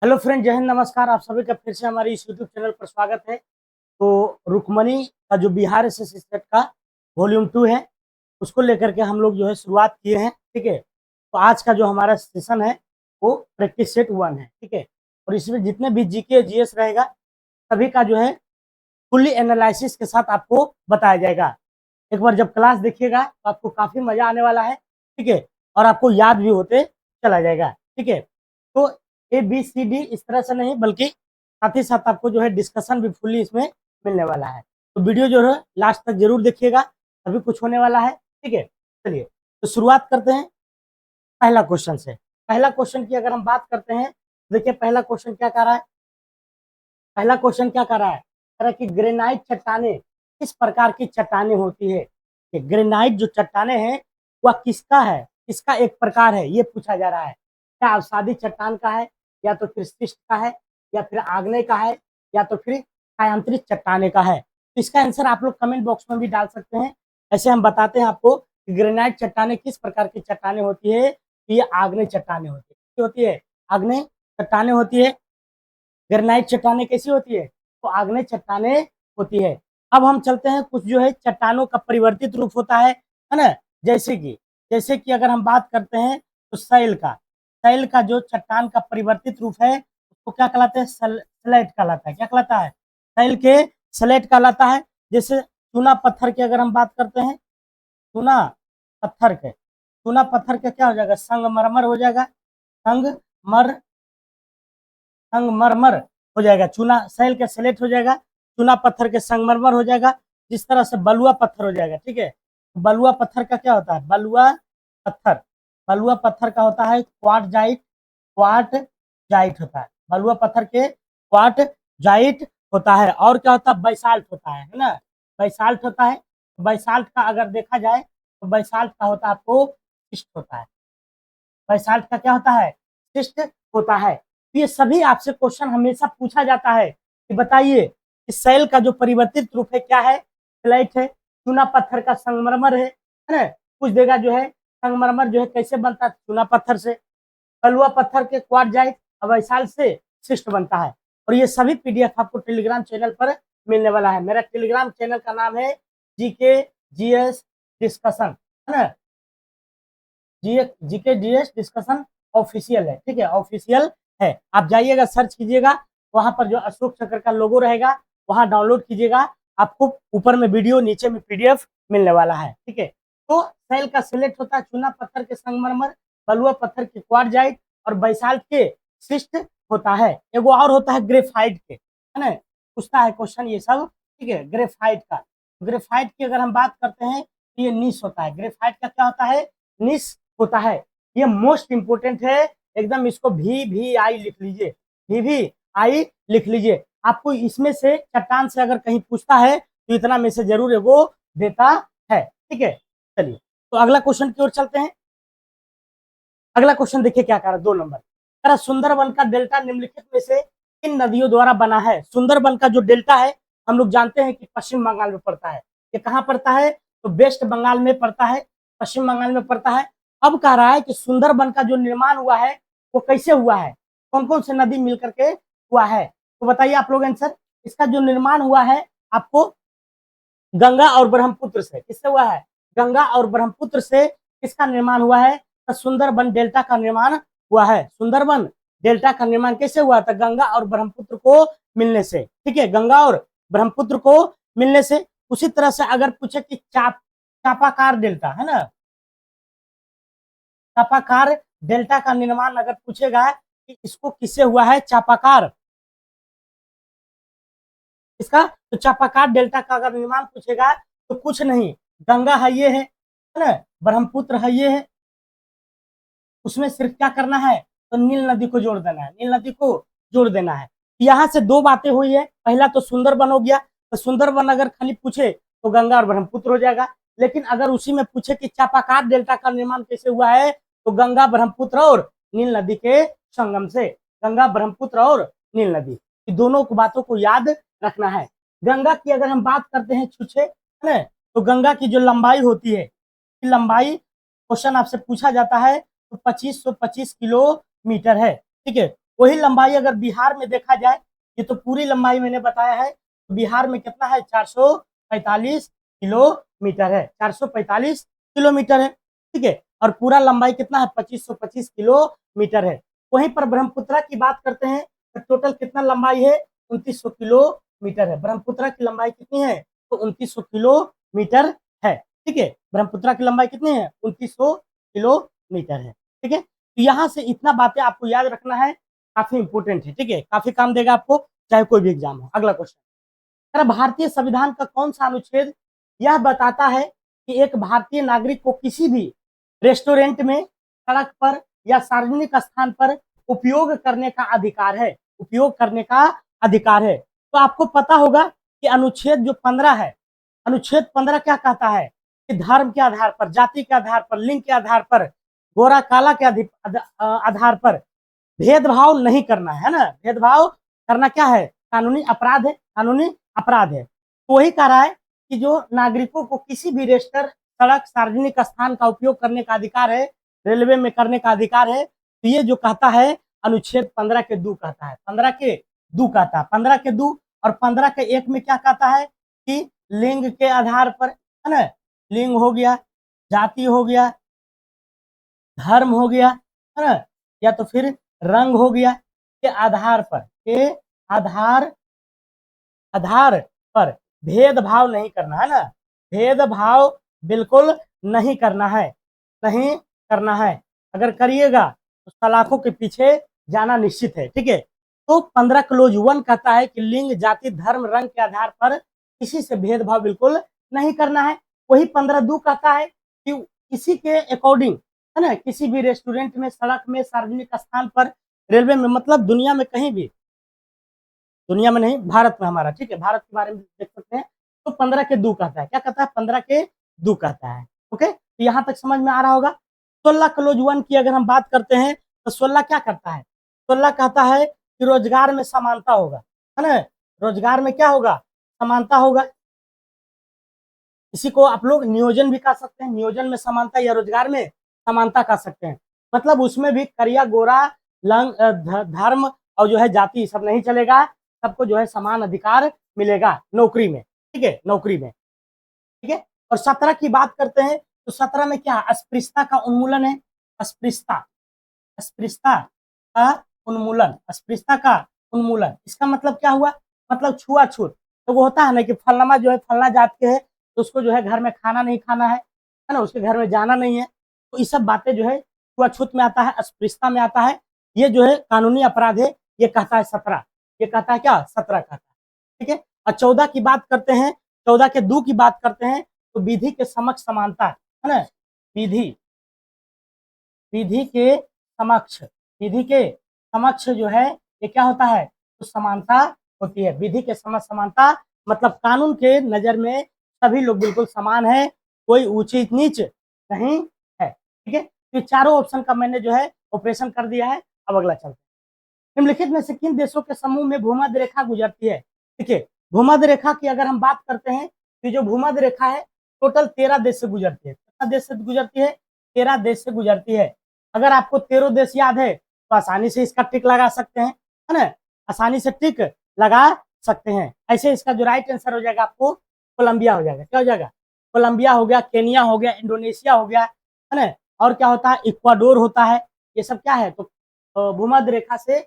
Hello friend, जय हिंद, नमस्कार। आप सभी का फिर से हमारे इस यूट्यूब चैनल पर स्वागत है। तो रुक्मणी का जो बिहार एसएससी सेट का वॉल्यूम 2 है, उसको लेकर के हम लोग जो है शुरुआत किए हैं। ठीक है, तो आज का जो हमारा सेशन है वो प्रैक्टिस सेट 1 है। ठीक है, और इसमें जितने भी जीके जीएस रहेगा सभी का जो है फुल्ली एनालिसिस के साथ आपको बताया जाएगा। एक बार जब क्लास देखिएगा तो आपको काफी मजा आने वाला है। ठीक है, और आपको याद भी होते चला जाएगा। ठीक है, तो ABCD इस तरह से नहीं, बल्कि साथ ही साथ आपको जो है डिस्कशन भी फुल्ली इसमें मिलने वाला है। तो वीडियो जो है लास्ट तक जरूर देखिएगा, अभी कुछ होने वाला है। ठीक है, चलिए तो शुरुआत करते हैं पहला क्वेश्चन से। पहला क्वेश्चन की अगर हम बात करते हैं, देखिए पहला क्वेश्चन क्या कर रहा है। पहला क्वेश्चन क्या कर रहा है, कह रहा है कि ग्रेनाइट चट्टाने किस प्रकार की चट्टाने होती है। कि ग्रेनाइट जो चट्टाने हैं वह किसका है, किसका एक प्रकार है, ये पूछा जा रहा है। क्या अवसादी चट्टान का है, या तो फिर शिस्ट का है, या फिर आग्नेय का है, या तो फिर छायांतरित चट्टाने का है। तो इसका आंसर आप लोग कमेंट बॉक्स में भी डाल सकते हैं। ऐसे हम बताते हैं आपको कि ग्रेनाइट चट्टाने किस प्रकार की चट्टाने होती है। ये आग्नेय चट्टाने होती है, आग्नेय चट्टाने होती है। ग्रेनाइट चट्टाने कैसी होती है, तो आग्नेय चट्टाने होती है। अब हम चलते हैं, कुछ जो है चट्टानों का परिवर्तित रूप होता है ना। जैसे कि अगर हम बात करते हैं तो शैल का जो चट्टान का परिवर्तित रूप है उसको क्या कहलाते हैं, स्लेट कहलाता है। क्या कहलाता है, शैल के स्लेट कहलाता है। जैसे चूना पत्थर की अगर हम बात करते हैं, चूना चूना पत्थर का क्या हो जाएगा, संगमरमर हो जाएगा। संगमर संगमरमर हो जाएगा। चूना शैल के स्लेट हो जाएगा, चूना पत्थर के संगमरमर हो जाएगा। जिस तरह से बलुआ पत्थर हो जाएगा। ठीक है, बलुआ पत्थर का क्या होता है, बलुआ पत्थर का होता है क्वार्टजाइट होता है। बलुआ पत्थर के क्वार्टजाइट होता है। और क्या होता है, बैसाल्ट होता है ना। बैसाल्ट होता है। बैसाल्ट का अगर देखा जाए तो बैसाल्ट का होता है आपको शिस्ट होता है। बैसाल्ट का क्या होता है, शिस्ट होता है। तो ये सभी आपसे क्वेश्चन हमेशा पूछा जाता है कि बताइए कि शैल का जो परिवर्तित रूप है क्या है, स्लेट है। चूना पत्थर का संगमरमर है ना। कुछ देगा जो है संगमरमर जो है कैसे बनता है, चूना पत्थर से। बलुआ पत्थर के क्वार्टजाइट और बैसाल्ट से शिस्ट बनता है। और ये सभी पीडीएफ आपको टेलीग्राम चैनल पर मिलने वाला है। मेरा टेलीग्राम चैनल का नाम है जीके जीएस डिस्कशन, है ना। जीके जीएस डिस्कशन ऑफिशियल है। ठीक है, ऑफिशियल है। आप जाइएगा, सर्च कीजिएगा, वहां पर जो अशोक चक्र का लोगो रहेगा वहां डाउनलोड कीजिएगा। आपको ऊपर में वीडियो, नीचे में पीडीएफ मिलने वाला है। ठीक है, तो शैल का सिलेक्ट होता है चूना पत्थर के संगमरमर, बलुआ पत्थर के क्वार्टजाइट और बैसाल्ट के शिस्ट होता है। एगो और होता है ग्रेफाइट के, है ना। पूछता है क्वेश्चन ये सब। ठीक है, ग्रेफाइट की अगर हम बात करते हैं तो ये निस होता है। ग्रेफाइट का क्या होता है, निस होता है। ये मोस्ट इंपोर्टेंट है एकदम, इसको VVI लिख लीजिए, VVI लिख लीजिए। आपको इसमें से चट्टान से अगर कहीं पूछता है तो इतना में से जरूर वो देता है। ठीक है, चलिए तो अगला क्वेश्चन की ओर चलते हैं। अगला क्वेश्चन देखिए क्या कह रहा है, 2 नंबर। सुंदरबन का डेल्टा निम्नलिखित में से किन नदियों द्वारा बना है। सुंदरबन का जो डेल्टा है हम लोग जानते हैं कि पश्चिम बंगाल में पड़ता है। ये कहाँ पड़ता है, तो वेस्ट बंगाल में पड़ता है, पश्चिम बंगाल में पड़ता है। अब कह रहा है कि सुंदरबन का जो निर्माण हुआ है वो कैसे हुआ है, कौन कौन से नदी मिलकर के हुआ है। तो बताइए आप लोग आंसर। इसका जो निर्माण हुआ है आपको गंगा और ब्रह्मपुत्र से, किससे हुआ है, गंगा और ब्रह्मपुत्र से किसका निर्माण हुआ है, तो सुंदरबन डेल्टा का निर्माण हुआ है। सुंदरबन डेल्टा का निर्माण कैसे हुआ था, गंगा और ब्रह्मपुत्र को मिलने से। ठीक है, गंगा और ब्रह्मपुत्र को मिलने से। उसी तरह से अगर पूछे कि चापाकार डेल्टा, है ना, चापाकार डेल्टा का निर्माण अगर पूछेगा कि इसको किससे हुआ है, चापाकार, इसका तो चापाकार डेल्टा का अगर निर्माण पूछेगा तो कुछ नहीं, गंगा है ये है ना, ब्रह्मपुत्र है ये है। उसमें सिर्फ क्या करना है, तो नील नदी को जोड़ देना है, नील नदी को जोड़ देना है। यहाँ से 2 बातें हुई है। पहला तो सुंदरबन हो गया, तो सुंदरबन अगर खाली पूछे तो गंगा और ब्रह्मपुत्र हो जाएगा। लेकिन अगर उसी में पूछे कि चापाकार डेल्टा का निर्माण कैसे हुआ है, तो गंगा ब्रह्मपुत्र और नील नदी के संगम से। गंगा ब्रह्मपुत्र और नील नदी, दोनों बातों को याद रखना है। गंगा की अगर हम बात करते हैं छुछे, है ना, तो गंगा की जो लंबाई होती है, लंबाई क्वेश्चन आपसे पूछा जाता है तो 2525 किलोमीटर है। ठीक है, वही लंबाई अगर बिहार में देखा जाए, ये तो पूरी लंबाई मैंने बताया है, तो बिहार में कितना है, 445 किलोमीटर है, 445 किलोमीटर है, ठीक है। और पूरा लंबाई कितना है, 2525 किलोमीटर है। वहीं पर ब्रह्मपुत्र की बात करते हैं तो टोटल कितना लंबाई है, 2900 किलोमीटर है। ब्रह्मपुत्र की लंबाई कितनी है, तो 2900 किलोमीटर है, ठीक है। ब्रह्मपुत्र की लंबाई कितनी है, 2900 किलोमीटर है, ठीक है। तो यहाँ से इतना बातें आपको याद रखना है, काफी इंपोर्टेंट है, ठीक है, काफी काम देगा आपको, चाहे कोई भी एग्जाम हो। अगला क्वेश्चन, भारतीय संविधान का कौन सा अनुच्छेद यह बताता है कि एक भारतीय नागरिक को किसी भी रेस्टोरेंट में, सड़क पर या सार्वजनिक स्थान पर उपयोग करने का अधिकार है, उपयोग करने का अधिकार है। तो आपको पता होगा कि अनुच्छेद जो 15 है, अनुच्छेद 15 क्या कहता है कि धर्म के आधार पर, जाति के आधार पर, लिंग के आधार पर, गोरा काला के आधार पर भेदभाव नहीं करना है ना। भेदभाव करना क्या है, कानूनी अपराध है, कानूनी अपराध है। तो वही कह रहा है कि जो नागरिकों को किसी भी रेस्टर, सड़क, सार्वजनिक स्थान का उपयोग करने का अधिकार है, रेलवे में करने का अधिकार है। तो ये जो कहता है अनुच्छेद 15 के 2 कहता है, 15 के 2 कहता है, 15 के 2 और 15 के 1 में क्या कहता है कि लिंग के आधार पर, है ना, लिंग हो गया, जाति हो गया, धर्म हो गया, है ना, या तो फिर रंग हो गया, के आधार पर, के आधार आधार पर भेदभाव नहीं करना है ना, भेदभाव बिल्कुल नहीं करना है, नहीं करना है। अगर करिएगा तो सलाखों के पीछे जाना निश्चित है, ठीक है। तो 15 क्लोज 1 कहता है कि लिंग, जाति, धर्म, रंग के आधार पर किसी से भेदभाव बिल्कुल नहीं करना है। वही 15(2) कहता है कि किसी के अकॉर्डिंग, है ना, किसी भी रेस्टोरेंट में, सड़क में, सार्वजनिक स्थान पर, रेलवे में, मतलब दुनिया में कहीं भी, दुनिया में नहीं, भारत में हमारा, ठीक है, भारत के बारे में देख सकते हैं। तो 15 के 2 कहता है, क्या कहता है, 15 के 2 कहता है, ओके। तो यहाँ तक समझ में आ रहा होगा। 16 क्लोज 1 की अगर हम बात करते हैं तो 16 क्या करता है, 16 कहता है कि रोजगार में समानता होगा, है ना, रोजगार में क्या होगा, समानता होगा। इसी को आप लोग नियोजन भी कह सकते हैं, नियोजन में समानता या रोजगार में समानता कह सकते हैं। मतलब उसमें भी करिया गोरा, धर्म और जो है जाति सब नहीं चलेगा, सबको जो है समान अधिकार मिलेगा नौकरी में, ठीक है, नौकरी में, ठीक है। और 17 की बात करते हैं तो 17 में क्या, अस्पृश्यता का उन्मूलन है, अस्पृश्यता, अस्पृश्यता का उन्मूलन, अस्पृश्यता का उन्मूलन। इसका मतलब क्या हुआ, मतलब छुआछूत। तो वो होता है ना कि फलनमा जो है फलना जात के है, तो उसको जो है घर में खाना नहीं खाना है ना, उसके घर में जाना नहीं है। तो ये सब बातें जो है छुआछूत में आता है, अस्पृश्यता में आता है। ये जो है कानूनी अपराध है, ये कहता है 17, ये कहता है क्या, 17 कहता है, ठीक है। और 14 की बात करते हैं, 14 के 2 की बात करते हैं तो विधि के समक्ष समानता, है ना, विधि, विधि के समक्ष, विधि के समक्ष जो है ये क्या होता है, तो समानता होती है। विधि के समक्ष समानता मतलब कानून के नजर में सभी लोग बिल्कुल समान है, कोई ऊंच नीच नहीं है, ठीक है। तो चारों ऑप्शन का मैंने जो है ऑपरेशन कर दिया है। अब अगला चलते हैं, निम्नलिखित में से किन देशों के समूह में भूमध्य रेखा गुजरती है। देखिए, भूमध्य रेखा की अगर हम बात करते हैं तो जो भूमध्य रेखा है टोटल 13 देश से गुजरती है। कितना देश से गुजरती है, 13 देश से गुजरती है। अगर आपको 13 देश याद है तो आसानी से इसका टिक लगा सकते हैं, है ना, आसानी से टिक लगा सकते हैं। ऐसे इसका जो राइट आंसर हो जाएगा आपको कोलंबिया हो जाएगा। क्या हो जाएगा, कोलंबिया हो गया, केनिया हो गया, इंडोनेशिया हो गया, है ना, और क्या होता है, इक्वाडोर होता है। ये सब क्या है, तो भूमध्य रेखा से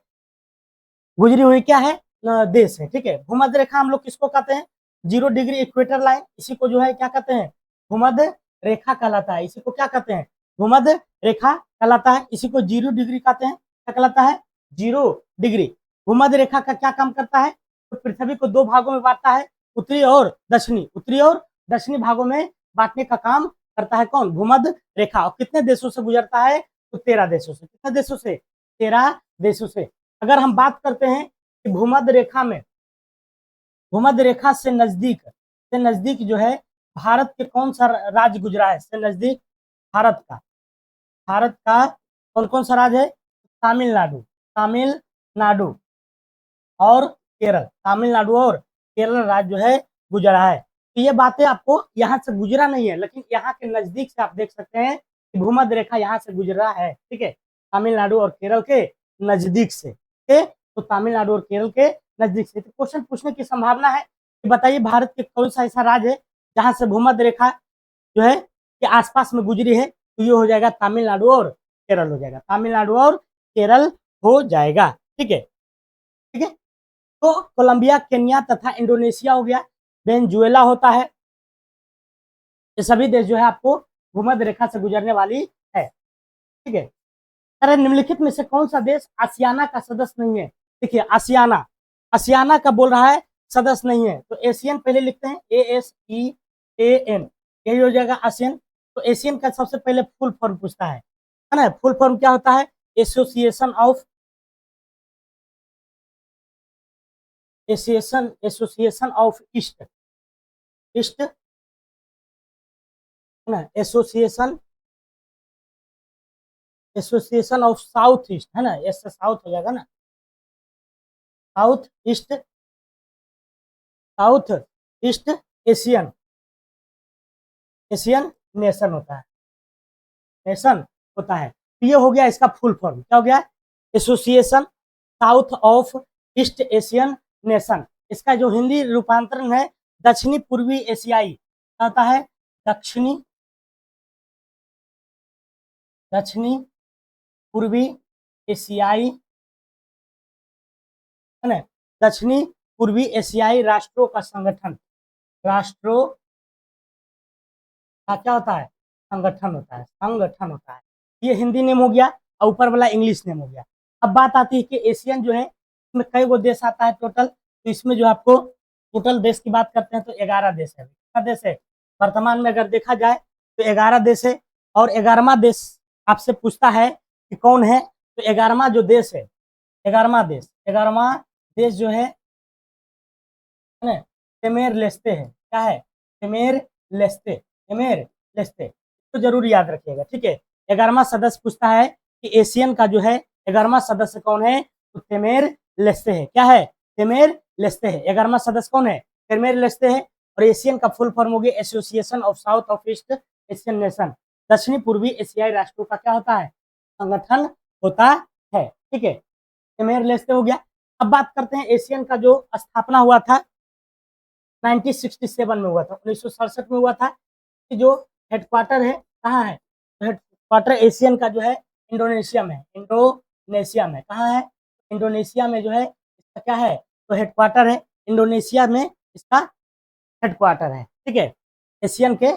गुजरी हुई क्या है, देश है, ठीक है। भूमध्य रेखा हम लोग किसको कहते हैं, 0 डिग्री इक्वेटर लाइन, इसी को जो है क्या कहते हैं, भूमध्य रेखा कहलाता है। इसी को क्या कहते हैं, भूमध्य रेखा कहलाता है। इसी को 0 डिग्री कहते हैं, क्या कहलाता है, 0 डिग्री। भूमध्य रेखा का क्या काम करता है, तो पृथ्वी को 2 भागों में बांटता है, उत्तरी और दक्षिणी, उत्तरी और दक्षिणी भागों में बांटने का काम करता है कौन, भूमध्य रेखा। और कितने देशों से गुजरता है, तो 13 देशों से। कितने देशों से, 13 देशों से। अगर हम बात करते हैं कि भूमध्य रेखा में, भूमध्य रेखा से नजदीक जो है भारत के कौन सा राज्य गुजरा है, से नजदीक भारत का, भारत का कौन कौन सा राज्य है, तमिलनाडु, तमिलनाडु और केरल, तमिलनाडु और केरल राज्य जो है गुजरा है। तो ये बातें आपको यहाँ से गुजरा नहीं है, लेकिन यहाँ के नजदीक से आप देख सकते हैं कि भूमध्य रेखा यहाँ से गुजरा है, ठीक है, तमिलनाडु और केरल के नजदीक से। थे तो तमिलनाडु और केरल के नजदीक से। क्वेश्चन पूछने की संभावना है कि बताइए भारत के कौन सा ऐसा राज्य है जहां से भूमध्य रेखा जो है के आसपास में गुजरी है, तो ये हो जाएगा तमिलनाडु और केरल हो जाएगा, तमिलनाडु और केरल हो जाएगा। ठीक है, ठीक है। तो कोलंबिया, केन्या तथा इंडोनेशिया हो गया, वेनेजुएला होता है। ये सभी देश जो है आपको भूमध्य रेखा से गुजरने वाली है। ठीक है, अरे निम्नलिखित में से कौन सा देश आसियाना का सदस्य नहीं है? देखिए आसियाना, आसियाना का बोल रहा है सदस्य नहीं है, तो एशियन पहले लिखते हैं, ASEAN, यही हो जाएगा आसियन। तो एशियन का सबसे पहले फुल फॉर्म पूछता है ना? फुल फॉर्म क्या होता है? एसोसिएशन ऑफ ईस्ट, ईस्ट है ना, एसोसिएशन ऑफ साउथ ईस्ट है ना, एस से साउथ हो जाएगा ना, south east, south east Asian, Asian nation होता है, नेशन होता है। तो ये हो गया इसका फुल फॉर्म, क्या हो गया? Association south of east Asian nation. इसका जो हिंदी रूपांतरण है दक्षिणी पूर्वी एशियाई होता है, दक्षिणी पूर्वी एशियाई है ना, दक्षिणी पूर्वी एशियाई राष्ट्रों का संगठन, राष्ट्रों का क्या होता है? संगठन होता है, संगठन होता है। ये हिंदी नेम हो गया और ऊपर वाला इंग्लिश नेम हो गया। अब बात आती है कि एशियन जो है इसमें कई गो देश आता है टोटल, तो इसमें जो आपको टोटल देश की बात करते हैं तो 11 देश है। कितना देश है वर्तमान में अगर देखा जाए तो? 11 देश है। और 11वां देश आपसे पूछता है कि कौन है, तो 11वां जो देश है, 11वां देश जो है ना, तिमोर लेस्ते है। क्या है? तिमोर लेस्ते, तिमोर लेस्ते, तो जरूर याद रखिएगा। ठीक है, 11वां सदस्य पूछता है कि एशियन का जो है 11वां सदस्य कौन है, तो तिमोर लेस्ते है। क्या है? तिमोर लेस्ते है। 11वां सदस्य कौन है? तिमोर लेस्ते है। और एशियन का फुल फॉर्म हो गया association of south of east Asian nation, दक्षिणी पूर्वी एशियाई राष्ट्रों का क्या होता है? संगठन होता है। ठीक है, तिमोर लेस्ते हो गया। अब बात करते हैं एशियन का जो स्थापना हुआ था 1967 में हुआ था, 1967 में हुआ था। कि जो हेडक्वार्टर है कहाँ है? तो हेडक्वार्टर एशियन का जो है इंडोनेशिया में, इंडोनेशिया में। कहाँ है? इंडोनेशिया में जो है इसका क्या है? तो हेडक्वार्टर है इंडोनेशिया में, इसका हेडक्वार्टर है। ठीक है, एशियन के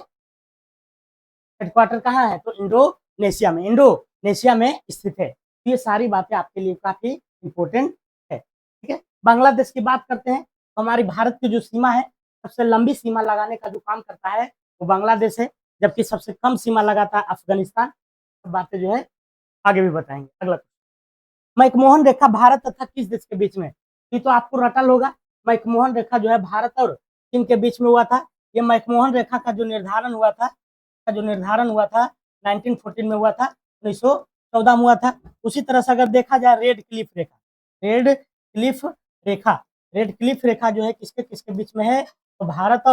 हेडक्वार्टर कहाँ है? तो इंडोनेशिया में, इंडोनेशिया में स्थित है। ये सारी बातें आपके लिए काफी इंपॉर्टेंट है। ठीक है, बांग्लादेश की बात करते हैं तो हमारी भारत की जो सीमा है, सबसे लंबी सीमा लगाने का जो काम करता है वो बांग्लादेश है, जबकि सबसे कम सीमा लगाता है अफगानिस्तान। बातें जो है आगे भी बताएंगे। अगला, मैकमोहन रेखा भारत तथा किस देश के बीच में? ये तो आपको रटल होगा। मैकमोहन रेखा जो है भारत और चीन के बीच में हुआ था। ये मैकमोहन रेखा का जो निर्धारण हुआ था, 1914 में हुआ था, 1914 में हुआ था। उसी तरह से अगर देखा जाए रेड क्लिफ रेखा, रेड क्लिफ रेखा, रेड क्लिफ रेखा जो है किसके किसके बीच में है? तो भारत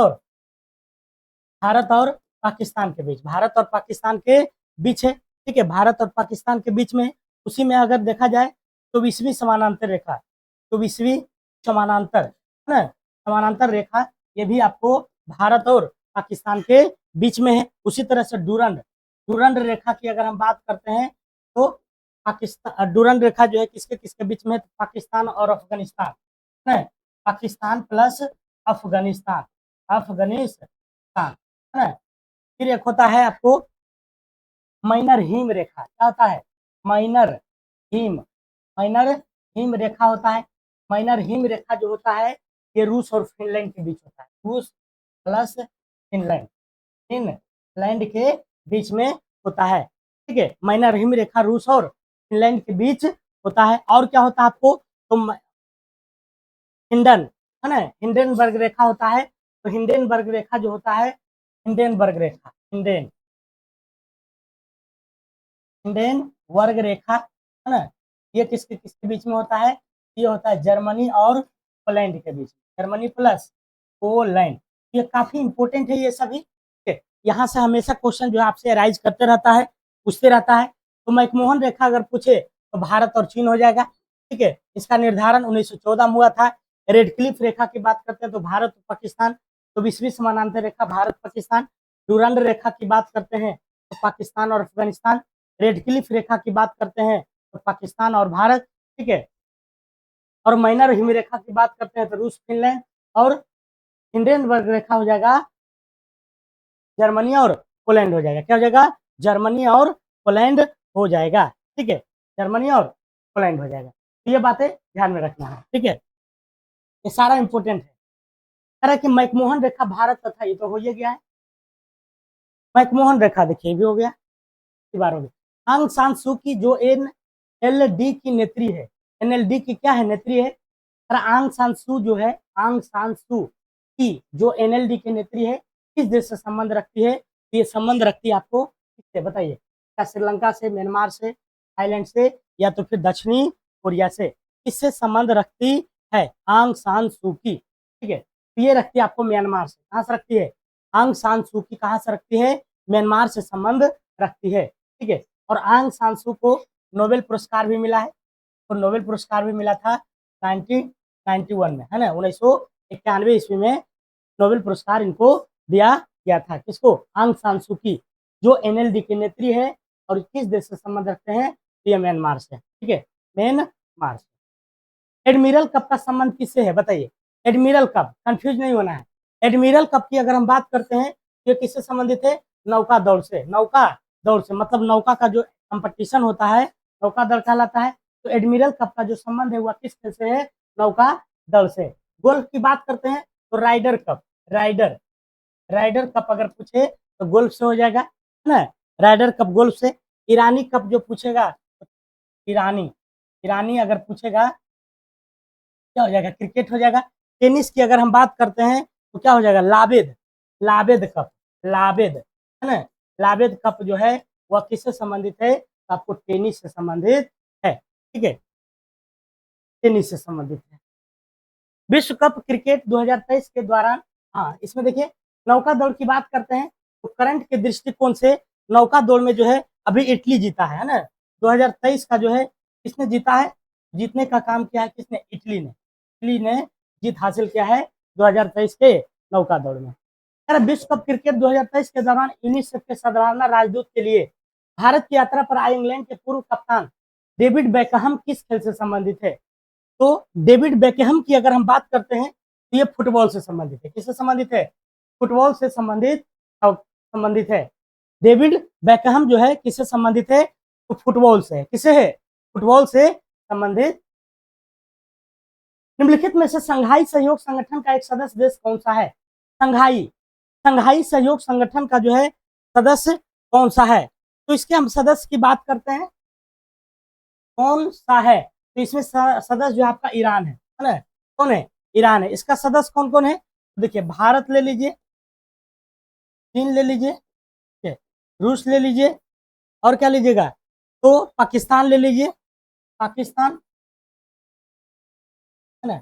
और पाकिस्तान के बीच, भारत और पाकिस्तान के बीच है। ठीक है, भारत और पाकिस्तान के बीच में है। उसी में अगर देखा जाए 24वीं समानांतर रेखा, 24वीं समानांतर है ना, समानांतर रेखा, ये भी आपको भारत और पाकिस्तान के बीच में है। उसी तरह से डूरंड, डूरंड रेखा की अगर हम बात करते हैं तो पाकिस्तान, डूरंड रेखा जो है किसके किसके बीच में है? तो पाकिस्तान और अफगानिस्तान है, पाकिस्तान प्लस अफगानिस्तान, अफगानिस्तान है ना। फिर एक होता है आपको माइनर हिम रेखा। क्या होता है? माइनर हिम, माइनर हिम रेखा होता है। माइनर हिम रेखा जो होता है ये रूस और फिनलैंड के बीच होता है, रूस प्लस फिनलैंड, फिनलैंड के बीच में होता है। ठीक है, माइनर हिम रेखा रूस और फिनलैंड के बीच होता है। और क्या होता है आपको? तो हिंडन है ना, हिंडनबर्ग रेखा होता है। तो हिंडनबर्ग रेखा जो होता है, हिंडनबर्ग रेखा, हिंडनबर्ग रेखा है ना, ये किसके किसके बीच में होता है? ये होता है जर्मनी और पोलैंड के बीच, जर्मनी प्लस पोलैंड। ये काफी इंपॉर्टेंट है ये सभी। यहाँ से हमेशा क्वेश्चन जो है आपसे अराइज करते रहता है, पूछते रहता है। तो मैकमोहन रेखा अगर पूछे तो भारत और चीन हो जाएगा। ठीक है। इसका निर्धारण 1914 में हुआ था। रेड क्लिफ रेखा की बात करते हैं तो भारत और पाकिस्तान, तो 20वीं समानांतर रेखा भारत पाकिस्तान। डूरांड रेखा की बात करते हैं तो पाकिस्तान और अफगानिस्तान। रेड क्लिफ रेखा की बात करते हैं तो पाकिस्तान और भारत, ठीक है। और माइनर हिम रेखा की बात करते हैं तो रूस, फिनलैंड। और हिंडेनबर्ग रेखा हो जाएगा जर्मनी और पोलैंड हो जाएगा। क्या हो जाएगा? जर्मनी और पोलैंड हो जाएगा, ठीक है। जर्मनी और पोलैंड हो जाएगा। तो ये बातें ध्यान में रखना है, ठीक है। ये सारा इंपोर्टेंट है। कह रहा है कि मैकमोहन रेखा भारत तथा, ये तो हो ही गया है। मैकमोहन रेखा देखिए भी हो गया, बार हो गया। आंग सान सू की जो NLD की नेत्री है, NLD की क्या है? नेत्री है। आंग सान सू जो है, आंग सान सू की जो NLD की नेत्री है, किस देश से संबंध रखती है? ये संबंध रखती है आपको किससे बताइए? क्या श्रीलंका से, म्यांमार से, थाईलैंड से, या तो फिर दक्षिणी कोरिया से? किससे संबंध रखती है आंग सान सू की? ठीक है, तो ये रखती है आपको म्यांमार से। कहाँ से रखती है? आंग सान सू की कहाँ से रखती है? म्यांमार से संबंध रखती है, ठीक है। और आंग सान सू को नोबेल पुरस्कार भी मिला है, तो नोबेल पुरस्कार भी मिला था 1991 में, है ना। 1991 ईस्वी में नोबेल पुरस्कार इनको दिया गया था। किसको? आंग सान सू की, जो NLD की नेत्री है और किस देश से संबंध रखते हैं? तो ये म्यांमार से, ठीक है, म्यांमार से। एडमिरल कप का संबंध किससे है बताइए? एडमिरल कप, कंफ्यूज नहीं होना है। एडमिरल कप की अगर हम बात करते हैं तो ये किससे संबंधित है? नौका दौड़ से। नौका दौड़ से मतलब नौका का जो कंपटीशन होता है, नौका दौड़ कहलाता है। तो एडमिरल कप का जो संबंध है वह किस खेल से है? नौका दौड़ से। गोल्फ की बात करते हैं तो Ryder Cup, Ryder Ryder Cup अगर पूछे तो गोल्फ से हो जाएगा, है ना। राइडर कप गोल्फ से। ईरानी कप जो पूछेगा, ईरानी ईरानी अगर पूछेगा क्या हो जाएगा? क्रिकेट हो जाएगा। टेनिस की अगर हम बात करते हैं तो क्या हो जाएगा? लावेद, लावेद कप, लावेद, है ना। लावेद कप जो है वह किससे संबंधित है? आपको टेनिस से संबंधित है, ठीक है, टेनिस से संबंधित है। विश्व कप क्रिकेट 2023 के दौरान, हाँ इसमें देखिए नौका दौड़ की बात करते हैं तो करंट के दृष्टिकोण से नौका दौड़ में जो है अभी इटली जीता है ना। 2023 का जो है किसने जीता है? जीतने का काम किया है किसने? इटली ने। इटली ने जीत हासिल किया है 2023 के नौका दौड़ में। विश्व कप क्रिकेट 2023 के दौरान यूनिसेफ के सद्भावना राजदूत के लिए भारत की यात्रा पर आए इंग्लैंड के पूर्व कप्तान डेविड बेकहम किस खेल से संबंधित है? तो डेविड बेकहम की अगर हम बात करते हैं तो ये फुटबॉल से संबंधित है। किससे संबंधित है? फुटबॉल से संबंधित है। डेविड बेकहम जो है किससे संबंधित है? तो फुटबॉल से है। किसे है? फुटबॉल से संबंधित। निम्नलिखित में से संघाई सहयोग संगठन का एक सदस्य देश कौन सा है? संघाई संघाई सहयोग संगठन का जो है सदस्य कौन सा है? तो इसके हम सदस्य की बात करते हैं, कौन सा है? तो इसमें सदस्य जो है आपका ईरान है ना। कौन है? ईरान है। इसका सदस्य कौन कौन है? देखिए भारत ले लीजिए, चीन ले लीजिए, ठीक है, रूस ले लीजिए, और क्या लीजिएगा? तो पाकिस्तान ले लीजिए, पाकिस्तान, है ना।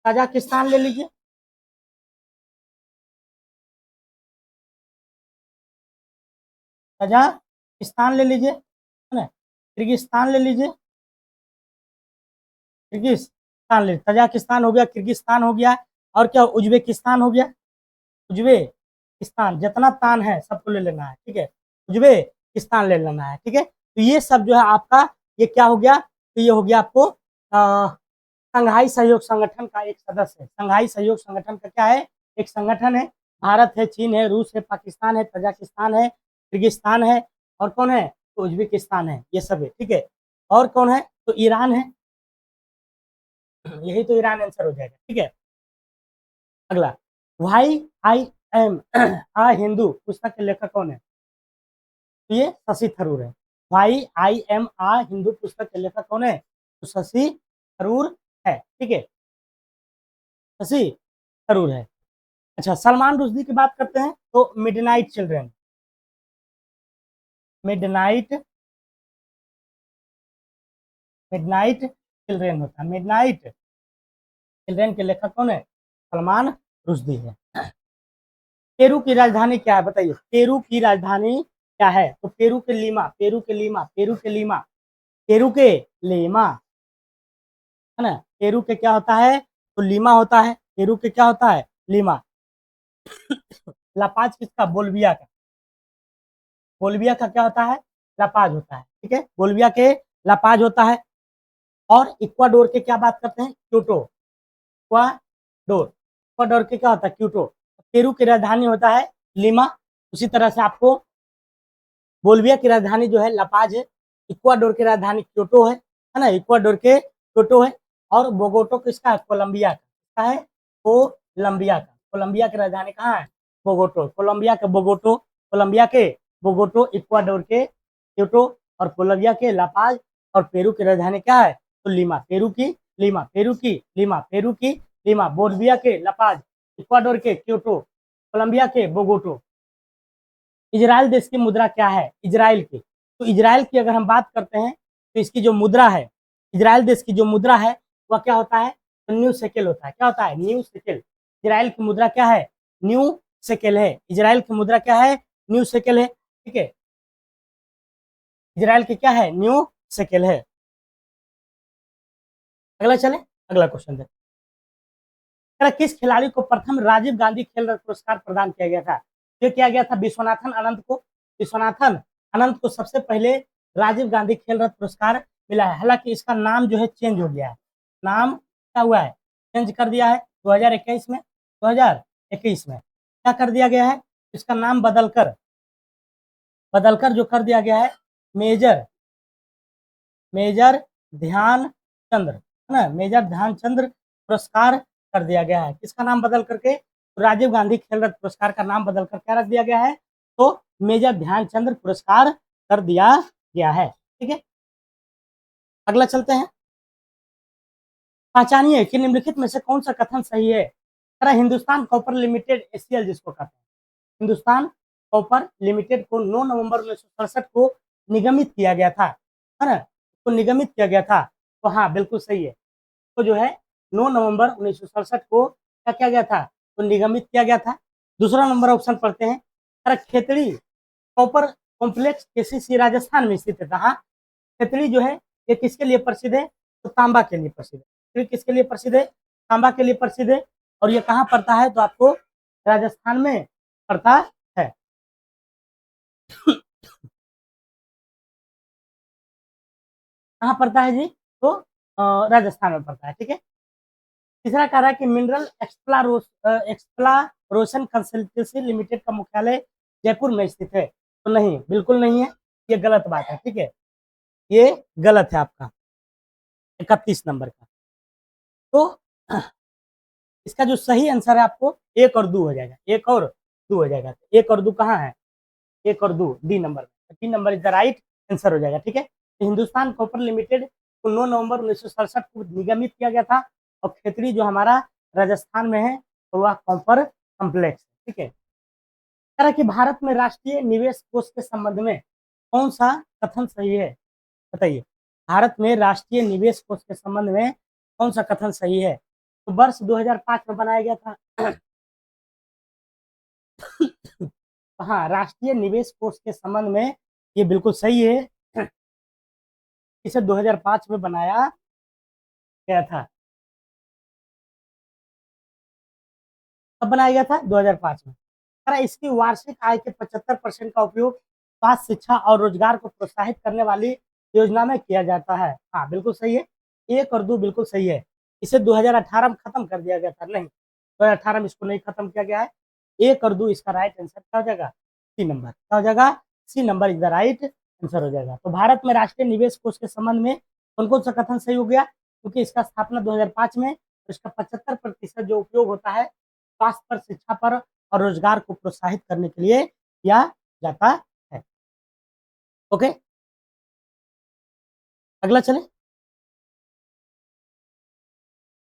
कजाकिस्तान ले लीजिए, कजाकिस्तान ले लीजिए, है ना। किर्गिस्तान ले लीजिए, किर्गिस्तान ले, तजाकिस्तान हो गया, किर्गिस्तान हो गया, और क्या? उज्बेकिस्तान हो गया। उज्बेकिस्तान, जितना तान है सबको ले लेना है, ठीक है, उज्बेकिस्तान ले लेना है, ठीक है। तो ये सब जो है आपका ये क्या हो गया? तो ये हो गया आपको संघाई सहयोग संगठन का एक सदस्य है। संघाई सहयोग संगठन का क्या है? एक संगठन है। भारत है, चीन है, रूस है, पाकिस्तान है, तजाकिस्तान है, किर्गिस्तान है, और कौन है? तो उज्बेकिस्तान है, ये सब है, ठीक है। और कौन है? तो ईरान है, यही तो ईरान आंसर हो जाएगा, ठीक है। अगला, वाई आई एम आ हिंदू पुस्तक के लेखक कौन है? तो ये शशि थरूर है। वाई आई एम आ हिंदू पुस्तक के लेखक कौन है? तो शशि थरूर है, ठीक है, शशि थरूर है। अच्छा, सलमान रुश्दी की बात करते हैं तो midnight children, midnight midnight children होता है, मिडनाइट चिल्ड्रन के लेखक कौन है? सलमान रुश्दी है। पेरू की राजधानी क्या है बताइए? पेरू की राजधानी क्या है? तो पेरू के लीमा, पेरू के लीमा, पेरू के लीमा, पेरू के लीमा, है ना। पेरू के क्या होता है, तो लीमा होता है। पेरू के क्या होता है, लीमा। लापाज किसका, बोल्विया का। बोल्विया का क्या होता है, लापाज होता है। ठीक है, बोल्विया के लापाज होता है। और इक्वाडोर के क्या बात करते हैं, क्यूटो। इक्वाडोर, इक्वाडोर के क्या होता है, क्यूटो। पेरू की राजधानी होता है लीमा। उसी तरह से आपको बोल्विया की राजधानी जो है लापाज है। इक्वाडोर की राजधानी क्योटो है ना, इक्वाडोर के क्योटो है। और बोगोटो किसका है, कोलंबिया का है, कोलंबिया का। कोलंबिया की राजधानी कहाँ है, बोगोटो। कोलंबिया के बोगोटो, कोलंबिया के बोगोटो, इक्वाडोर के क्योटो और कोलंबिया के लापाज। और पेरू की राजधानी क्या है, तो लीमा। पेरू की लीमा, पेरू की लीमा, पेरू की लीमा, बोल्विया के लापाज, इक्वाडोर के क्योटो, कोलंबिया के बोगोटो। इजराइल देश की मुद्रा क्या है, इजराइल की। तो इजराइल की अगर हम बात करते हैं तो इसकी जो मुद्रा है, इजराइल देश की जो मुद्रा है वह क्या होता है, तो न्यू शेकेल होता है। क्या होता है, न्यू शेकेल। इजराइल की मुद्रा क्या है, न्यू शेकेल है। इजराइल की मुद्रा क्या है, न्यू शेकेल है। ठीक है, इजराइल की क्या है, न्यू शेकेल है। अगला चले, अगला क्वेश्चन देखते हैं। किस खिलाड़ी को प्रथम राजीव गांधी खेल रत्न पुरस्कार प्रदान किया गया था, ये किया गया था विश्वनाथन आनंद को। विश्वनाथन आनंद को सबसे पहले राजीव गांधी खेल रत्न पुरस्कार मिला है। हालांकि इसका नाम जो है चेंज हो गया है, नाम क्या हुआ है, चेंज कर दिया है 2021 में। 2021 में क्या कर दिया गया है, इसका नाम बदलकर बदलकर जो कर दिया गया है, मेजर मेजर ध्यानचंद्र, है ना, मेजर ध्यानचंद्र पुरस्कार कर दिया गया है। किसका नाम बदल करके, तो राजीव गांधी खेल रत्न पुरस्कार का नाम बदलकर क्या रख दिया गया है, तो मेजर ध्यानचंद्र पुरस्कार कर दिया गया है। ठीक है, अगला चलते हैं। पहचानिए कि निम्नलिखित में से कौन सा कथन सही है। हिंदुस्तान कॉपर लिमिटेड एसीएल जिसको कहते हैं, हिंदुस्तान कॉपर लिमिटेड को 9 नवंबर 1967 को निगमित किया गया था, है ना, तो निगमित किया गया था। तो हाँ बिल्कुल सही है। तो जो है 9 नवंबर 1967 को क्या किया गया था, तो निगमित किया गया था। दूसरा नंबर ऑप्शन पढ़ते हैं। Khetri copper complex KCC Rajasthan में स्थित है। हाँ, खेतड़ी जो है ये किसके लिए प्रसिद्ध है, तो तांबा के लिए प्रसिद्ध है। खेतड़ी किसके लिए प्रसिद्ध है, तांबा के लिए प्रसिद्ध है। और ये कहाँ पड़ता है, तो आपको राजस्थान में पड़ता है। कहाँ पड़ता है जी, तो राजस्थान में पड़ता है। ठीक है, तीसरा कह रहा है कि मिनरल एक्सप्लोरेशन कंसल्टेंसी लिमिटेड का मुख्यालय जयपुर में स्थित है। तो नहीं, बिल्कुल नहीं है, ये गलत बात है। ठीक है, ये गलत है आपका 31 नंबर का। तो इसका जो सही आंसर है आपको 1 और 2 हो जाएगा, 1 और 2 हो जाएगा। 1 और 2 कहाँ है, 1 और 2 डी नंबर में। 3 number is the right answer हो जाएगा। ठीक है, तो हिंदुस्तान कॉपर लिमिटेड को 9 नवंबर 1967 को निगमित किया गया था। और खेतड़ी जो हमारा राजस्थान में है, तो वह कॉपर कॉम्प्लेक्स। ठीक है, तरह कि भारत में राष्ट्रीय निवेश कोष के संबंध में कौन सा कथन सही है, बताइए। भारत में राष्ट्रीय निवेश कोष के संबंध में कौन सा कथन सही है, तो वर्ष 2005 में बनाया गया था। हाँ, राष्ट्रीय निवेश कोष के संबंध में ये बिल्कुल सही है। इसे 2005 में बनाया गया था। कब बनाया गया था, 2005 में। इसकी वार्षिक आय के 75% का उपयोग स्वास्थ्य, शिक्षा और रोजगार को प्रोत्साहित करने वाली योजना में किया जाता है। हाँ बिल्कुल सही है, 1 और 2 बिल्कुल सही है। इसे 2018 में खत्म कर दिया गया था, नहीं 2018 में इसको नहीं खत्म किया गया है। 1 और 2 इसका राइट आंसर क्या हो जाएगा, सी नंबर। क्या हो जाएगा, C number is the right answer हो जाएगा। तो भारत में राष्ट्रीय निवेश कोष के संबंध में कौन कौन सा कथन सही हो गया, क्योंकि इसका स्थापना 2005 में, इसका 75% जो उपयोग होता है स्वास्थ्य पर, शिक्षा पर और रोजगार को प्रोत्साहित करने के लिए किया जाता है। ओके, अगला चले।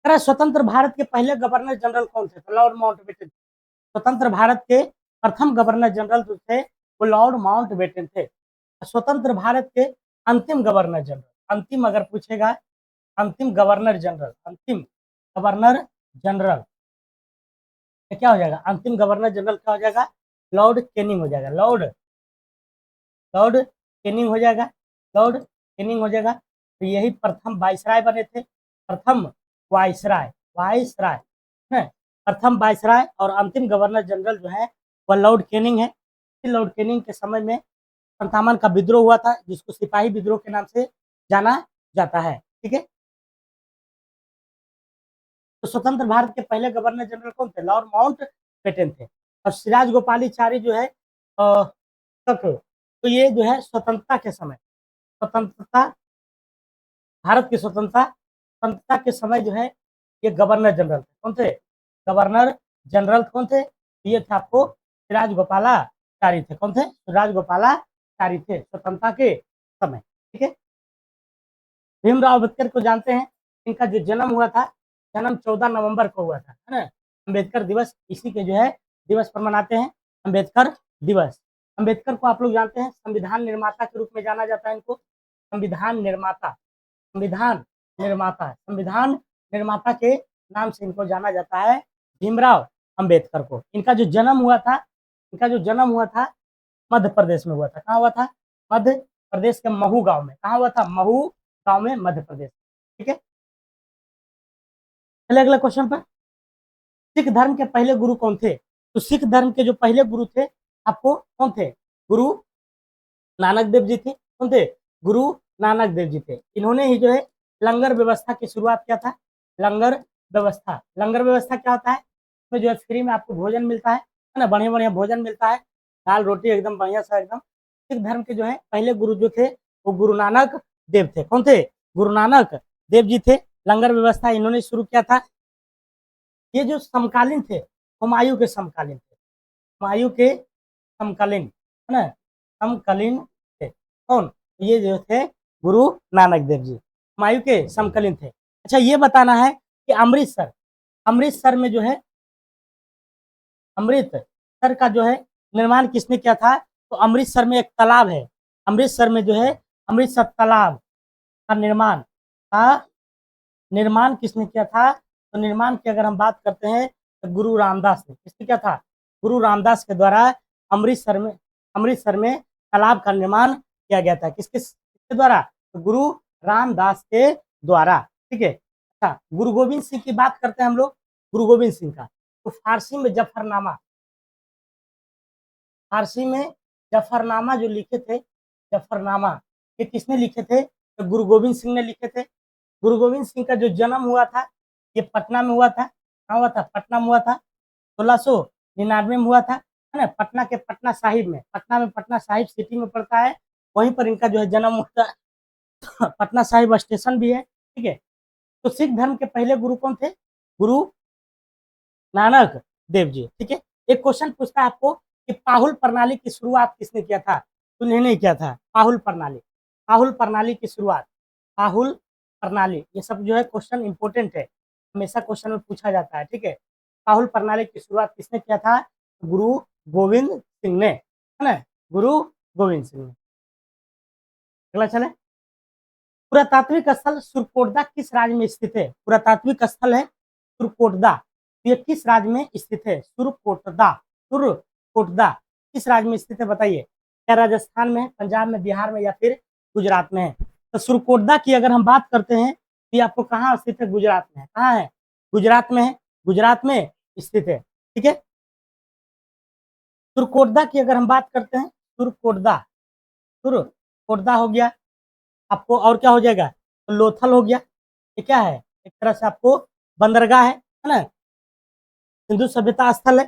स्वतंत्र भारत के पहले गवर्नर जनरल कौन थे, तो लॉर्ड माउंटबेटन। स्वतंत्र भारत के प्रथम गवर्नर जनरल जो थे वो लॉर्ड माउंटबेटन थे। स्वतंत्र भारत के अंतिम गवर्नर जनरल, अंतिम अगर पूछेगा, अंतिम गवर्नर जनरल, अंतिम गवर्नर जनरल क्या हो जाएगा, अंतिम गवर्नर जनरल क्या हो जाएगा, लॉर्ड कैनिंग हो जाएगा। लॉर्ड लॉर्ड कैनिंग हो जाएगा, लॉर्ड कैनिंग हो जाएगा। तो यही प्रथम वाइसराय बने थे। प्रथम वाइसराय, वाइसराय है, प्रथम वाइसराय। और अंतिम गवर्नर जनरल जो है वह लॉर्ड कैनिंग है। लॉर्ड कैनिंग के समय में संतामन का विद्रोह हुआ था, जिसको सिपाही विद्रोह के नाम से जाना जाता है। ठीक है, तो स्वतंत्र भारत के पहले गवर्नर जनरल कौन थे? लॉर्ड माउंट बेटन थे। और सिराज गोपालाचारी जो है तक, तो ये जो है स्वतंत्रता के समय, स्वतंत्रता, भारत की स्वतंत्रता के समय जो है ये गवर्नर जनरल थे। कौन थे? गवर्नर जनरल कौन थे? ये थे आपको सिराज गोपालाचारी थे। कौन थे? सिराज गोपालाचारी थे स्वतंत्रता के समय। ठीक है, भीमराव अम्बेडकर को जानते हैं, इनका जो जन्म हुआ था, जन्म 14 नवंबर को हुआ था, है ना। अम्बेडकर दिवस इसी के जो है दिवस पर मनाते हैं, अम्बेडकर दिवस। अम्बेडकर को आप लोग जानते हैं संविधान निर्माता के रूप में जाना जाता है इनको, संविधान निर्माता, संविधान निर्माता, संविधान निर्माता के नाम से इनको जाना जाता है, भीमराव अम्बेडकर को। इनका जो जन्म हुआ था, इनका जो जन्म हुआ था मध्य प्रदेश में हुआ था। कहाँ हुआ था? मध्य प्रदेश के महू गांव में। कहाँ हुआ था? महू गांव में, मध्य प्रदेश। ठीक है, चलिए अगले क्वेश्चन पर। सिख धर्म के पहले गुरु कौन थे? तो सिख धर्म के जो पहले गुरु थे आपको कौन थे? गुरु नानक देव जी थे। कौन थे? गुरु नानक देव जी थे। इन्होंने ही जो है लंगर व्यवस्था की शुरुआत किया था। लंगर व्यवस्था, लंगर व्यवस्था क्या होता है? इसमें जो है फ्री में आपको भोजन मिलता है ना, बढ़िया बढ़िया भोजन मिलता है, दाल रोटी एकदम बढ़िया सा एकदम। सिख धर्म के जो है पहले गुरु जो थे वो गुरु नानक देव थे। कौन थे? गुरु नानक देव जी थे। लंगर व्यवस्था इन्होंने शुरू किया था। ये जो समकालीन थे, हुमायूं के समकालीन थे, हुमायूं के समकालीन, है ना, समकालीन थे। कौन? ये जो थे गुरु नानक देव जी, हुमायूं के समकालीन थे। अच्छा, ये बताना है कि अमृतसर, अमृतसर में जो है, अमृतसर का जो है निर्माण किसने किया था? तो अमृतसर में एक तालाब है, अमृतसर में जो है अमृतसर तालाब का निर्माण किसने किया था? तो निर्माण की अगर हम बात करते हैं तो गुरु रामदास ने। किसने किया था? गुरु रामदास के द्वारा अमृतसर में तालाब का निर्माण किया गया था। किसके द्वारा? तो गुरु रामदास के द्वारा। ठीक है, अच्छा, गुरु गोविंद सिंह की बात करते हैं हम लोग, गुरु गोविंद सिंह का। तो फारसी में जफरनामा, फारसी में जफरनामा जो लिखे थे, जफरनामा, ये किसने लिखे थे? तो गुरु गोविंद सिंह ने लिखे थे। गुरु गोविंद सिंह का जो जन्म हुआ था ये पटना में हुआ था। कहाँ हुआ था? पटना में हुआ था। 1699 में हुआ था, है ना, पटना के पटना साहिब में, पटना में पटना साहिब सिटी में पड़ता है, वहीं पर इनका जो है जन्म हुआ था। पटना साहिब स्टेशन भी है। ठीक है, तो सिख धर्म के पहले गुरु कौन थे? गुरु नानक देव जी। ठीक है, एक क्वेश्चन पूछता है आपको कि पाहुल प्रणाली की शुरुआत किसने किया था? तो इन्होंने किया था पाहुल प्रणाली, पाहुल प्रणाली की शुरुआत, पाहुल प्रणाली। ये सब जो है क्वेश्चन इंपॉर्टेंट है, हमेशा क्वेश्चन में पूछा जाता है। ठीक है, पाहुल प्रणाली की शुरुआत किसने किया था? गुरु गोविंद सिंह ने, है ना, गुरु गोविंद सिंह ने। अगला चले, पुरातात्विक स्थल सुरकोटदा किस राज्य में स्थित है? पुरातात्विक स्थल है सुरकोटदा, ये किस राज्य में स्थित है? सुरकोटदा, सुरकोटदा किस राज्य में स्थित है बताइए? क्या राजस्थान में, पंजाब में, बिहार में, या फिर गुजरात में है? तो सुरकोटदा की अगर हम बात करते हैं तो ये आपको कहाँ स्थित है? गुजरात में है। कहाँ है? गुजरात में है, गुजरात में स्थित है। ठीक है, सुरकोटदा की अगर हम बात करते हैं, सुरकोटदा, सुरकोटदा हो गया आपको, और क्या हो जाएगा? तो लोथल हो गया। ये क्या है? एक तरह से आपको बंदरगाह है ना, सिंधु सभ्यता स्थल है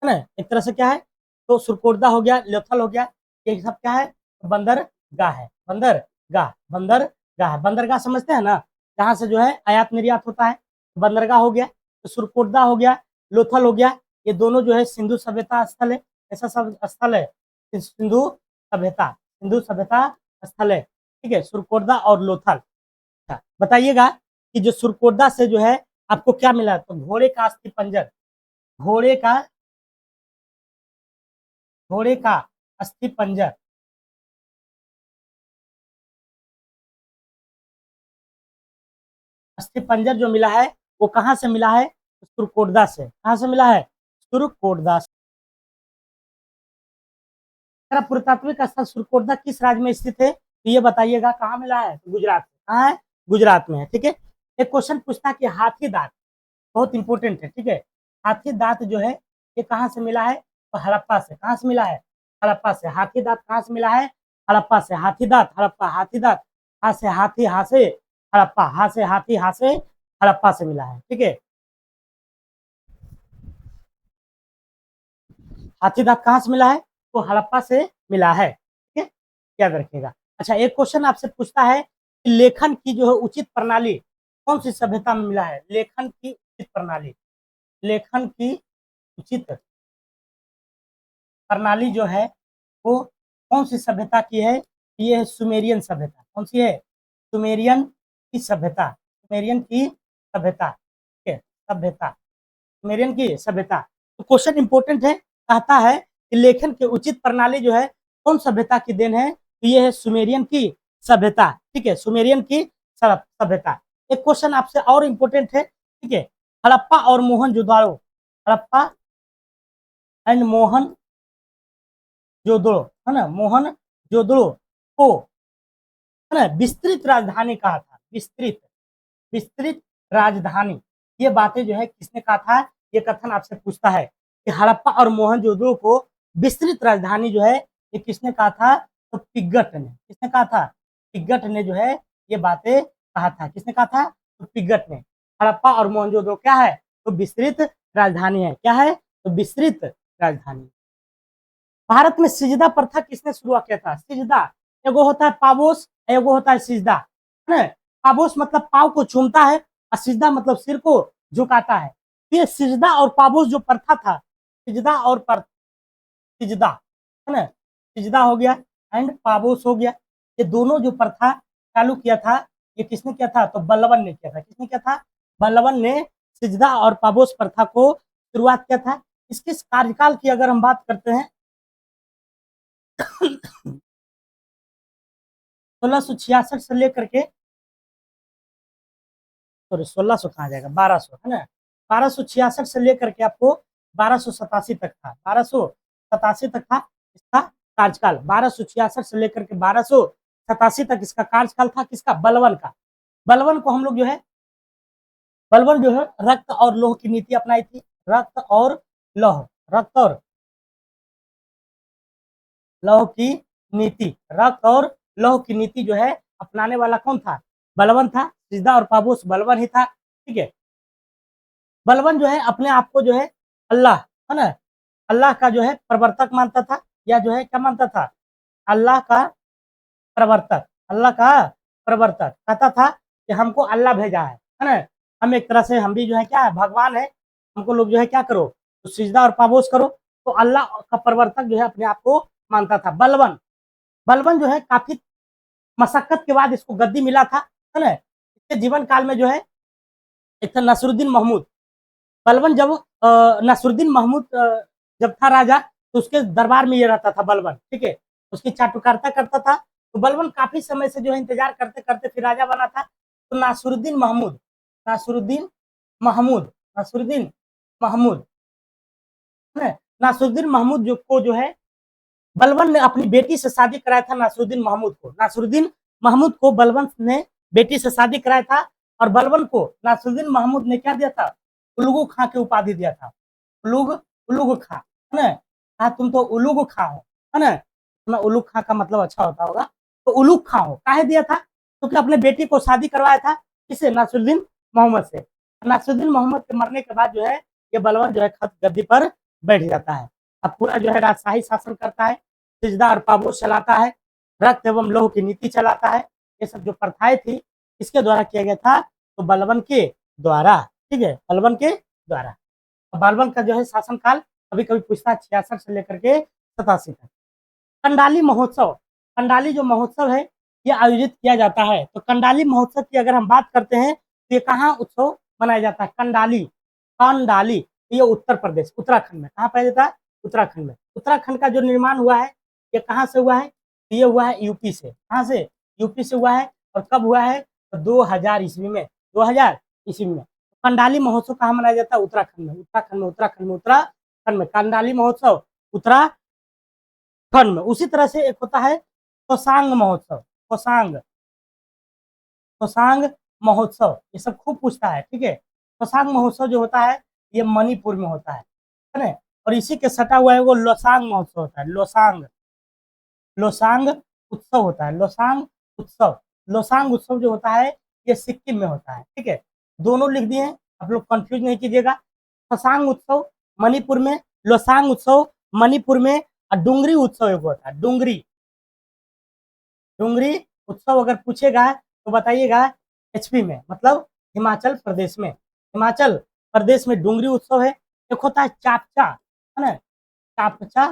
ना, एक तरह से क्या है? तो सुरकोटदा हो गया, लोथल हो गया, ये सब क्या है? तो बंदरगाह है, बंदरगाह, बंदरगाह, बंदरगाह समझते हैं ना, जहाँ से जो है आयात निर्यात होता है, बंदरगाह हो गया। तो सुरकोटदा हो गया, लोथल हो गया, ये दोनों जो है सिंधु सभ्यता स्थल है। ऐसा सब स्थल है सिंधु सभ्यता, सिंधु सभ्यता स्थल है। ठीक है, सुरकोटदा और लोथल। अच्छा, बताइएगा कि जो सुरकोटदा से जो है आपको क्या मिला? तो घोड़े का अस्थि पंजर, घोड़े का, घोड़े का अस्थि पंजर, अस्थि पंजर जो मिला है वो कहाँ से मिला है? सुरकोटदा से। कहाँ से मिला है? सुरकोटदा से। पुरातात्विक स्थल सुरकोटदा किस राज्य में स्थित है? तो ये बताइएगा कहाँ मिला है? तो गुजरात में। कहाँ है? गुजरात में है। ठीक है, एक क्वेश्चन पूछता है कि हाथी दांत, बहुत इंपॉर्टेंट है, ठीक है। हाथी दांत जो है ये कहाँ से मिला है? तो हड़प्पा से। कहाँ से मिला है? हड़प्पा से। हाथी दांत कहाँ से मिला है? हड़प्पा से। हाथी दांत हड़प्पा, हाथी दांत हाथ से हाथी, हाथ से हड़प्पा, हाथ से हाथी, हाथ से हड़प्पा से मिला है, ठीक है। हाथी दांत कहाँ से मिला है? तो हड़प्पा से मिला है, ठीक है, याद रखिएगा। अच्छा, एक क्वेश्चन आपसे पूछता है कि लेखन की जो है उचित प्रणाली कौन सी सभ्यता में मिला है? लेखन की उचित प्रणाली, लेखन की उचित प्रणाली जो है वो कौन सी सभ्यता की है? ये है सुमेरियन सभ्यता। कौन सी है? सुमेरियन की सभ्यता, सुमेरियन की सभ्यता, ठीक है, सभ्यता, सुमेरियन की सभ्यता। तो क्वेश्चन इंपॉर्टेंट है, कहता है कि लेखन की उचित प्रणाली जो है कौन सभ्यता की देन है? तो ये है सुमेरियन की सभ्यता, ठीक है, सुमेरियन की सभ्यता। एक क्वेश्चन आपसे और इंपॉर्टेंट है, ठीक है, हड़प्पा और मोहनजोदाड़ो, हड़प्पा एंड मोहनजोदड़ो, है ना, मोहनजोदड़ो को, है ना, विस्तृत राजधानी कहा था। विस्तृत, विस्तृत राजधानी, ये बातें जो है किसने कहा था? ये कथन आपसे पूछता है कि हड़प्पा और मोहनजोदड़ो को विस्तृत राजधानी जो है ये किसने कहा था? तो पिग्गट ने। किसने कहा था? पिग्गट ने जो है ये बातें कहा था। किसने कहा था? तो पिग्गट ने। हड़प्पा और मोहनजोदड़ो क्या है? तो विस्तृत राजधानी है। क्या है? तो विस्तृत राजधानी। भारत में सिजदा प्रथा किसने शुरू किया था? सिजदा, एगो होता है पाबोस, एगो होता है सिजदा, है ना। पाबोस मतलब पाव को चूमता है और सिजदा मतलब सिर को झुकाता है। ये सिजदा और पाबोस जो प्रथा था, सिजदा और सिजदा, है ना, सिजदा हो गया एंड पाबोस हो गया, ये दोनों जो प्रथा चालू किया था ये किसने किया था? तो बल्लवन ने किया था। किसने किया था? बल्लवन ने सिजदा और पाबोस प्रथा को शुरुआत किया था। इसके कार्यकाल की अगर हम बात करते हैं 1666 से लेकर के, सॉरी 1600 कहा जाएगा, 1200, है ना, 1266 से लेकर के आपको 1287 तक था, 1287 तक था इसका कार्यकाल। 1266 से लेकर के 1287 तक इसका कार्यकाल था। किसका? बलवन का। बलवन को हम लोग जो है, बलवन जो है रक्त और लौह की नीति अपनाई थी। रक्त और लौह, रक्त और लौह की नीति, रक्त और लौह की नीति जो है अपनाने वाला कौन था? बलवन था। सिजदा और पाबोस बलवन ही था, ठीक है। बलवन जो है अपने आप को जो है अल्लाह, है ना, अल्लाह का जो है प्रवर्तक मानता था, या जो है क्या मानता था? अल्लाह का प्रवर्तक, अल्लाह का प्रवर्तक कहता था कि हमको अल्लाह भेजा है ना। हम एक तरह से हम भी जो है क्या है? भगवान है, हमको लोग जो है क्या करो? तो सिजदा और पाबोस करो। तो अल्लाह का प्रवर्तक जो है अपने आप को मानता था बलवन। बलवन जो है काफी मशक्कत के बाद इसको गद्दी मिला था, है ना। इसके जीवन काल में जो है एक था नसरुद्दीन महमूद। बलबन जब नसरुद्दीन महमूद जब था राजा तो उसके दरबार में ये रहता था बलबन, ठीक है, उसकी चाटुकारिता करता था। तो बलबन काफी समय से जो है इंतजार करते करते फिर राजा बना था। तो नासरुद्दीन महमूद, नासरुद्दीन महमूद, नासरुद्दीन महमूद, है ना? नासरुद्दीन महमूद जो है बलबन ने अपनी बेटी से शादी कराया था नासरुद्दीन महमूद को। नासरुद्दीन महमूद को बलबन ने बेटी से शादी कराया था और बलबन को नासरुद्दीन महमूद ने क्या दिया था? उलूगु खां की उपाधि दिया था। उलूग, उलूग खां, है ना, कहा तुम तो उलूग खां हो, है ना। तुम्हें उलूग खां का मतलब अच्छा होता होगा, तो उलूग खां हो काहे दिया था? क्योंकि तो अपने बेटी को शादी करवाया था किससे? नासरुद्दीन मोहम्मद से। नासरुद्दीन मोहम्मद के मरने के बाद जो है ये बलबन जो है खत गद्दी पर बैठ जाता है। अब पूरा जो है राजशाही शासन करता है, सिजदा और पाबोस चलाता है, रक्त एवं लौह की नीति चलाता है। ये सब जो प्रथाएं थी इसके द्वारा किया गया था, तो बलबन के द्वारा, ठीक है, बलबन के द्वारा। बलबन का जो है शासनकाल कभी कभी पूछता है 66 से लेकर के 87 तक। कंडाली महोत्सव, कंडाली जो महोत्सव है ये आयोजित किया जाता है। तो कंडाली महोत्सव की अगर हम बात करते हैं तो ये कहाँ उत्सव मनाया जाता है? कंडाली, कंडाली, ये उत्तर प्रदेश, उत्तराखंड में। कहाँ पाया जाता है? उत्तराखंड में। उत्तराखंड का जो निर्माण हुआ है ये कहाँ से हुआ है? ये हुआ है यूपी से। कहाँ से? यूपी से हुआ है। और कब हुआ है? तो 2000 ईस्वी में, 2000 ईस्वी में। कंडाली महोत्सव कहाँ मनाया जाता है? उत्तराखंड में, उत्तराखंड में, उत्तराखंड में, उत्तराखंड में कंडाली महोत्सव उत्तराखंड में। उसी तरह से एक होता है तोसांग महोत्सव, तोसांग, तोसांग महोत्सव, ये सब खूब पूछता है, ठीक है। लोसांग महोत्सव जो होता है ये मणिपुर में होता है ना। और इसी के सटा हुआ है वो लोसांग महोत्सव होता है, लोसांग लोसांग उत्सव होता है, लोसांग उत्सव। लोसांग उत्सव जो होता है ये सिक्किम में होता है, ठीक है। दोनों लिख दिए हैं, आप लोग कंफ्यूज नहीं कीजिएगा। लोसांग उत्सव मणिपुर में, लोसांग उत्सव मणिपुर में, और डुंगरी उत्सव एक होता है, डुंगरी डुंगरी उत्सव अगर पूछेगा तो बताइएगा एचपी में, मतलब हिमाचल प्रदेश में। हिमाचल प्रदेश में डुंगरी उत्सव है। एक होता है चापचा, है ना, चापचा,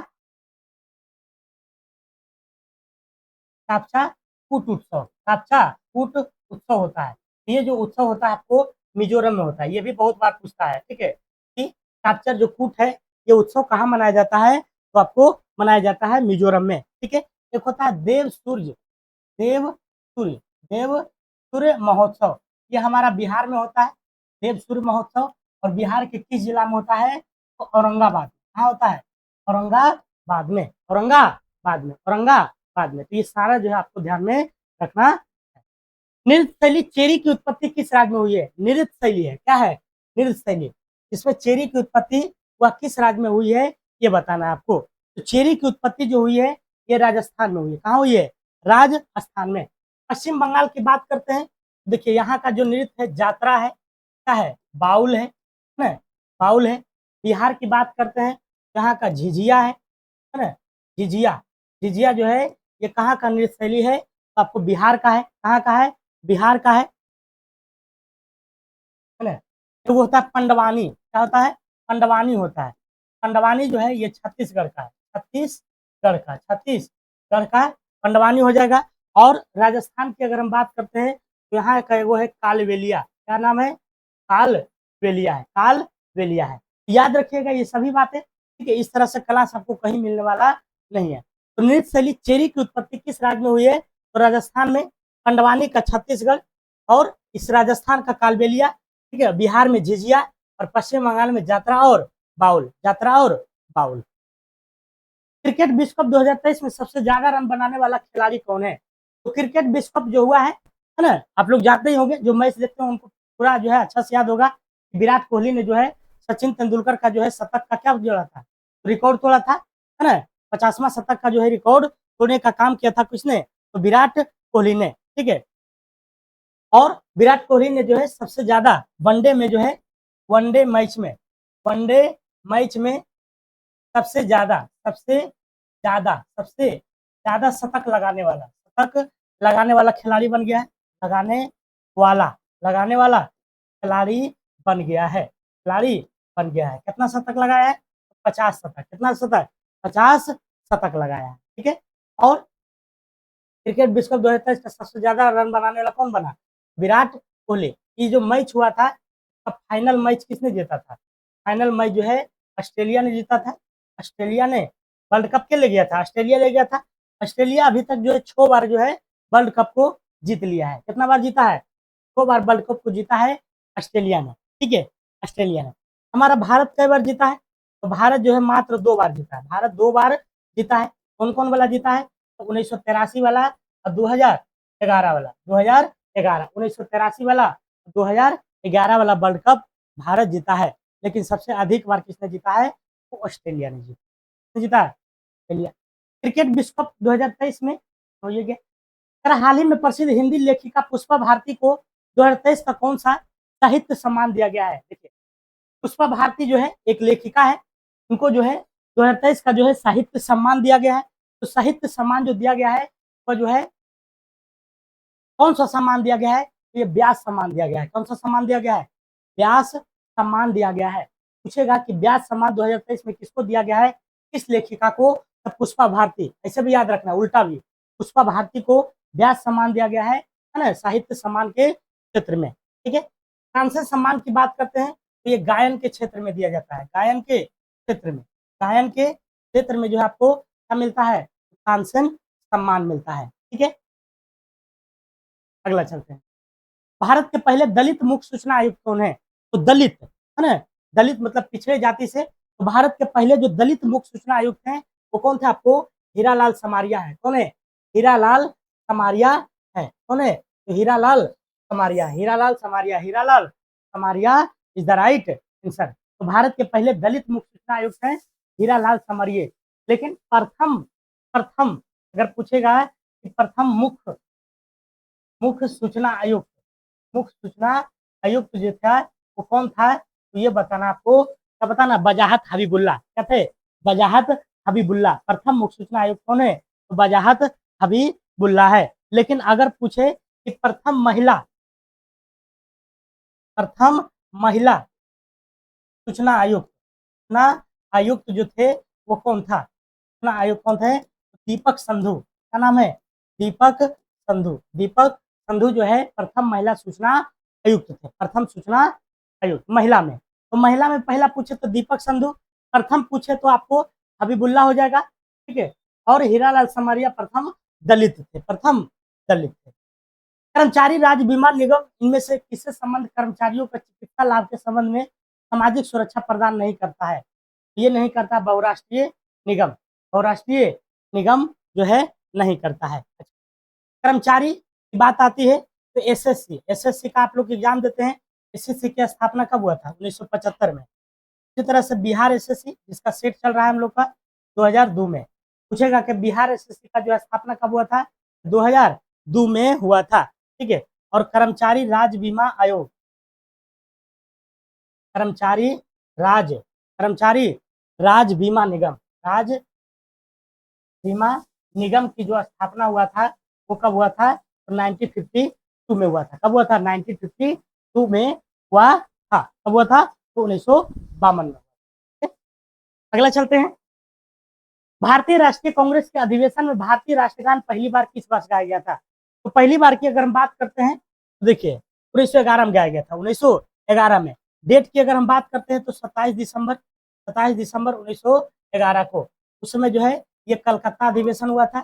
चापचा कूट उत्सव, चापचा कूट उत्सव होता है। ये जो उत्सव होता है आपको मिजोरम में होता है, ये भी बहुत बार पूछता है, ठीक है, कि चापचा जो कूट है ये उत्सव कहाँ मनाया जाता है, तो आपको मनाया जाता है मिजोरम में, ठीक है। एक होता है देव सूर्य, देव सूर्य, देव सूर्य महोत्सव, ये हमारा बिहार में होता है, देव सूर्य महोत्सव। और बिहार के किस जिला में होता है, तो औरंगाबाद। कहाँ होता है, औरंगाबाद में, औरंगाबाद में, औरंगाबाद में। तो ये सारा जो है आपको ध्यान में रखना है। नृत्य शैली चेरी की उत्पत्ति किस राज्य में हुई है, नृत्य शैली है, क्या है, नृत्य शैली, इसमें चेरी की उत्पत्ति वह किस राज्य में हुई है ये बताना है आपको। तो चेरी की उत्पत्ति जो हुई है ये राजस्थान में हुई है। कहाँ हुई है, राजस्थान में। पश्चिम बंगाल की बात करते हैं, देखिए यहाँ का जो नृत्य है जात्रा है, क्या है, बाउल है ना, बाउल है। बिहार की बात करते हैं, यहाँ का झिझिया है ना, झिझिया, झिझिया जो है ये कहाँ का नृत्य शैली है, तो आपको बिहार का है, कहाँ का है, बिहार का है ना। तो वो होता है पंडवानी, क्या होता है, पंडवानी होता है। पंडवानी जो है ये छत्तीसगढ़ का है, छत्तीसगढ़ का, छत्तीसगढ़ का पंडवानी हो जाएगा। और राजस्थान की अगर हम बात करते हैं तो यहाँ का वो है कालबेलिया, क्या नाम है, कालबेलिया है, कालबेलिया है। याद रखिएगा ये सभी बातें, ठीक है। इस तरह से क्लास आपको कहीं मिलने वाला नहीं है। तो नृत्य शैली चेरी की उत्पत्ति किस राज्य में हुई है, तो राजस्थान में, पंडवानी का छत्तीसगढ़, और इस राजस्थान का कालबेलिया, ठीक है। बिहार में झिझिया, और पश्चिम बंगाल में जात्रा और बाउल, जात्रा और बाउल। क्रिकेट विश्व कप 2023 में सबसे ज्यादा रन बनाने वाला खिलाड़ी कौन है, तो क्रिकेट विश्व कप जो हुआ है ना, आप लोग जानते ही होंगे, जो मैच देखते हैं उनको पूरा जो है अच्छा से याद होगा। विराट कोहली ने जो है सचिन तेंदुलकर का जो है शतक का क्या जोड़ा था, रिकॉर्ड तोड़ा था, है ना। 50वां शतक का जो है रिकॉर्ड तोड़ने का काम किया था किसने, तो विराट कोहली ने, ठीक है। और विराट कोहली ने जो है सबसे ज्यादा वनडे में जो है, वनडे मैच में, वनडे मैच में सबसे ज्यादा शतक लगाने वाला खिलाड़ी बन गया है, लगाने वाला लगाने वाला खिलाड़ी बन गया है, खिलाड़ी बन गया है। कितना शतक लगाया है, 50 शतक, कितना शतक, 50 शतक लगाया है, ठीक है। और क्रिकेट विश्व कप 2023 का सबसे ज्यादा रन बनाने वाला कौन बना, विराट कोहली। ये जो मैच हुआ था, अब फाइनल मैच किसने जीता था, फाइनल मैच जो है ऑस्ट्रेलिया ने जीता था। ऑस्ट्रेलिया ने वर्ल्ड कप के ले गया था, ऑस्ट्रेलिया ले गया था। ऑस्ट्रेलिया अभी तक जो है 6 बार जो है वर्ल्ड कप को जीत लिया है। कितना बार जीता है, 6 बार वर्ल्ड कप को जीता है ऑस्ट्रेलिया ने, ठीक है, ऑस्ट्रेलिया ने। हमारा भारत कई बार जीता है, तो भारत जो है मात्र 2 बार जीता है, भारत 2 बार जीता है। कौन कौन वाला जीता है, तो 1983 वाला और 2011 वाला, 2011, 1983 वाला, 2011 वाला वर्ल्ड कप भारत जीता है। लेकिन सबसे अधिक बार किसने जीता है, तो ऑस्ट्रेलिया ने जीता है, ऑस्ट्रेलिया। क्रिकेट विश्व कप 2023 में हो ये गया। हाल ही में प्रसिद्ध हिंदी लेखिका पुष्पा भारती को 2023 का कौन सा साहित्य सम्मान दिया गया है, देखिए पुष्पा भारती जो है एक लेखिका है, उनको जो है 2023 का जो है साहित्य सम्मान दिया गया है। तो साहित्य सम्मान जो दिया गया है वो जो है कौन सा सम्मान दिया गया है, तो ये व्यास सम्मान दिया गया है। कौन सा सम्मान दिया गया है, व्यास सम्मान दिया गया है। पूछेगा कि व्यास सम्मान 2023 में किसको दिया गया है, किस लेखिका को, तो पुष्पा भारती। ऐसे भी याद रखना, उल्टा भी, पुष्पा भारती को व्यास सम्मान दिया गया है ना, साहित्य सम्मान के क्षेत्र में, ठीक है। तानसेन सम्मान की बात करते हैं, तो ये गायन के क्षेत्र में दिया जाता है, गायन के क्षेत्र में, गायन के क्षेत्र में जो है आपको क्या मिलता है, तानसेन सम्मान मिलता है, ठीक है। अगला चलते हैं। भारत के पहले दलित मुख्य सूचना आयुक्त कौन है, तो दलित, है ना, दलित मतलब पिछड़े जाति से। तो भारत के पहले जो दलित मुख्य सूचना आयुक्त हैं वो कौन थे, आपको हीरालाल समारिया है। कौन है, हीरालाल समारिया है, कौन है, तो Hiralal Samaria, Hiralal Samaria, Hiralal Samaria is the right answer. तो भारत के पहले दलित मुख्य सूचना आयुक्त हैं हीरालाल समारिया। लेकिन प्रथम प्रथम अगर पूछेगा कि प्रथम मुख्य मुख्य सूचना आयुक्त, मुख्य सूचना आयुक्त जो था वो कौन था, तो ये बताना आपको, क्या बताना, वजाहत हबीबुल्ला। क्या थे? वजाहत हबीबुल्ला। प्रथम मुख्य सूचना आयुक्त कौन है? तो वजाहत हबीबुल्ला है। लेकिन अगर पूछे कि प्रथम महिला सूचना आयुक्त, सूचना आयुक्त जो थे वो कौन था? सूचना आयुक्त कौन थे? दीपक संधू। क्या नाम है? दीपक संधू। दीपक संधू जो है प्रथम महिला सूचना आयुक्त थे, प्रथम सूचना आयुक्त महिला में। तो महिला में पहला पूछे तो दीपक संधू, प्रथम पूछे तो आपको हबीबुल्ला हो जाएगा, ठीक है। और हीरालाल समारिया प्रथम दलित थे, प्रथम दलित थे। कर्मचारी राज्य बीमा निगम इनमें से किससे संबंध कर्मचारियों का चिकित्सा लाभ के संबंध में सामाजिक सुरक्षा प्रदान नहीं करता है? ये नहीं करता बहुराष्ट्रीय निगम, बहुराष्ट्रीय निगम जो है नहीं करता है। कर्मचारी की बात आती है तो एसएससी, एसएससी का आप लोग एग्जाम देते हैं। एसएससी की स्थापना कब हुआ था? 1975 में। इसी तरह से बिहार एसएससी जिसका सेट चल रहा है हम लोग का 2002 में। पूछेगा कि बिहार एसएससी का जो स्थापना कब हुआ था? 2002 में हुआ था, ठीक है। और कर्मचारी राज्य बीमा आयोग, कर्मचारी राज्य बीमा निगम, राज्य बीमा निगम की जो स्थापना हुआ था वो कब हुआ था? तो 1952 में हुआ था। कब हुआ था? 1952 में हुआ था। कब हुआ था? तो 1952 में। अगला चलते हैं। भारतीय राष्ट्रीय कांग्रेस के अधिवेशन में भारतीय राष्ट्रगान पहली बार किस वर्ष गाया गया था? तो पहली बार की अगर हम बात करते हैं तो देखिए 1911 में गाया गया था, 1911 में। डेट की अगर हम बात करते हैं तो 27 दिसंबर 1911 को। उस समय जो है ये कलकत्ता अधिवेशन हुआ था,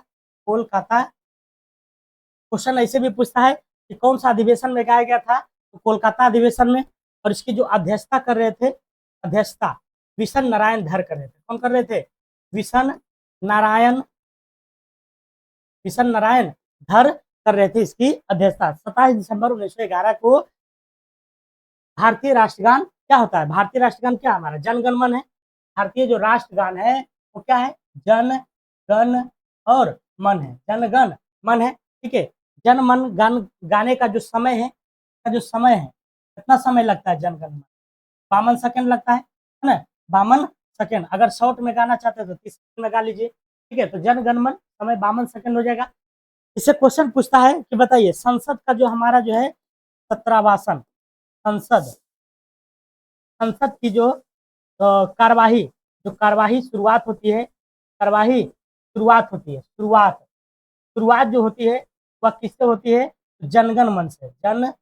कोलकाता। क्वेश्चन ऐसे भी पूछता है कि कौन सा अधिवेशन में गाया गया था? तो कोलकाता अधिवेशन में। और इसकी जो अध्यक्षता कर रहे थे, अध्यक्षता विशन नारायण धर कर रहे थे। कौन कर रहे थे? विशन नारायण धर कर रहे थे इसकी अध्यक्षता। 27 दिसंबर 1911 को भारतीय राष्ट्रगान क्या होता है? भारतीय राष्ट्रगान क्या हमारा जनगण मन है। भारतीय जो राष्ट्रगान है वो क्या है? जन गण और मन है, जनगण मन है, ठीक है। जन मन गण गाने का जो समय है, कितना समय लगता है जनगण मन? 52 सेकंड लगता है ना, 52 सेकंड। अगर शॉर्ट में गाना चाहते हैं तो 30 सेकंड में गा लीजिए, ठीक है। तो जन गण मन समय 52 सेकंड हो जाएगा। इससे क्वेश्चन पूछता है कि बताइए संसद का जो हमारा जो है 17वां संसद की जो कार्यवाही शुरुआत होती है, शुरुआत जो होती है वह किससे होती है? जनगण मन से, जन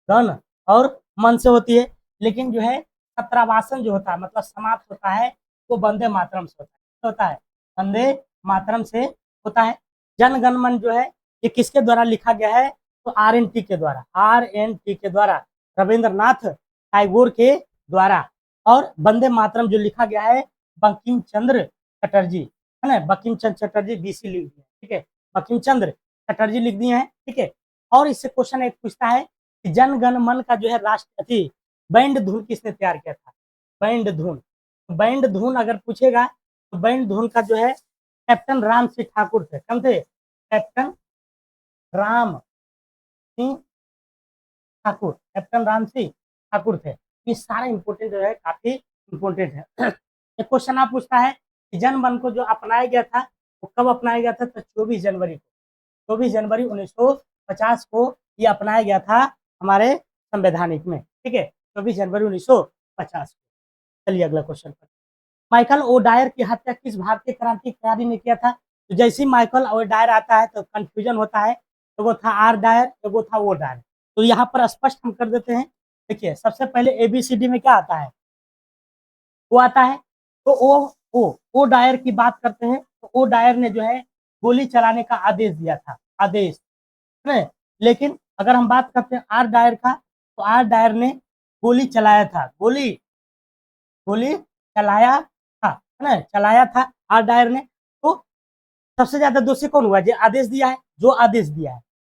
गण और मन से होती है। लेकिन जो है 17वां जो होता है मतलब समाप्त होता है वो वंदे मातरम से होता है, वंदे मातरम से होता है। जन गण मन जो है ये किसके द्वारा लिखा गया है? तो RNT के द्वारा, रविंद्रनाथ टैगोर के द्वारा। और वंदे मातरम जो लिखा गया है बंकिम चंद्र चटर्जी, है ना, बंकिम चंद्र चटर्जी BC लिख दिया, ठीक है, बंकिम चंद्र चटर्जी लिख दिए हैं, ठीक है। और इससे क्वेश्चन एक पूछता है कि जन गण मन का जो है राष्ट्रपति बैंड धुन किसने तैयार किया था? बैंड धुन अगर पूछेगा तो बैंड धुन का जो है कैप्टन राम सिंह ठाकुर थे। कौन थे? कैप्टन राम सिंह ठाकुर थे। ये सारा इंपोर्टेंट जो है काफी इंपोर्टेंट है। एक क्वेश्चन आप पूछता है कि जन मन को जो अपनाया गया था वो कब अपनाया गया था? तो 24 जनवरी 1950 को ये अपनाया गया था हमारे संवैधानिक में, ठीक है, 24 जनवरी 1950 को। चलिए अगला क्वेश्चन पर। माइकल ओ डायर की हत्या किस भारतीय क्रांतिकारी ने किया था? तो जैसे ही माइकल ओ डायर आता है तो कंफ्यूजन होता है, तो वो था आर डायर, तो वो था ओ डायर। तो यहाँ पर स्पष्ट हम कर देते हैं। देखिए सबसे पहले ABCD में क्या आता है? वो आता है। तो ओ डायर की बात करते हैं तो ओ डायर ने जो है गोली चलाने का आदेश दिया था, है। लेकिन अगर हम बात करते हैं आर डायर का, तो आर डायर ने गोली चलाया था, गोली चलाया था, है ना, चलाया था आर डायर ने। तो सबसे ज्यादा दोषी कौन हुआ? जो आदेश दिया है,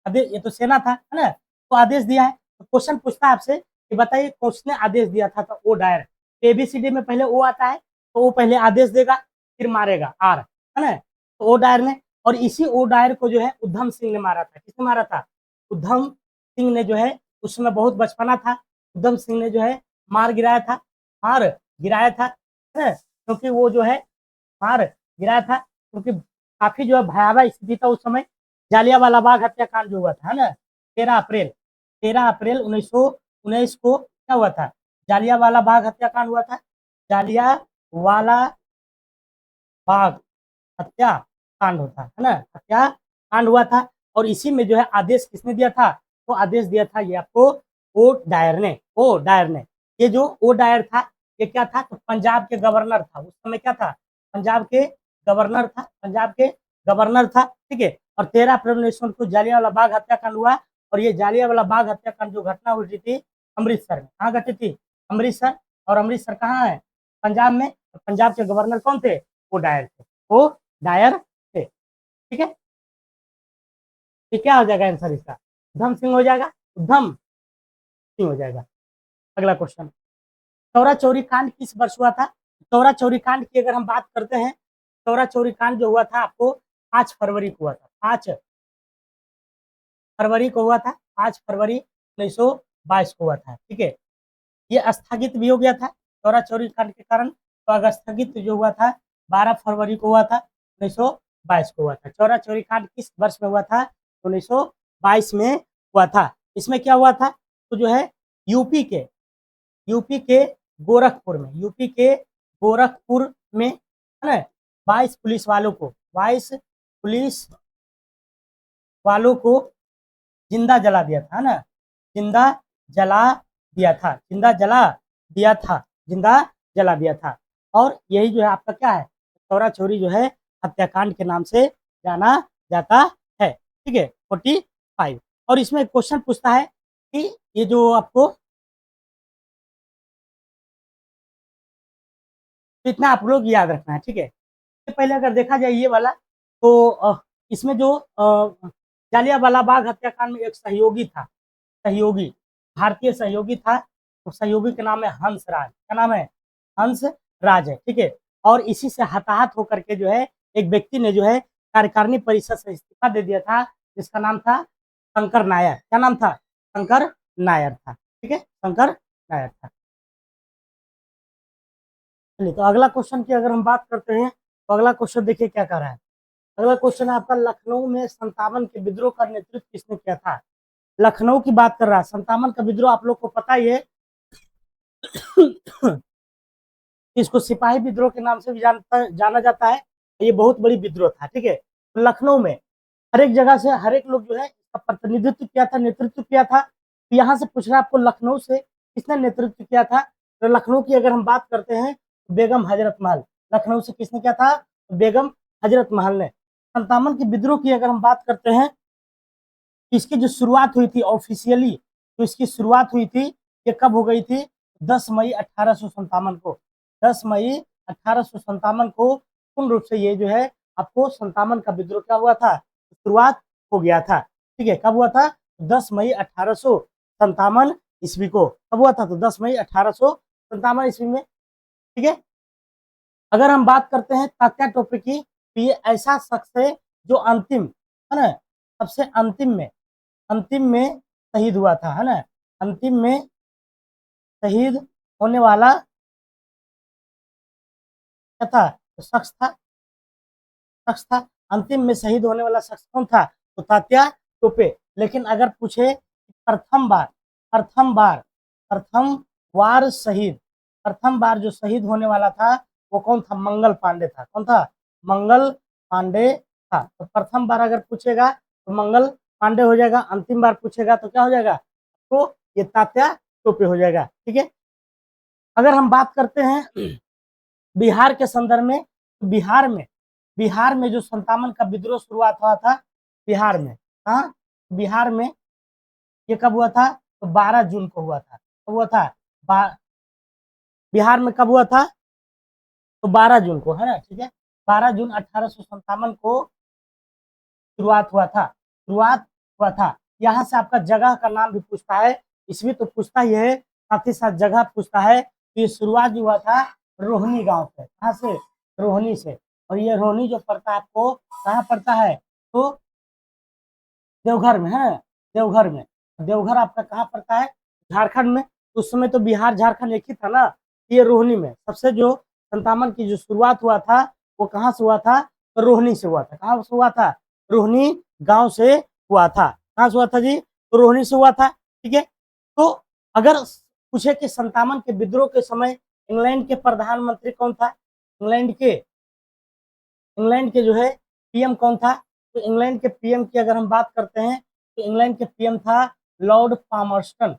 आदेश ये तो सेना था, है ना। तो आदेश दिया है, तो क्वेश्चन पूछता है आपसे कि बताइए किसने आदेश दिया था, तो ओ डायर। एबीसीडी में पहले ओ आता है, तो वो पहले आदेश देगा फिर मारेगा आर, है ना। तो ओ डायर ने, और इसी ओ डायर को जो है उधम सिंह ने मारा था। किसने मारा था? उधम सिंह ने जो है, उस समय बहुत बचपना था, उधम सिंह ने जो है मार गिराया था, मार गिराया था, है ना? क्योंकि वो जो है मार गिराया था, क्योंकि काफी जो है भयावह स्थिति था उस समय। जालियांवाला बाग हत्याकांड जो हुआ था, है ना, 13 अप्रैल, 13 अप्रैल 1919 को क्या हुआ था? जालियांवाला बाग हत्याकांड हुआ था। जालियांवाला बाग हत्याकांड होता है ना, हत्याकांड हुआ था। और इसी में जो है आदेश किसने दिया था? तो आदेश दिया था ये आपको ओ डायर ने। ओ डायर ने, ये जो ओ डायर था ये क्या था? तो पंजाब के गवर्नर था उस समय। क्या था? पंजाब के गवर्नर था, पंजाब के गवर्नर था, ठीक है। और 13 अप्रैल 1919 को जालियांवाला बाग हत्याकांड हुआ। और ये जालियांवाला बाग हत्याकांड जो घटना हुई थी अमृतसर में, कहाँ घटी थी? अमृतसर। और अमृतसर कहाँ है? पंजाब में। पंजाब के गवर्नर कौन थे? ओ डायर थे, ओ डायर थे, ठीक है। ये क्या हो जाएगा आंसर इसका? उधम सिंह हो जाएगा, उधम सिंह हो जाएगा। अगला क्वेश्चन, चौरा चौरी कांड किस वर्ष हुआ था? चौरा चौरी कांड की अगर हम बात करते हैं, चौरा चौरी कांड जो हुआ था आपको 5 फरवरी को हुआ था, 5 फरवरी को हुआ था, 5 फरवरी 1922 को हुआ था, ठीक है। ये स्थगित भी हो गया था चौरा चौरी कांड के कारण। तो अगर स्थगित जो हुआ था 12 फरवरी को हुआ था, 1922 को हुआ था। चौरा चौरी कांड किस वर्ष में हुआ था? 1922 में हुआ था। इसमें क्या हुआ था? तो जो है यूपी के यूपी के गोरखपुर में, यूपी के गोरखपुर में, है ना, 22 पुलिस वालों को जिंदा जला दिया था, है ना, जिंदा जला दिया था, जिंदा जला दिया था, जिंदा जला दिया था। और यही जो है आपका क्या है? चौरा चौरी जो है हत्याकांड के नाम से जाना जाता है, ठीक है। 45। और इसमें क्वेश्चन पूछता है कि ये जो आपको, तो इतना आप लोग याद रखना है, ठीक है। पहले अगर देखा जाए ये वाला, तो इसमें जो जालियांवाला बाग हत्याकांड में एक सहयोगी था, सहयोगी, भारतीय सहयोगी था। तो सहयोगी का नाम है हंस राज। क्या नाम है? हंस राज है, ठीक है। और इसी से हताहत होकर के जो है एक व्यक्ति ने जो है कार्यकारिणी परिषद से इस्तीफा दे दिया था, जिसका नाम था शंकर नायर। क्या नाम था? शंकर नायर था, ठीक है, शंकर नायर था। चलिए, तो अगला क्वेश्चन की अगर हम बात करते हैं, तो अगला क्वेश्चन देखिए क्या कर रहा है। अगला क्वेश्चन है आपका, लखनऊ में 57 के विद्रोह का नेतृत्व किसने किया था? लखनऊ की बात कर रहा है। 57 का विद्रोह आप लोग को पता ही है, इसको सिपाही विद्रोह के नाम से भी जाना जाता है। ये बहुत बड़ी विद्रोह था, ठीक है। तो लखनऊ में हर एक जगह से हर एक लोग जो है इसका प्रतिनिधित्व किया था, नेतृत्व किया था। तो यहाँ से पूछ रहा है आपको, लखनऊ से किसने नेतृत्व किया था? तो लखनऊ की अगर हम बात करते हैं तो बेगम हजरत महल। लखनऊ से किसने किया था? तो बेगम हजरत महल ने। 57 के विद्रोह की अगर हम बात करते हैं, इसकी जो शुरुआत हुई थी ऑफिशियली, तो इसकी शुरुआत हुई थी, ये कब हो गई थी? 10 मई 1857 को। 10 मई 1857 को पूर्ण रूप से ये जो है आपको 57 का विद्रोह क्या हुआ था? शुरुआत हो गया था, ठीक है। कब हुआ था? 10 मई 1857 ईस्वी को। कब हुआ था? तो 10 मई 1857 ईस्वी में, ठीक है। अगर हम बात करते हैं तात्या टोपे की, तो ये ऐसा शख्स है जो अंतिम, है ना, सबसे अंतिम में शहीद हुआ था, है ना, अंतिम में शहीद होने वाला क्या था? तो शख्स था, अंतिम में शहीद होने वाला शख्स कौन था? तो तात्या टोपे। लेकिन अगर पूछे प्रथम बार प्रथम बार शहीद, प्रथम बार जो शहीद होने वाला था वो कौन था? मंगल पांडे था। कौन था? मंगल पांडे था। तो प्रथम बार अगर पूछेगा तो मंगल पांडे हो जाएगा, अंतिम बार पूछेगा तो क्या हो जाएगा? तो ये तात्या टोपे हो जाएगा, ठीक है। अगर हम बात करते हैं बिहार के संदर्भ में, तो बिहार में जो 57 का विद्रोह शुरुआत हुआ था बिहार में, हाँ, बिहार में ये कब हुआ था? तो 12 जून को हुआ था। कब हुआ था? बिहार में कब हुआ था? तो 12 जून को, है ना, ठीक है। 12 जून 1857 को शुरुआत हुआ था, यहाँ से आपका जगह का नाम भी पूछता है, इसमें तो पूछता ही है, साथ ही साथ जगह पूछता है। तो ये शुरुआत जो हुआ था रोहिणी गांव से, कहाँ से? रोहिणी से। और ये रोहिणी जो पड़ता है आपको कहाँ पड़ता है? तो देवघर में है, देवघर में। देवघर आपका कहाँ पड़ता है? झारखंड में। उस समय तो बिहार झारखंड एक ही था ना। ये रोहिणी में सबसे जो संतामन की जो शुरुआत हुआ था वो कहाँ से हुआ था? तो रोहिणी से हुआ था। कहाँ से हुआ था? रोहिणी गांव से हुआ था। कहाँ से हुआ था जी? तो रोहिणी से हुआ था। ठीक है। तो अगर पूछे कि संतामन के विद्रोह के समय इंग्लैंड के प्रधानमंत्री कौन था? इंग्लैंड के जो है पीएम कौन था? तो इंग्लैंड के पीएम की अगर हम बात करते हैं तो इंग्लैंड के पीएम था लॉर्ड पामर्स्टन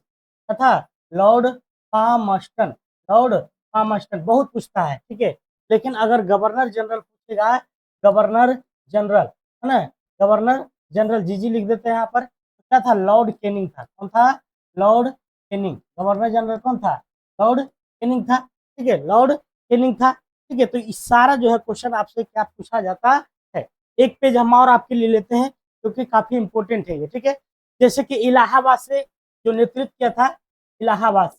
तथा लॉर्ड पामर्स्टन। लॉर्ड पामर्स्टन बहुत पूछता है, ठीक है। लेकिन अगर गवर्नर जनरल पूछेगा, गवर्नर जनरल है ना, गवर्नर जनरल जीजी लिख देते हैं यहाँ पर, तो क्या था? लॉर्ड कैनिंग था। कौन था? Lord Canning. गवर्नर जनरल कौन था? लॉर्ड कैनिंग था। ठीक है, लॉर्ड कैनिंग था। ठीक है, तो इस सारा जो है क्वेश्चन आपसे क्या पूछा जाता है। एक पेज हम और आपके लिए लेते हैं क्योंकि काफी इंपॉर्टेंट है ये। ठीक है, जैसे कि इलाहाबाद से जो नेतृत्व किया था, इलाहाबाद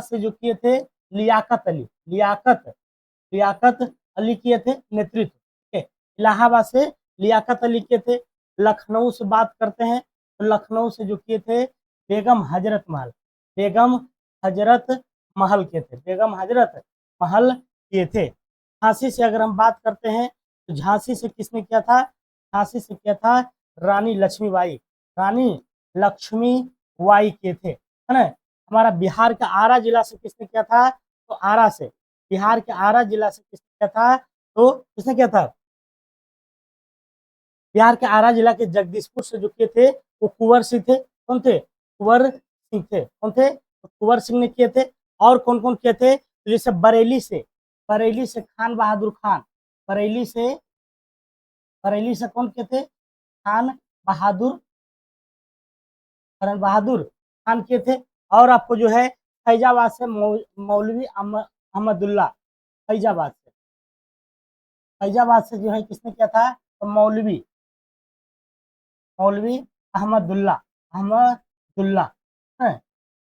से जो किए थे लियाकत अली, लियाकत अली किए थे नेतृत्व। ठीक है, इलाहाबाद से लियाकत अली किए थे। लखनऊ से बात करते हैं तो लखनऊ से जो किए थे बेगम हजरत महल, बेगम हजरत महल किए थे, बेगम हजरत महल किए थे। झांसी से अगर हम बात करते हैं तो झांसी से किसने किया था? झांसी से किया था रानी लक्ष्मीबाई, रानी लक्ष्मीबाई किए थे, है ना। हमारा बिहार का आरा जिला से किसने किया था? तो आरा से, बिहार के आरा जिला से किसने किया था? तो किसने किया था? बिहार के आरा जिला के जगदीशपुर से जो किए थे वो कुंवर सिंह थे। कौन थे? कुंवर सिंह थे। कौन थे? तो कुंवर सिंह ने किए थे। और कौन कौन किए थे? तो जैसे बरेली से खान बहादुर खान, बरेली से, बरेली से कौन किए थे? खान बहादुर, खान बहादुर खान किए थे। और आपको जो है फैजाबाद से मौलवी अहमदुल्ला, फैजाबाद से, फैजाबाद से जो है किसने किया था? तो मौलवी, मौलवी अहमदुल्ला, अहमदुल्ला है,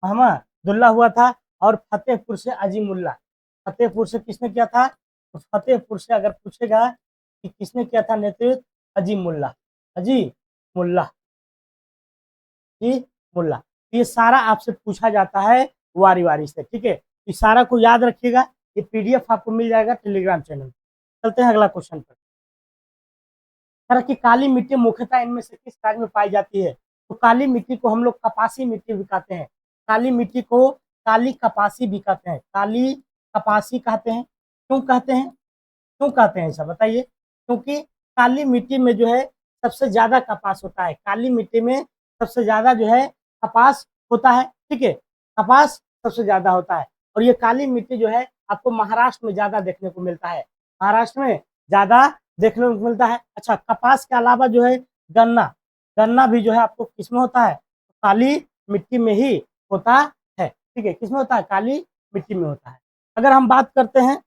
अहमदुल्ला हुआ था। और फतेहपुर से अजीमुल्ला, फतेहपुर से किसने किया था? तो फतेहपुर से अगर पूछेगा कि किसने किया था नेतृत्व? अजीमुल्ला, अजीमुल्ला, जी मुल्ला। ये सारा आपसे पूछा जाता है वारी वारी से। ठीक है, इस सारा को याद रखिएगा। ये पीडीएफ आपको मिल जाएगा टेलीग्राम चैनल। चलते हैं अगला क्वेश्चन पर। तरह की काली मिट्टी मुख्यतः इनमें से किस राज्य में पाई जाती है? तो काली मिट्टी को हम लोग कपासी मिट्टी भी कहते हैं। काली मिट्टी को काली कपासी भी कहते हैं, काली कपासी कहते हैं। क्यों कहते हैं? क्यों कहते हैं ऐसा बताइए? क्योंकि काली मिट्टी में जो है सबसे ज्यादा कपास होता है, काली मिट्टी में सबसे ज्यादा जो है कपास होता है। ठीक है, कपास सबसे ज्यादा होता है। और ये काली मिट्टी जो है आपको महाराष्ट्र में ज्यादा देखने को मिलता है, महाराष्ट्र में ज्यादा देखने को मिलता है। अच्छा, कपास के अलावा जो है गन्ना, गन्ना भी जो है आपको किसमें होता है? काली मिट्टी में ही होता है। ठीक है, किसमें होता है? काली मिट्टी में होता है। अगर हम बात करते हैं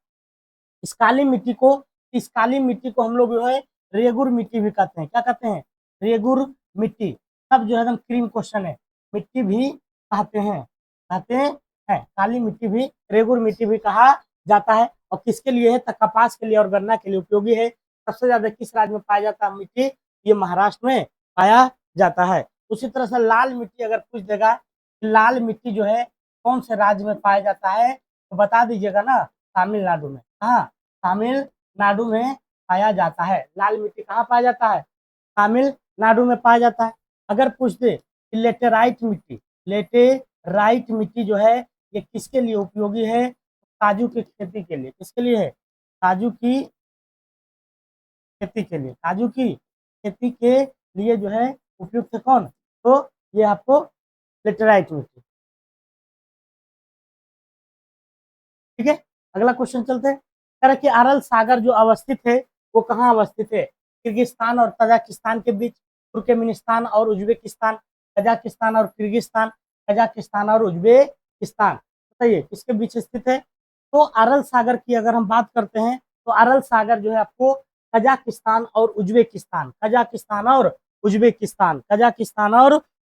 इस काली मिट्टी को, इस काली मिट्टी को हम लोग जो है रेगुर मिट्टी भी कहते हैं। क्या कहते हैं? रेगुर मिट्टी। सब जो है एकदम क्रीम क्वेश्चन है। मिट्टी भी कहते हैं, कहते हैं काली मिट्टी भी, रेगुर मिट्टी भी कहा जाता है। और किसके लिए है? तो कपास के लिए और गन्ना के लिए उपयोगी है। सबसे ज्यादा किस राज्य में पाया जाता है मिट्टी? ये महाराष्ट्र में पाया जाता है। उसी तरह से लाल मिट्टी अगर पूछ देगा, लाल मिट्टी जो है कौन से राज्य में पाया जाता है, तो बता दीजिएगा ना। तमिलनाडु में। हाँ, तमिलनाडु में पाया जाता है। लाल मिट्टी कहाँ पाया जाता है? तमिलनाडु में पाया जाता है। अगर पूछ दे कि लेटेराइट मिट्टी, लेटेराइट मिट्टी जो है ये किसके लिए उपयोगी है? काजू की खेती के लिए। किसके लिए है? काजू की खेती के लिए, काजू की खेती के लिए जो है उपयुक्त है कौन? तो ये आपको लेटेराइट मिट्टी। ठीक है, अगला क्वेश्चन चलते हैं। कह रहा कि अरल सागर जो अवस्थित है वो कहाँ अवस्थित है? किर्गिस्तान और तजाकिस्तान के बीच, तुर्कमेनिस्तान और उज्बेकिस्तान, कजाकिस्तान और किर्गिस्तान, कजाकिस्तान और उज्बेकिस्तान। बताइए किसके बीच स्थित है? तो अरल सागर की अगर हम बात करते हैं तो अरल सागर जो है आपको कजाकिस्तान और उज्बेकिस्तान, कजाकिस्तान और उज्बेकिस्तान, कजाकिस्तान और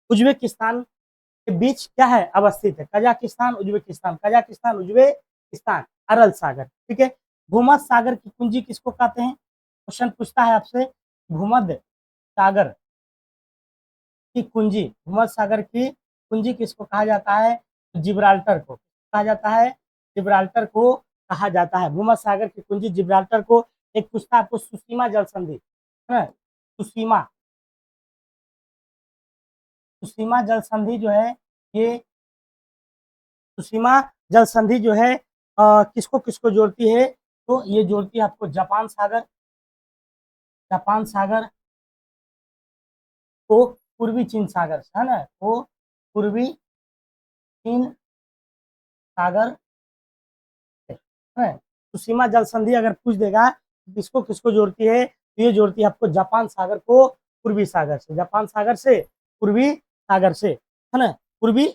उज्बेकिस्तान के बीच क्या है, अवस्थित है। कजाकिस्तान उज्बेकिस्तान, कजाकिस्तान उज्बेकिस्तान, अरल सागर, ठीक है। भूमध्य सागर की कुंजी किसको कहते हैं? क्वेश्चन पूछता है आपसे, भूमध्य सागर की कुंजी, भूमध्य सागर की कुंजी किसको कहा जाता है? जिब्राल्टर को कहा जाता है, जिब्राल्टर को कहा जाता है। भूमध्य सागर की कुंजी जिब्राल्टर को। एक पूछता है आपको सुसीमा जल संधि, है ना? सुसीमा, सुसीमा जल संधि जो है, ये सुसीमा जल संधि जो है किसको किसको जोड़ती है? तो ये जोड़ती है आपको जापान सागर, जापान सागर को पूर्वी चीन सागर से, है ना? वो पूर्वी चीन सागर है। सुसीमा जल संधि अगर पूछ देगा किसको किसको जोड़ती है, तो ये जोड़ती है आपको जापान सागर को पूर्वी सागर से, जापान सागर से पूर्वी सागर से, है ना? पूर्वी,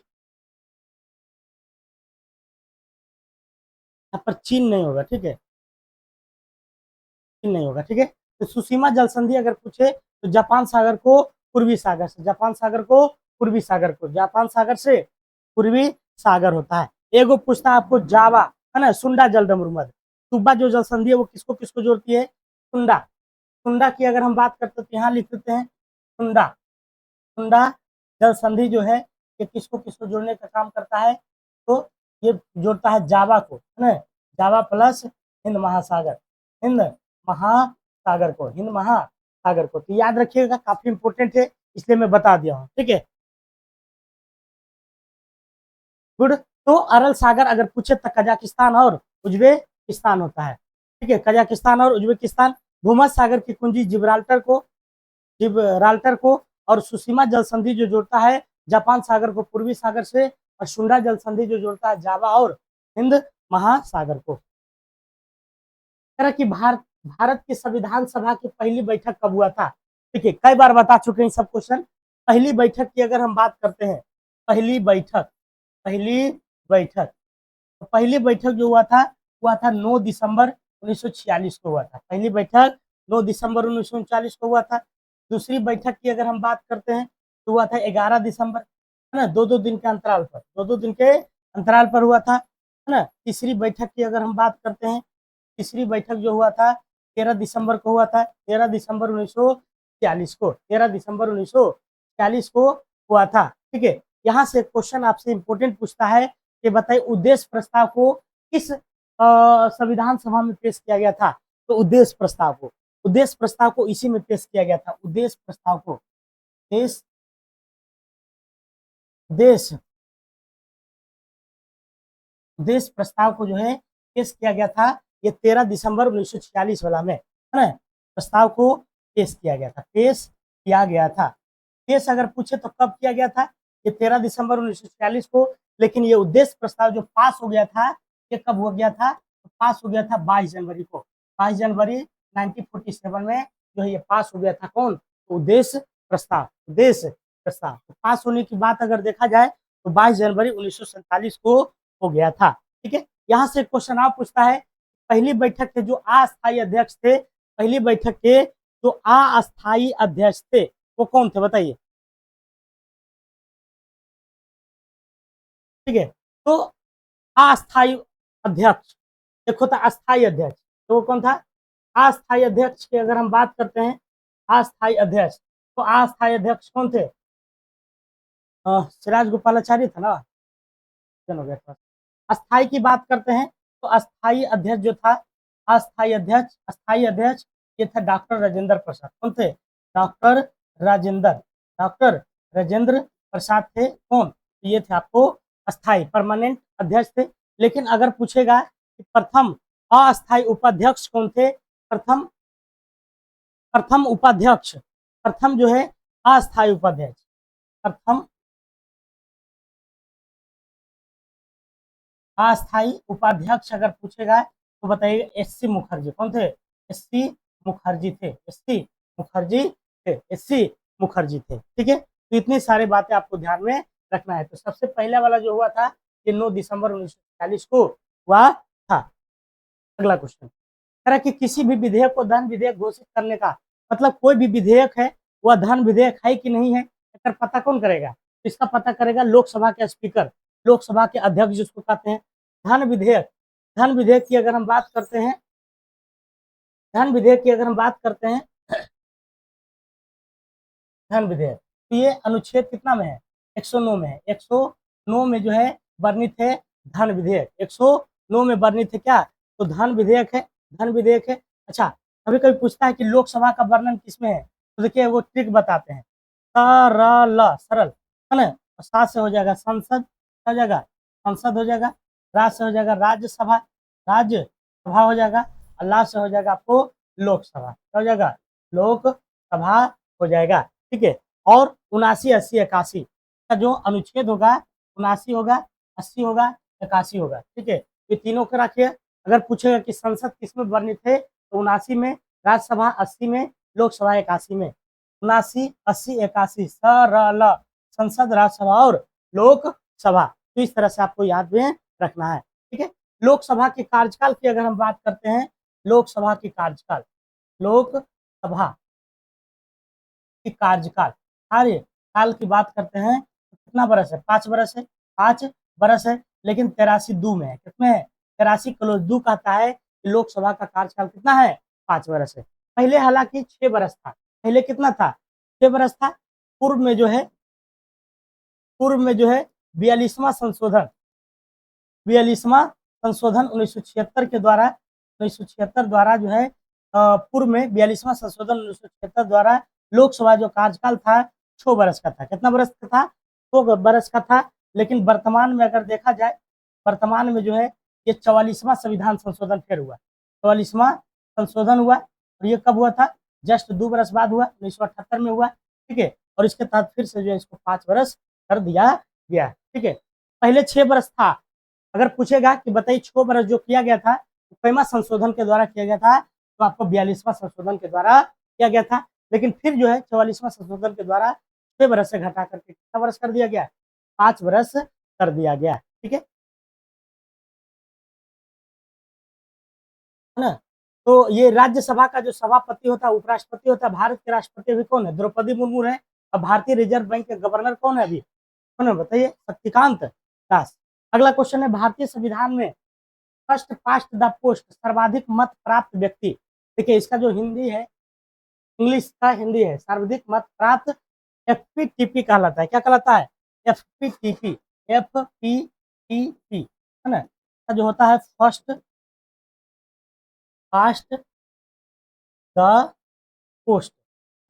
यहाँ पर चीन नहीं होगा, ठीक है, चीन नहीं होगा, ठीक है। तो सुसीमा जल संधि अगर पूछे तो जापान सागर को पूर्वी सागर से, जापान सागर को पूर्वी सागर को, जापान सागर से पूर्वी सागर होता है। एगो पूछता है आपको जावा, है ना, सुंडा जल डमरूमध, सुब्बा जो जल संधि है वो किसको किसको जोड़ती है? सुंडा, सुंडा की अगर हम बात करते हैं तो यहाँ लिख देते हैं सुंडा, सुंडा जल संधि जो है ये किसको किसको जोड़ने का काम करता है? तो ये जोड़ता है जावा को, है ना, जावा प्लस हिंद महासागर, हिंद महासागर को, हिंद महासागर को। तो याद रखिएगा, काफी इंपोर्टेंट है, इसलिए मैं बता दिया हूँ, ठीक है। गुड। तो अरल सागर अगर पूछे तो कजाकिस्तान और उज्बेकिस्तान होता है, ठीक है, कजाकिस्तान और उज्बेकिस्तान। भूमध्य सागर की कुंजी जिब्राल्टर को और सुसीमा जल संधि जो जोड़ता है जापान सागर को पूर्वी सागर से, और सुंडा जल संधि जो जोड़ता है जावा और हिंद महासागर को। तरह की भारत की संविधान सभा की पहली बैठक कब हुआ था? ठीक है, कई बार बता चुके हैं सब क्वेश्चन। पहली बैठक की अगर हम बात करते हैं, पहली बैठक, पहली बैठक, तो पहली बैठक जो हुआ था 9 दिसंबर 1946 को हुआ था। पहली बैठक 9 दिसंबर 1939 को हुआ था। दूसरी बैठक की अगर हम बात करते हैं तो हुआ था 11 दिसंबर, है ना, दो दो दिन के अंतराल पर, दो दो दिन के अंतराल पर हुआ था, है ना। तीसरी बैठक की अगर हम बात करते हैं, तीसरी बैठक जो हुआ था 13 दिसंबर को हुआ था, 13 दिसंबर 1946 को, 13 दिसंबर 1946 को हुआ था, ठीक है। यहाँ से क्वेश्चन आपसे इंपोर्टेंट पूछता है कि बताइए उद्देश्य प्रस्ताव को किस संविधान सभा में पेश किया गया था? तो उद्देश्य प्रस्ताव को इसी में पेश किया गया था। उद्देश्य प्रस्ताव को देश देश प्रस्ताव को जो है पेश किया गया था, ये 13 दिसंबर 1946 वाला में, है ना, प्रस्ताव को पेश किया गया था, पेश किया गया था। पेश अगर पूछे तो कब किया गया था? ये 13 दिसंबर 1946 को। लेकिन ये उद्देश्य प्रस्ताव जो पास हो गया था, ये कब हो गया था? तो पास हो गया था 22 जनवरी को, 22 जनवरी 1947 में जो है ये पास हो गया था। कौन? तो उद्देश्य प्रस्ताव, उद्देश्य प्रस्ताव। तो पास होने की बात अगर देखा जाए तो 22 जनवरी 1947 को हो गया था, ठीक है। यहाँ से क्वेश्चन आप पूछता है, पहली बैठक के जो अस्थायी अध्यक्ष थे, पहली बैठक के जो अस्थायी अध्यक्ष थे वो कौन थे बताइए, ठीक है। तो अस्थायी अध्यक्ष, देखो तो अस्थायी अध्यक्ष तो वो कौन था? अस्थायी अध्यक्ष की अगर हम बात करते हैं, अस्थायी अध्यक्ष, तो अस्थायी अध्यक्ष कौन थे? सिराज गोपालाचारी था ना, हो गया था। अस्थाई की बात करते हैं तो अस्थाई अध्यक्ष जो था, अस्थाई अध्यक्ष ये था डॉक्टर राजेंद्र प्रसाद। कौन थे? डॉक्टर राजेंद्र प्रसाद थे। कौन? ये थे आपको अस्थाई, परमानेंट अध्यक्ष थे। लेकिन अगर पूछेगा कि प्रथम अस्थाई उपाध्यक्ष कौन थे? प्रथम प्रथम उपाध्यक्ष, प्रथम जो है अस्थाई उपाध्यक्ष, प्रथम अस्थाई उपाध्यक्ष अगर पूछेगा तो बताइए एससी मुखर्जी। कौन थे? एससी मुखर्जी थे, एससी मुखर्जी थे, एससी मुखर्जी थे, ठीक है। तो इतनी सारी बातें आपको ध्यान में रखना है। तो सबसे पहला वाला जो हुआ था ये 9 दिसंबर 1940 को हुआ था। अगला क्वेश्चन कह रहा कि किसी भी विधेयक को धन विधेयक घोषित करने का मतलब कोई भी विधेयक है वह धन विधेयक है कि नहीं है, इसका पता कौन करेगा? इसका पता करेगा लोकसभा के स्पीकर, लोकसभा के अध्यक्ष जिसको कहते हैं। धन विधेयक, धन विधेयक की अगर हम बात करते हैं, धन विधेयक की अगर हम बात करते हैं, धन विधेयक, तो ये अनुच्छेद कितना में है? 109 में है। 109 में जो है वर्णित है धन विधेयक, 109 में वर्णित है क्या? तो धन विधेयक है, धन विधेयक है। अच्छा, कभी कभी पूछता है कि लोकसभा का वर्णन किसमें है, तो देखिए वो ट्रिक बताते हैं, सरल, सरल है ना, सा से हो जाएगा संसद, हो जाएगा संसद, हो जाएगा राज से हो जाएगा राज्यसभा, राज्यसभा हो जाएगा, और ला से हो जाएगा आपको लोकसभा, क्या हो जाएगा? लोकसभा हो जाएगा। ठीक है, और 79, 80, 81 का जो अनुच्छेद होगा, 79 होगा, 80 होगा, 81 होगा। ठीक है, ये तीनों को रखिए। अगर पूछेगा कि संसद किसमें वर्णित है, तो 79 में, राज्यसभा 80 में, लोकसभा 81 में। 79, 80, 81 सरल, संसद, राज्यसभा और लोकसभा। तो इस तरह से आपको याद में रखना है। ठीक है, लोकसभा के कार्यकाल की अगर हम बात करते हैं, लोकसभा की कार्यकाल, लोकसभा की कार्यकाल, कार्यकाल की बात करते हैं, तो कितना बरस है? 5 बरस है, 5 बरस है, लेकिन 83 दू में है, कितने है? 83 क्लोज दू कहता है कि लोकसभा का कार्यकाल कितना है? 5 बरस है। पहले हालांकि 6 बरस था, पहले कितना था? 6 बरस था। पूर्व में जो है, पूर्व में जो है 42वां संशोधन, 42वां संशोधन 1976 के द्वारा, 1976 द्वारा जो है पूर्व में 42वां संशोधन 1976 द्वारा लोकसभा जो कार्यकाल था 6 बरस का था। कितना बरस का था? 6 बरस का था। लेकिन वर्तमान में अगर देखा जाए, वर्तमान में जो है ये 44वां संविधान संशोधन फिर हुआ, 44वां संशोधन हुआ, और ये कब हुआ था? जस्ट 2 बरस बाद हुआ, 1978 में हुआ। ठीक है, और इसके तहत फिर से जो है इसको 5 बरस कर दिया गया। ठीक है, पहले 6 बरस था। अगर पूछेगा कि बताइए 6 बरस जो किया गया था, तो कैमा संशोधन के द्वारा किया गया था, तो आपको 42वां संशोधन के द्वारा किया गया था। लेकिन फिर जो है 44वां संशोधन के द्वारा 6 बरस से घटा करके कितना बरस कर दिया गया? 5 बरस कर दिया गया। ठीक है ना? तो ये राज्यसभा का जो सभापति होता है, उपराष्ट्रपति होता है, भारत के राष्ट्रपति अभी कौन है? द्रौपदी मुर्मू है। और भारतीय रिजर्व बैंक के गवर्नर कौन है अभी? कौन है बताइए? शक्तिकांत दास। अगला क्वेश्चन है, भारतीय संविधान में फर्स्ट पास्ट द पोस्ट, सर्वाधिक मत प्राप्त व्यक्ति। देखिए इसका जो हिंदी है, इंग्लिश का हिंदी है, सर्वाधिक मत प्राप्त, एफपीटीपी कहलाता है। क्या कहलाता है? एफपीटीपी, एफपीटीपी है ना, जो होता है first past the post,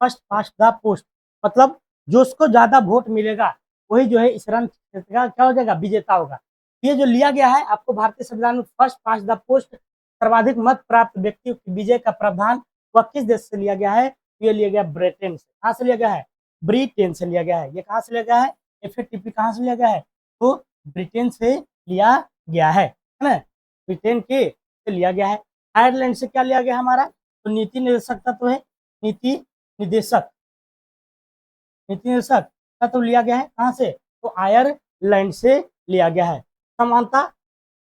first past the post, मतलब जो उसको ज्यादा वोट मिलेगा वही जो है इस रन क्षेत्र का क्या हो जाएगा? विजेता होगा। ये जो लिया गया है आपको भारतीय संविधान में, फर्स्ट पास्ट द पोस्ट, सर्वाधिक मत प्राप्त व्यक्ति की विजय का प्रावधान, वह किस देश से लिया गया है? ये लिया गया ब्रिटेन से। कहाँ से लिया गया है? ब्रिटेन से लिया गया है। ये कहाँ से लिया गया है? एफएटीपी कहाँ से लिया गया है? तो ब्रिटेन से लिया गया है ना, ब्रिटेन के से लिया गया है। आयरलैंड से क्या लिया गया हमारा? तो नीति निदेशक तत्व है, नीति निदेशक, नीति निदेशक तत्व लिया गया है। कहाँ से? तो आयरलैंड से लिया गया है। समानता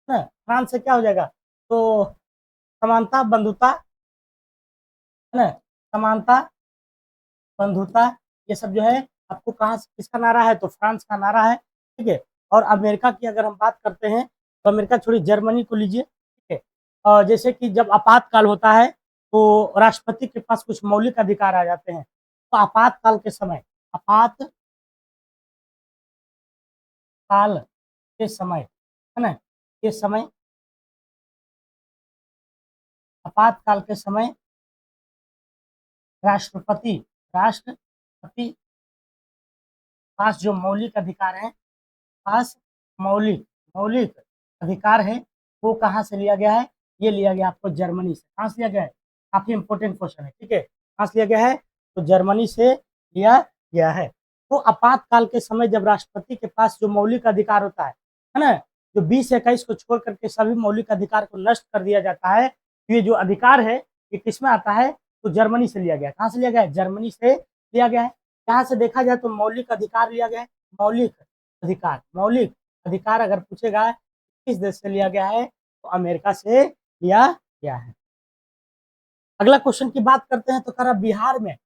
ना, फ्रांस से क्या हो जाएगा? तो समानता बंधुता है ना, समानता बंधुता, ये सब जो है आपको कहाँ से, किसका नारा है? तो फ्रांस का नारा है। ठीक है, और अमेरिका की अगर हम बात करते हैं, तो अमेरिका छोड़ी जर्मनी को लीजिए। ठीक है, और जैसे कि जब आपातकाल होता है तो राष्ट्रपति के पास कुछ मौलिक अधिकार आ जाते हैं। तो आपातकाल के समय, आपातकाल के समय है ना, ये समय, आपातकाल के समय राष्ट्रपति, राष्ट्रपति पास जो मौलिक अधिकार है, पास मौलिक, मौलिक अधिकार है, वो कहाँ से लिया गया है? ये लिया गया आपको जर्मनी से। कहाँ से लिया गया है? काफी इंपॉर्टेंट क्वेश्चन है। ठीक है, कहाँ से लिया गया है? तो जर्मनी से लिया गया है। तो आपातकाल के समय जब राष्ट्रपति के पास जो मौलिक अधिकार होता है ना, जो 2021 को छोड़ करके सभी मौलिक अधिकार को नष्ट कर दिया जाता है, तो ये जो अधिकार है ये किसमें आता है? तो जर्मनी से लिया गया। कहाँ से लिया गया है? जर्मनी से लिया गया है। यहाँ से देखा जाए तो मौलिक अधिकार लिया गया है, मौलिक अधिकार, मौलिक अधिकार अगर पूछेगा किस देश से लिया गया है, तो अमेरिका से लिया गया है। अगला क्वेश्चन की बात करते हैं, तो कह रहा बिहार में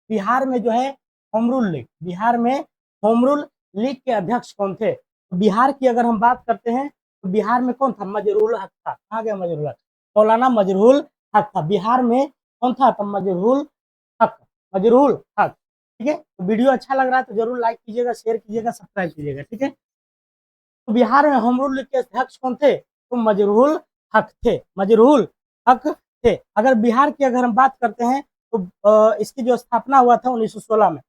बिहार में जो है होम रूल लीग, बिहार में होम रूल लीग के अध्यक्ष कौन थे? तो बिहार की अगर हम बात करते हैं तो बिहार में कौन था? मजरूल हक था। कहाँ गया मजरूल हक? मौलाना मजरूल हक था। बिहार में कौन था? तो मजरूल हक, मजरूल हक। ठीक है, तो वीडियो अच्छा लग रहा है तो जरूर लाइक कीजिएगा, शेयर कीजिएगा, सब्सक्राइब कीजिएगा। ठीक है, तो बिहार में होम रूल लीग के अध्यक्ष कौन थे? तो मजरूल हक थे, मजरूल हक थे। अगर बिहार की अगर हम बात करते हैं तो इसकी जो स्थापना हुआ था 1916 में।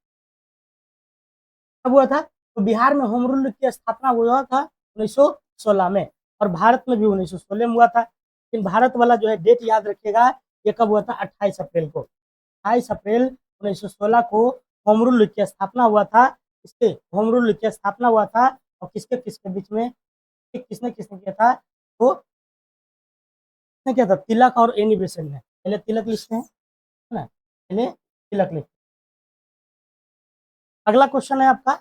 कब हुआ था? तो बिहार में होम रूल लीग की स्थापना हुआ था 1916 में, और भारत में भी 1916 में हुआ था। लेकिन भारत वाला जो है डेट याद रखिएगा, ये कब हुआ था? 28 अप्रैल को। 28 अप्रैल 1916 को होम रूल लीग की स्थापना हुआ था। इसके होम रूल लीग की स्थापना हुआ था, और किसके किसके बीच में, किसने किसने किया था? तो किसने किया था? तिलक और एनी बेसेंट ने। पहले तिलक लिखते हैं, है ना, पहले तिलक लिखते हैं। अगला क्वेश्चन है आपका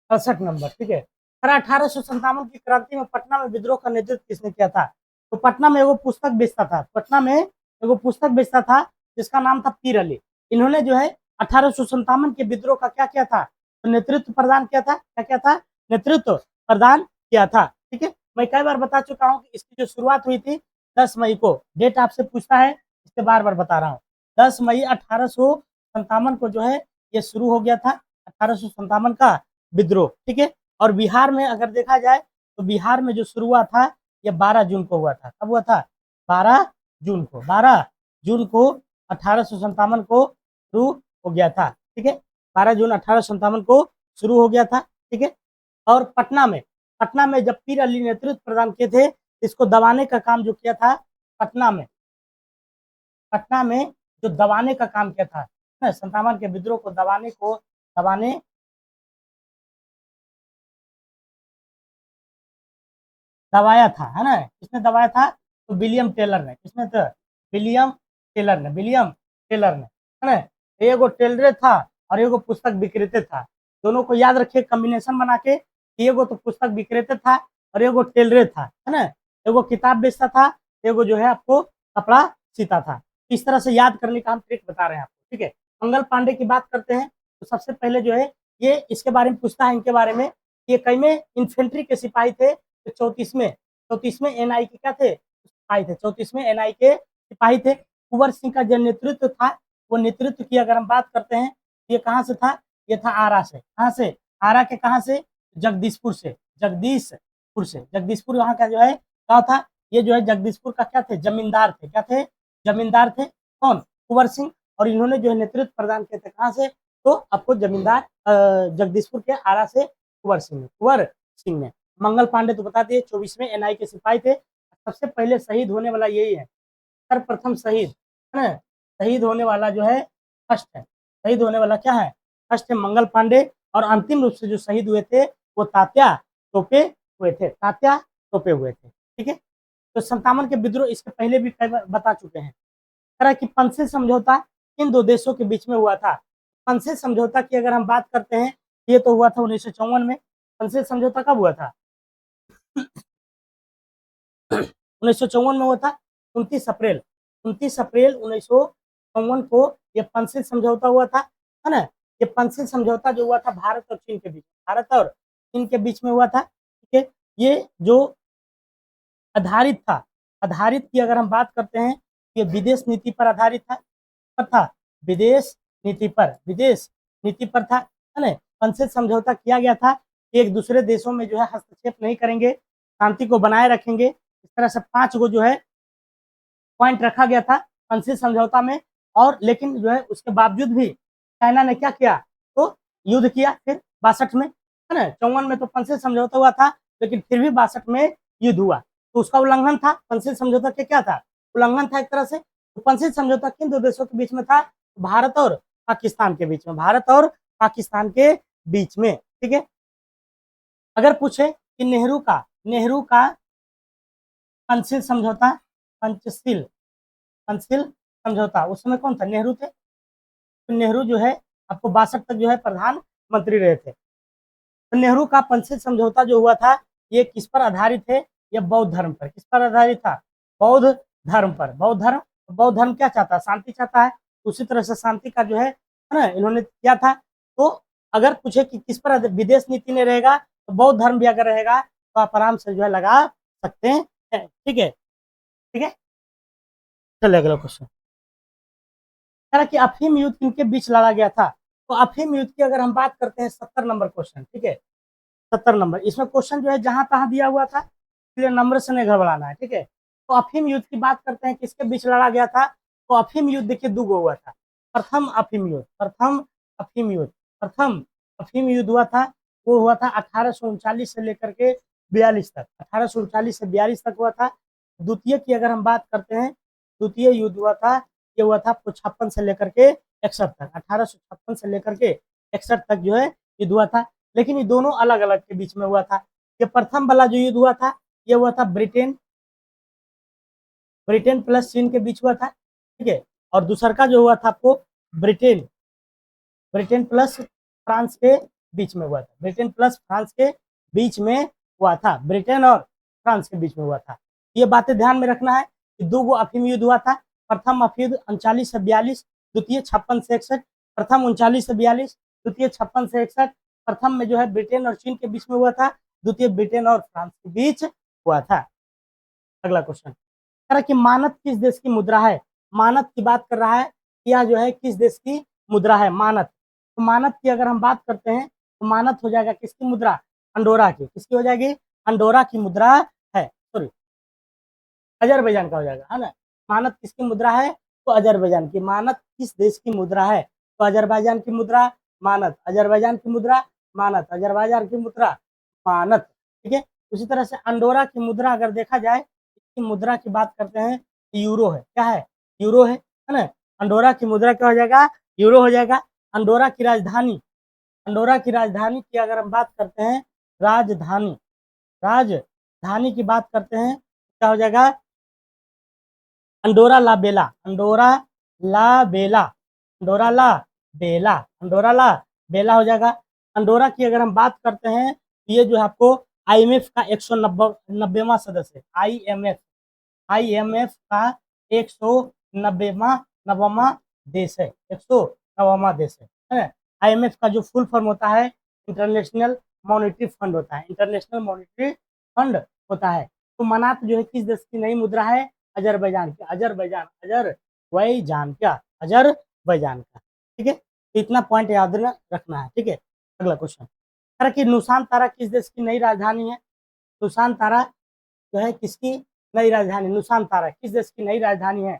68 नंबर। ठीक है, 1857 की क्रांति में पटना में विद्रोह का नेतृत्व किसने किया था? तो पटना में एगो पुस्तक बेचता था, पटना में एगो पुस्तक बेचता था जिसका नाम था पीर अली। इन्होंने जो है 1857 के विद्रोह का क्या किया था? तो नेतृत्व प्रदान किया था। क्या किया था? नेतृत्व प्रदान किया था। ठीक है, मैं कई बार बता चुका हूँ कि इसकी जो शुरुआत हुई थी 10 मई को। डेट आपसे पूछता है, इससे बार बार बता रहा हूँ। 10 मई 1857 को जो है ये शुरू हो गया था, 1857 का विद्रोह। ठीक है, और बिहार में अगर देखा जाए तो बिहार में जो शुरू हुआ था ये 12 जून को हुआ था। कब हुआ था? 12 जून को। 12 जून को 1857 को शुरू हो गया था। ठीक है, 12 जून 1857 को शुरू हो गया था। ठीक है, और पटना में जब पीर अली नेतृत्व प्रदान किए थे, इसको दबाने का काम जो किया था पटना में जो दबाने का काम किया था, 57 के विद्रोह को दबाने दबाया था, है ना। किसने दबाया था? तो विलियम टेलर ने। किसने? तो विलियम टेलर ने, है ना। एगो टेलरे था और एगो पुस्तक विक्रेता था। दोनों को याद रखिए कॉम्बिनेशन बना के, एगो तो पुस्तक विक्रेता था और एगो टेलरे था, है ना। एगो किताब बेचता था, एगो जो है आपको कपड़ा सीता था। इस तरह से याद करने का हम ट्रिक बता रहे हैं आपको। ठीक है, मंगल पांडे की बात करते हैं तो सबसे पहले जो है ये इसके बारे में पूछता है, इनके बारे में। ये कई में इन्फेंट्री के सिपाही थे। तो 34वें एनआई के क्या थे? सिपाही थे। 34वें एनआई के सिपाही थे। कुंवर सिंह का जो नेतृत्व था, वो नेतृत्व की अगर हम बात करते हैं, ये कहाँ से था? ये था आरा से। कहाँ से? आरा के कहाँ से? जगदीशपुर से। जगदीशपुर यहाँ का जो है क्या था? ये जो है जगदीशपुर का क्या थे? जमींदार थे। क्या थे? जमींदार थे। कौन? कुंवर सिंह। और इन्होंने जो है नेतृत्व प्रदान किए थे कहाँ से? तो आपको जमींदार जगदीशपुर के आरा से कुंवर सिंह ने। मंगल पांडे तो बता दिए 24वें एनआई के सिपाही थे। सबसे पहले शहीद होने वाला यही है, सर्वप्रथम शहीद, है ना। शहीद होने वाला जो है फर्स्ट है, शहीद होने वाला क्या है? फर्स्ट है मंगल पांडे। और अंतिम रूप से जो शहीद हुए थे वो तात्या टोपे हुए थे। ठीक है, तो 57 के विद्रोह इसके पहले भी कई बार बता चुके हैं। तरह की पंसिल समझौता इन दो देशों के बीच में हुआ था। पंसिल समझौता की अगर हम बात करते हैं, ये तो हुआ था 1954 में। पंसिल समझौता कब हुआ था? 1954 में हुआ था। 29 अप्रैल 1954 को ये पंसिल समझौता हुआ था, है ना। ये पंसिल समझौता जो हुआ था भारत और चीन के बीच में हुआ था। ठीक है, ये जो आधारित था, आधारित की अगर हम बात करते हैं, ये विदेश नीति पर आधारित था, विदेश नीति पर था, है ना। पंसिल समझौता किया गया था कि एक दूसरे देशों में जो है हस्तक्षेप नहीं करेंगे, शांति को बनाए रखेंगे। इस तरह से 5 गो जो है पॉइंट रखा गया था पंसिल समझौता में। और लेकिन जो है उसके बावजूद भी चाइना ने क्या किया? तो युद्ध किया फिर 62 में, है ना। 54 में तो पंसिल समझौता हुआ था, लेकिन फिर भी 62 में युद्ध हुआ, तो उसका उल्लंघन था। पंसिल समझौता के क्या था? उल्लंघन था एक तरह से। तो पंसिल समझौता किन दो देशों के बीच में था? भारत और पाकिस्तान के बीच में, भारत और पाकिस्तान के बीच में। ठीक है, अगर पूछे कि नेहरू का पंसिल समझौता, पंचशील पंसिल समझौता उस समय कौन था? नेहरू थे। तो नेहरू जो है आपको 62 तक जो है प्रधानमंत्री रहे थे। तो नेहरू का पंसिल समझौता जो हुआ था ये किस पर आधारित है? ये बौद्ध धर्म पर। किस पर आधारित था? बौद्ध धर्म पर। बौद्ध धर्म क्या चाहता है? शांति चाहता है। उसी तरह से शांति का जो है है ना, इन्होंने किया था। तो अगर पूछे कि किस पर विदेश नीति ने रहेगा, तो बौद्ध धर्म भी अगर रहेगा तो आप आराम से जो है लगा सकते हैं। ठीक है, ठीक है। चलिए अगला क्वेश्चन, कह रहा कि अफीम युद्ध किनके बीच लड़ा गया था। तो अफीम युद्ध की अगर हम बात करते हैं, 70 नंबर क्वेश्चन, ठीक है, 70 नंबर। इसमें क्वेश्चन जो है जहां तहां दिया हुआ था, इसलिए नंबर से नहीं घबराना है, ठीक है। तो अफीम युद्ध की बात करते हैं, किसके बीच लड़ा गया था। तो अफीम युद्ध देखिए दो गो हुआ था। प्रथम अफीम युद्ध, प्रथम अफीम युद्ध, प्रथम अफीम युद्ध हुआ था, वो हुआ था 1839 से लेकर के 42 तक, 1839 से 42 तक हुआ था। द्वितीय की अगर हम बात करते हैं, द्वितीय युद्ध हुआ था, ये हुआ था 56 से लेकर के 61 तक, 1856 से लेकर के 61 तक जो है युद्ध हुआ था। लेकिन ये दोनों अलग अलग के बीच में हुआ था। ये प्रथम वाला जो युद्ध हुआ था, ये हुआ था ब्रिटेन ब्रिटेन प्लस चीन के बीच हुआ था, ठीक है। और दूसरा का जो हुआ था आपको ब्रिटेन ब्रिटेन प्लस फ्रांस के बीच में हुआ था, ब्रिटेन प्लस फ्रांस के बीच में हुआ था, ब्रिटेन और फ्रांस के बीच में हुआ था। ये बातें ध्यान में रखना है कि दो गो अफीम युद्ध हुआ था। प्रथम अफीम 39 से 42, द्वितीय 56 से 61। प्रथम 39 से 42, द्वितीय 56 से 61। प्रथम में जो है ब्रिटेन और चीन के बीच में हुआ था, द्वितीय ब्रिटेन और फ्रांस के बीच हुआ था। अगला क्वेश्चन, कह रहा कि मानद किस देश की मुद्रा है। मानद की बात कर रहा है, यह जो है किस देश की मुद्रा है, मानद। तो मानद की अगर हम बात करते हैं, तो मानद हो जाएगा किसकी मुद्रा, अंडोरा की। किसकी हो जाएगी, अंडोरा की मुद्रा है, सॉरी अजरबैजान का हो जाएगा, है ना। मानद किसकी मुद्रा है, तो अजरबैजान की। मानद किस देश की मुद्रा है, तो अजरबैजान की मुद्रा मानद, अजरबैजान की मुद्रा मानद, अजरबैजान की मुद्रा मानद, ठीक है। उसी तरह से अंडोरा की मुद्रा अगर देखा जाए, इसकी मुद्रा की बात करते हैं, यूरो है, क्या है, यूरो है ना। अंडोरा की मुद्रा क्या हो जाएगा, यूरो हो जाएगा। अंडोरा की राजधानी, अंडोरा की राजधानी की अगर हम बात करते हैं, राजधानी, राजधानी की बात करते हैं, क्या हो जाएगा, अंडोरा ला बेला, अंडोरा ला बेला, अंडोरा ला बेला, अंडोरा ला बेला हो जाएगा। अंडोरा की अगर हम बात करते हैं, ये जो है आपको आईएमएफ का 190वां सदस्य है। आईएमएफ का 190वां नववां देश है, 109वां देश है। आईएमएफ का जो फुल फॉर्म होता है, इंटरनेशनल मॉनेटरी फंड होता है, इंटरनेशनल मॉनेटरी फंड होता है। तो मनात जो है किस देश की नई मुद्रा है, अजरबैजान की, अजरबैजान, अजरबैजान क्या, अजरबैजान का, ठीक है। तो इतना पॉइंट याद रखना है, ठीक है। अगला क्वेश्चन, तारा की नुसान तारा किस देश की नई राजधानी है। नुसान तारा जो है किसकी नई राजधानी, नुसान तारा किस देश की नई राजधानी है।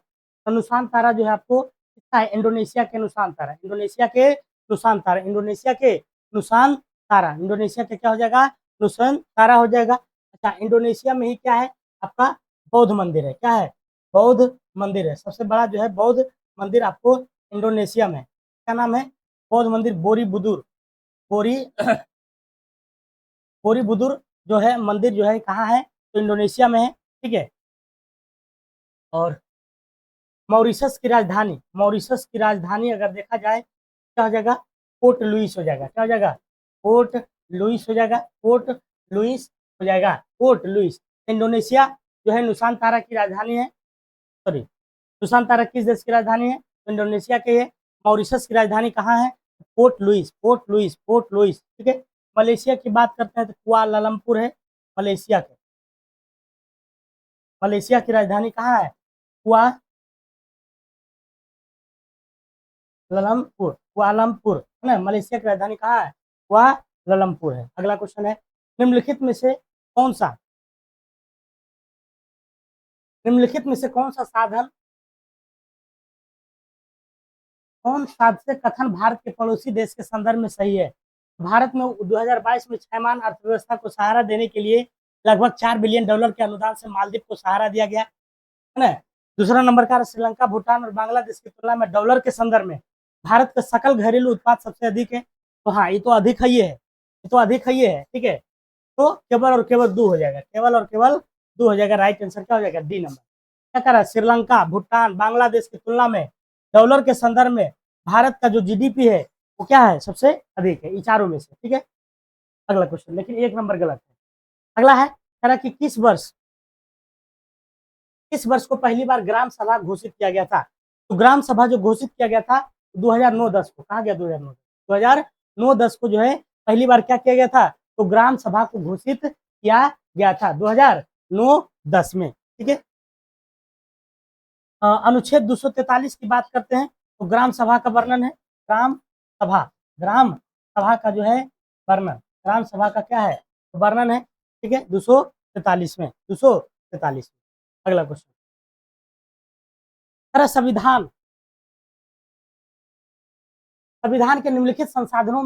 तो नुसान तारा जो है आपको किसका है, इंडोनेशिया के नुसान तारा, इंडोनेशिया के नुसान तारा, इंडोनेशिया के नुसान तारा, इंडोनेशिया के क्या हो जाएगा, नुसान तारा हो जाएगा। अच्छा, इंडोनेशिया में ही क्या है आपका, बौद्ध मंदिर है, क्या है, बौद्ध मंदिर है। सबसे बड़ा जो है बौद्ध मंदिर आपको इंडोनेशिया में, क्या नाम है, बौद्ध मंदिर बोरीबुदुर, बोरी बोरीबुदुर जो है मंदिर जो है कहाँ है, तो इंडोनेशिया में है, ठीक है। और मॉरिशस की राजधानी, मॉरिशस की राजधानी अगर देखा जाए, क्या हो जाएगा, पोर्ट लुइस हो जाएगा, क्या हो जाएगा, पोर्ट लुइस हो जाएगा, पोर्ट लुइस हो जाएगा, पोर्ट लुइस। इंडोनेशिया जो है नुसानतारा की राजधानी है, सॉरी नुसानतारा किस देश की राजधानी है, तो इंडोनेशिया के है। मॉरिशस की राजधानी कहाँ है, Port Louis, Port Louis, Port Louis, ठीक है। मलेशिया की बात करते हैं तो कुआलालंपुर है, मलेशिया के, मलेशिया की राजधानी कहाँ है, कुआलालंपुर, कुआलालंपुर है ना, मलेशिया की राजधानी कहाँ है, कुआलालंपुर है। अगला क्वेश्चन है, निम्नलिखित में से कौन सा, निम्नलिखित में से कौन सा साधन, कौन साध्य कथन भारत के पड़ोसी देश के संदर्भ में सही है। भारत में 2022 में छयमान अर्थव्यवस्था को सहारा देने के लिए लगभग $4 बिलियन के अनुदान से मालदीव को सहारा दिया गया, है ना। दूसरा नंबर का श्रीलंका, भूटान और बांग्लादेश की तुलना में डॉलर के संदर्भ में भारत का सकल घरेलू उत्पाद सबसे अधिक है। तो हाँ, ये तो अधिक है, ये है, ये तो अधिक है, ये है, ठीक है। तो केवल और केवल दो हो जाएगा, केवल और केवल दो हो जाएगा। राइट आंसर क्या हो जाएगा, डी नंबर। क्या कह रहा है, श्रीलंका, भूटान, बांग्लादेश की तुलना में डॉलर के संदर्भ में भारत का जो जीडीपी है वो क्या है, सबसे अधिक है, इन चारों में से, ठीक है। अगला क्वेश्चन, लेकिन एक नंबर गलत है। अगला है, कह रहा कि किस वर्ष को पहली बार ग्राम सभा घोषित किया गया था। तो ग्राम सभा जो घोषित किया गया था 2009-10 को, कहाँ गया 2009-10 को जो है पहली बार क्या किया गया था, तो ग्राम सभा को घोषित किया गया था 2009-10 में, ठीक है। अनुच्छेद 243 की बात करते हैं, तो ग्राम सभा का वर्णन है, ग्राम सभा का जो है वर्णन, ग्राम सभा का क्या है, वर्णन है, ठीक है, 243 में, 243 में। अगला क्वेश्चन, संविधान संविधान के निम्नलिखित संशोधनों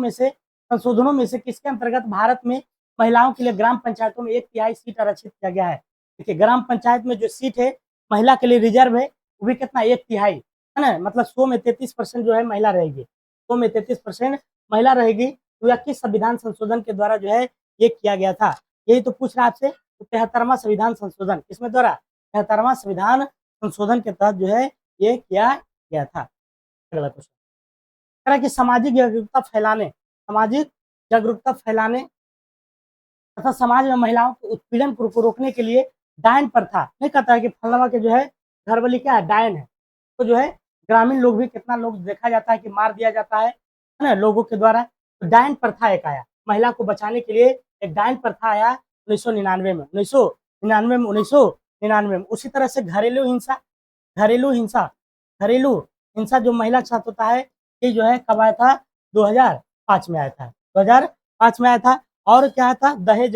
में से किसके अंतर्गत भारत में महिलाओं के लिए ग्राम पंचायतों में 1/3 सीट आरक्षित किया गया है। देखिए, ग्राम पंचायत में जो सीट है महिला के लिए रिजर्व है, वो भी कितना, 1/3 है ना, मतलब 100 में 33% जो है महिला रहेगी, 100 में 33% महिला रहेगी। तो यह किस संविधान संशोधन के द्वारा जो है ये किया गया था, यही तो पूछ रहा है आपसे। तो 73वां संविधान संशोधन, किसमें द्वारा, 73वां संविधान संशोधन के तहत जो है ये किया गया था। अगला क्वेश्चन, तरह की सामाजिक जागरूकता फैलाने तथा समाज में महिलाओं के उत्पीड़न को रोकने के लिए डायन प्रथा, नहीं कहता है कि फलवा के जो है घरवाली क्या है, डायन है, तो जो है ग्रामीण लोग भी कितना लोग देखा जाता है कि मार दिया जाता है ना लोगों के द्वारा। तो डायन प्रथा एक आया, महिला को बचाने के लिए एक डायन प्रथा आया 1999 में। उसी तरह से घरेलू हिंसा जो महिला के साथ होता है, ये जो है कब आया था, 2005 में आया था, 2005 में आया था। और क्या था, दहेज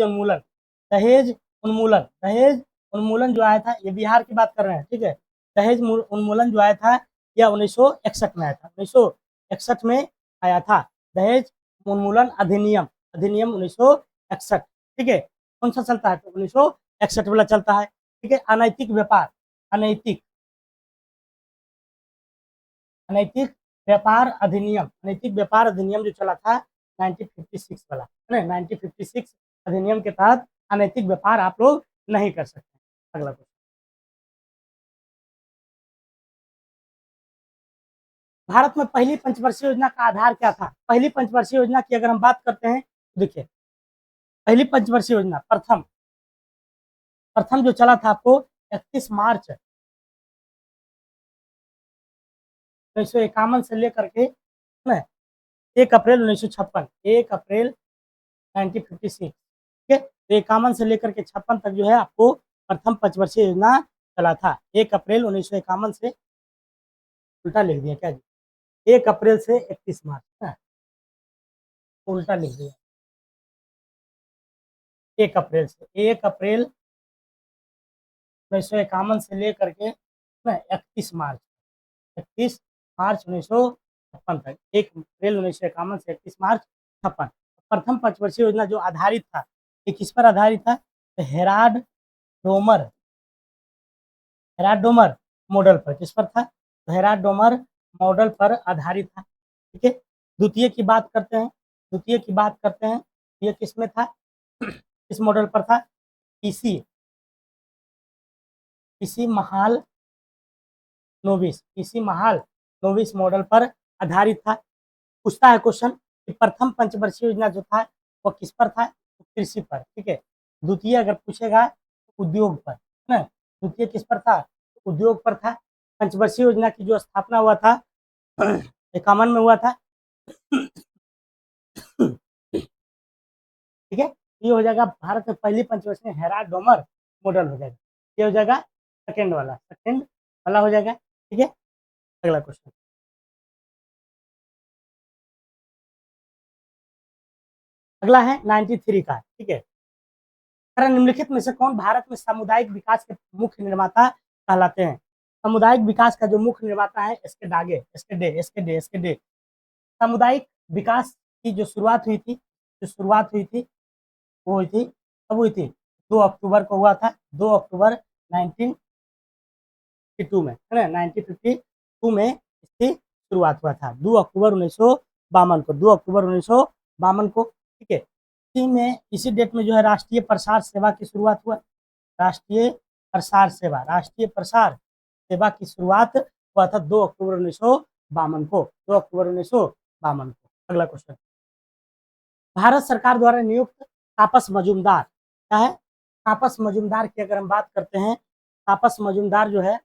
उन्मूलन जो आया था, ये बिहार की बात कर रहे हैं, ठीक है। दहेज उन्मूलन जो आया था यह 1961 में आया था, 1961 में आया था दहेज उन्मूलन अधिनियम 1961, ठीक है। कौन सा चलता है, तो 1961 वाला चलता है, ठीक है। अनैतिक व्यापार अधिनियम जो चला था 1956 वाला, है ना, 1956 अधिनियम के तहत अनैतिक व्यापार आप लोग नहीं कर सकते। अगला क्वेश्चन, भारत में पहली पंचवर्षीय योजना का आधार क्या था। पहली पंचवर्षीय योजना की अगर हम बात करते हैं, तो देखिए पहली पंचवर्षीय योजना प्रथम जो चला था आपको 31 मार्च 1951 से लेकर के 1 अप्रैल 1956, 1 अप्रैल 1956, ठीक है। तो 51 से लेकर के 56 तक जो है आपको प्रथम पंचवर्षीय योजना चला था। 1 अप्रैल 1951 से, उल्टा लिख दिया क्या जी, 1 अप्रैल से 31 मार्च, उल्टा लिख दिया, 1 अप्रैल 1951 से लेकर के 31 मार्च 1956 तक, 1 अप्रैल 1951 से 31 मार्च 56। प्रथम पंचवर्षीय योजना जो आधारित था, ये किस पर आधारित था, तो हेराड डोमर मॉडल पर, किस पर था, तो हेराड डोमर मॉडल पर आधारित था, ठीक है। द्वितीय की बात करते हैं, ये किस में था, किस मॉडल पर था, पीसी महाल नोविस मॉडल पर आधारित था। पूछता है क्वेश्चन कि प्रथम पंचवर्षीय योजना जो था वो किस पर था, तो कृषि पर, ठीक है। द्वितीय अगर पूछेगा तो उद्योग पर, है ना, द्वितीय किस पर था, उद्योग पर था। पंचवर्षीय योजना की जो स्थापना हुआ था 51 में हुआ था, ठीक है। ये हो जाएगा भारत में पहली पंचवर्षीय हेराड डोमर मॉडल हो जाएगा, ये हो जाएगा सेकेंड वाला हो जाएगा, ठीक है। अगला क्वेश्चन, अगला है 93 का, ठीक है। निम्नलिखित में से कौन भारत में सामुदायिक विकास के मुख्य निर्माता कहलाते हैं। सामुदायिक विकास का जो मुख्य निर्माता है एसके डे। सामुदायिक विकास की जो शुरुआत हुई थी वो हुई थी, कब हुई थी, 2 अक्टूबर को हुआ था, 2 अक्टूबर 1952 में, है ना, 1952 में इसकी शुरुआत हुआ था, 2 अक्टूबर 1952 को, ठीक है। इसी डेट में जो है राष्ट्रीय प्रसार सेवा की शुरुआत हुआ, राष्ट्रीय प्रसार सेवा की शुरुआत हुआ था 2 अक्टूबर 1952 को, 2 अक्टूबर 1952 को। अगला क्वेश्चन, भारत सरकार द्वारा नियुक्त तापस मजूमदार क्या है। तापस मजूमदार की अगर हम बात करते हैं, तापस मजूमदार जो है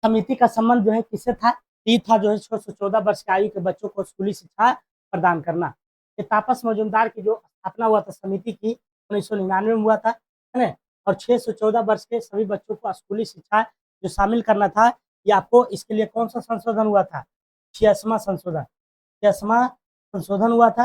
समिति का संबंध जो है किससे था, ई था जो है 6 से 14 वर्ष की आयु के बच्चों को स्कूली शिक्षा प्रदान करना। ये तापस मजूमदार की जो स्थापना हुआ था समिति की 1999 में हुआ था, है ना? और 6 से 14 वर्ष के सभी बच्चों को स्कूली शिक्षा जो शामिल करना था, ये आपको इसके लिए कौन सा संशोधन हुआ था? 86वां संशोधन, 86वां संशोधन हुआ था,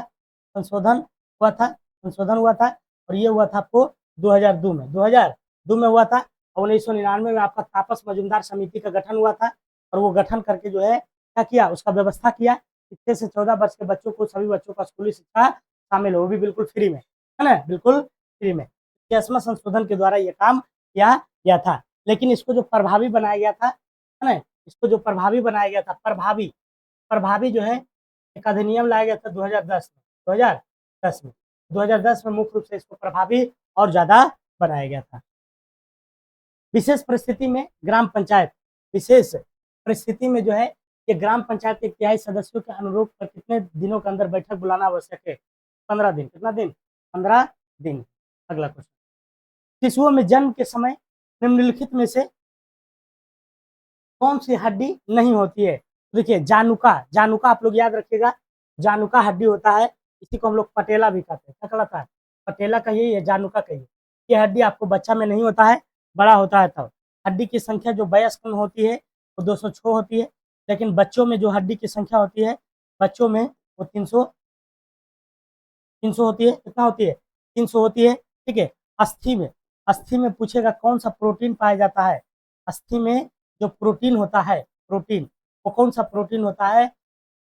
संशोधन हुआ था, संशोधन हुआ था और ये हुआ था आपको 2002 में, 2002 में हुआ था। 1999 में आपका तापस मजूमदार समिति का गठन हुआ था और वो गठन करके जो है क्या किया, उसका व्यवस्था किया कि 6 से 14 वर्ष के बच्चों को, सभी बच्चों का स्कूली शिक्षा शामिल हो, वो भी बिल्कुल फ्री में, है ना? बिल्कुल फ्री में। 86वां संशोधन के द्वारा ये काम किया गया था। लेकिन इसको जो प्रभावी बनाया गया था, है ना? इसको जो प्रभावी बनाया गया था, प्रभावी प्रभावी जो है एक अधिनियम लाया गया था 2010 में, 2010 में, 2010 में मुख्य रूप से इसको प्रभावी और ज़्यादा बनाया गया था। विशेष परिस्थिति में ग्राम पंचायत, विशेष परिस्थिति में जो है ये ग्राम पंचायत के 23 सदस्यों के अनुरोध पर कितने दिनों के अंदर बैठक बुलाना आवश्यक है? 15 दिन। कितना दिन? 15 दिन। अगला क्वेश्चन, शिशुओं में जन्म के समय निम्नलिखित में से कौन सी हड्डी नहीं होती है? देखिए जानुका, जानुका आप लोग याद रखिएगा, जानुका हड्डी होता है, इसी को हम लोग पटेला भी कहते हैं। क्या कहलाता है? पटेला का यही है, जानुका का ही। ये हड्डी आपको बच्चा में नहीं होता है, बड़ा होता है तब। हड्डी की संख्या जो वयस्क में होती है वो 206 होती है, लेकिन बच्चों में जो हड्डी की संख्या होती है, बच्चों में वो 300 होती है। कितना होती है? 300 होती है। ठीक है। अस्थि में, अस्थि में पूछेगा कौन सा प्रोटीन पाया जाता है? अस्थि में जो प्रोटीन होता है, प्रोटीन, वो कौन सा प्रोटीन होता है?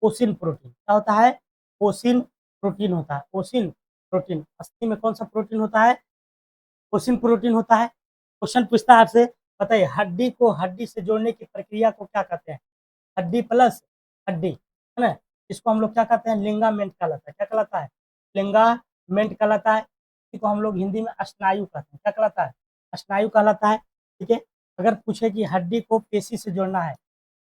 ओसिन प्रोटीन। क्या होता है? ओसिन प्रोटीन होता है। ओसिन प्रोटीन अस्थि में कौन सा प्रोटीन होता है? ओसिन प्रोटीन होता है। क्वेश्चन पूछता है आपसे, बताइए हड्डी को हड्डी से जोड़ने की प्रक्रिया को क्या कहते हैं? हड्डी प्लस हड्डी, है ना? इसको हम लोग क्या कहते हैं? लिंगामेंट कहलाता है। क्या कहलाता है? लिंगामेंट कहलाता है। इसी को हम लोग हिंदी में स्नायु कहते हैं। क्या कहलाता है? स्नायु कहलाता है। ठीक है। अगर पूछे कि हड्डी को पेशी से जोड़ना है,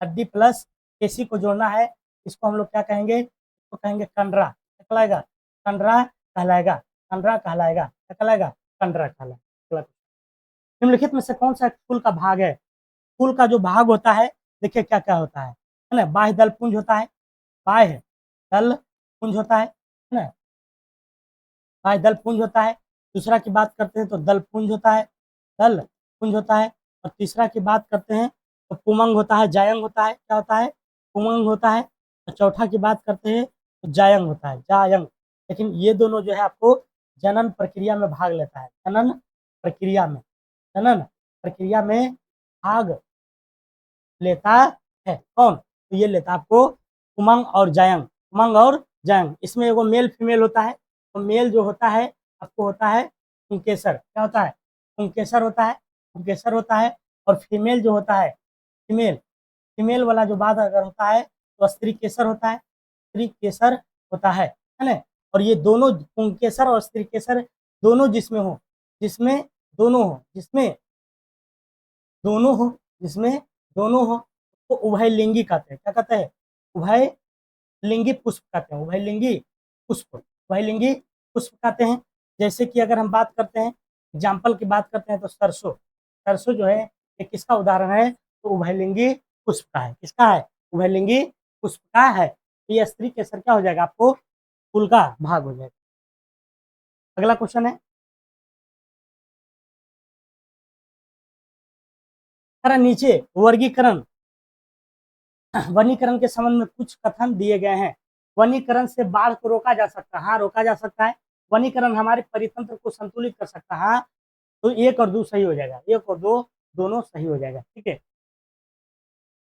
हड्डी प्लस पेशी को जोड़ना है, इसको हम लोग क्या कहेंगे? इसको कहेंगे कंडरा। क्या कहलाएगा? कंडरा कहलाएगा। कंडरा कहलाएगा। क्या कहलाएगा? कंडरा कहलाएगा। निम्नलिखित में से कौन सा फूल का भाग है? फूल का जो भाग होता है, देखिए क्या क्या होता है ना? बाह्य दल पुंज होता है, बाह्य दल पुंज होता है ना? बाह्य दल पुंज होता है। दूसरा की बात करते हैं तो दल पुंज होता है, दल पुंज होता है। और तीसरा की बात करते हैं तो पुमंग होता है, जायंग होता है। क्या होता है? पुमंग होता है। और चौथा की बात करते हैं तो जायंग होता है, जायंग। लेकिन ये दोनों जो है आपको जनन प्रक्रिया में भाग लेता है, जनन प्रक्रिया में, जनन प्रक्रिया में भाग लेता है। कौन? तो ये लेता है आपको उमंग और जायंग, उमंग और जायंग। इसमें एगो मेल फीमेल होता है। तो मेल जो होता है आपको होता है पुंकेसर। क्या होता है? पुंकेसर होता है, पुंकेसर होता है। और फीमेल जो होता है, फीमेल, फीमेल वाला जो बात अगर होता है तो स्त्री केसर होता है, स्त्री केसर होता है ना? और ये दोनों पुंकेसर और स्त्री केसर दोनों जिसमें हो, जिसमें दोनों हो, जिसमें दोनों हो, जिसमें दोनों हो, तो उभयलिंगी कहते हैं। क्या कहते हैं? उभयलिंगी पुष्प कहते हैं, उभयलिंगी पुष्प, उभयलिंगी पुष्प कहते हैं। जैसे कि अगर हम बात करते हैं, एग्जाम्पल की बात करते हैं तो सरसों, सरसों जो है ये किसका उदाहरण है? तो उभयलिंगी पुष्प का है। किसका है? उभयलिंगी पुष्प का है। तो ये स्त्री केसर क्या हो जाएगा? आपको फूल का भाग हो जाएगा। अगला क्वेश्चन है, नीचे वर्गीकरण, वनीकरण के संबंध में कुछ कथन दिए गए हैं। वनीकरण से बाढ़ को रोका जा सकता है। हाँ, रोका जा सकता है। वनीकरण हमारे परितंत्र को संतुलित कर सकता है। हाँ, तो 1 और 2 सही हो जाएगा, 1 और 2 दोनों सही हो जाएगा। ठीक है।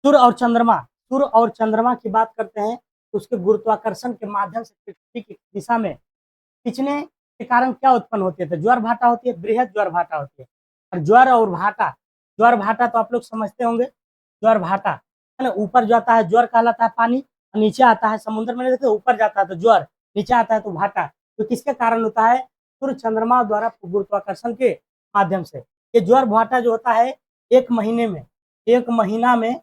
सूर्य और चंद्रमा, सूर्य और चंद्रमा की बात करते हैं तो उसके गुरुत्वाकर्षण के माध्यम से पृथ्वी की दिशा में खींचने के कारण क्या उत्पन्न होती है? तो ज्वार भाटा होती है, बृहद ज्वार भाटा होती है। और ज्वार और भाटा, ज्वार भाटा तो आप लोग समझते होंगे, ज्वार भाटा है ना? ऊपर जाता है ज्वार कहलाता है पानी, और नीचे आता है समुद्र में, देखते ऊपर जाता है तो ज्वार, नीचे आता है तो भाटा। तो किसके कारण होता है? सूर्य चंद्रमा द्वारा गुरुत्वाकर्षण के माध्यम से। ये ज्वार भाटा जो होता है एक महीने में, एक महीना में,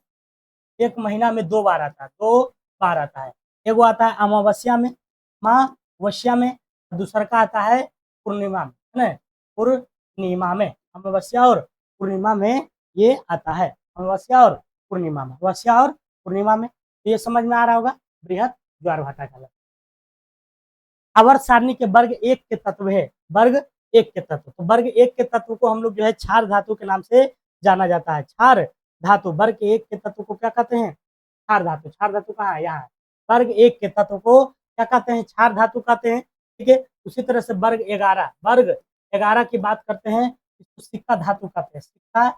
एक महीना में 2 बार आता है, 2 बार आता है। एगो आता है अमावस्या में, अमावस्या में, दूसरा का आता है पूर्णिमा में, है ना? पूर्णिमा में, अमावस्या और पूर्णिमा में ये आता है, अमावस्या और पूर्णिमा में, अमावस्या और पूर्णिमा में। तो ये समझ में आ रहा होगा, बृहत ज्वार भाटा कहलाता है। आवर्त सारणी के वर्ग एक के तत्व है, वर्ग एक के तत्व, तो वर्ग एक के तत्व को हम लोग जो है क्षार धातु के नाम से जाना जाता है। क्षार धातु, वर्ग एक के तत्व को क्या कहते हैं? क्षार धातु। क्षार धातु कहाँ है? यहाँ है। वर्ग एक के तत्व को क्या कहते हैं? क्षार धातु कहते हैं। ठीक है, उसी तरह से वर्ग 11, वर्ग 11 की बात करते हैं, इसको सिक्का धातु कहते हैं। सिक्का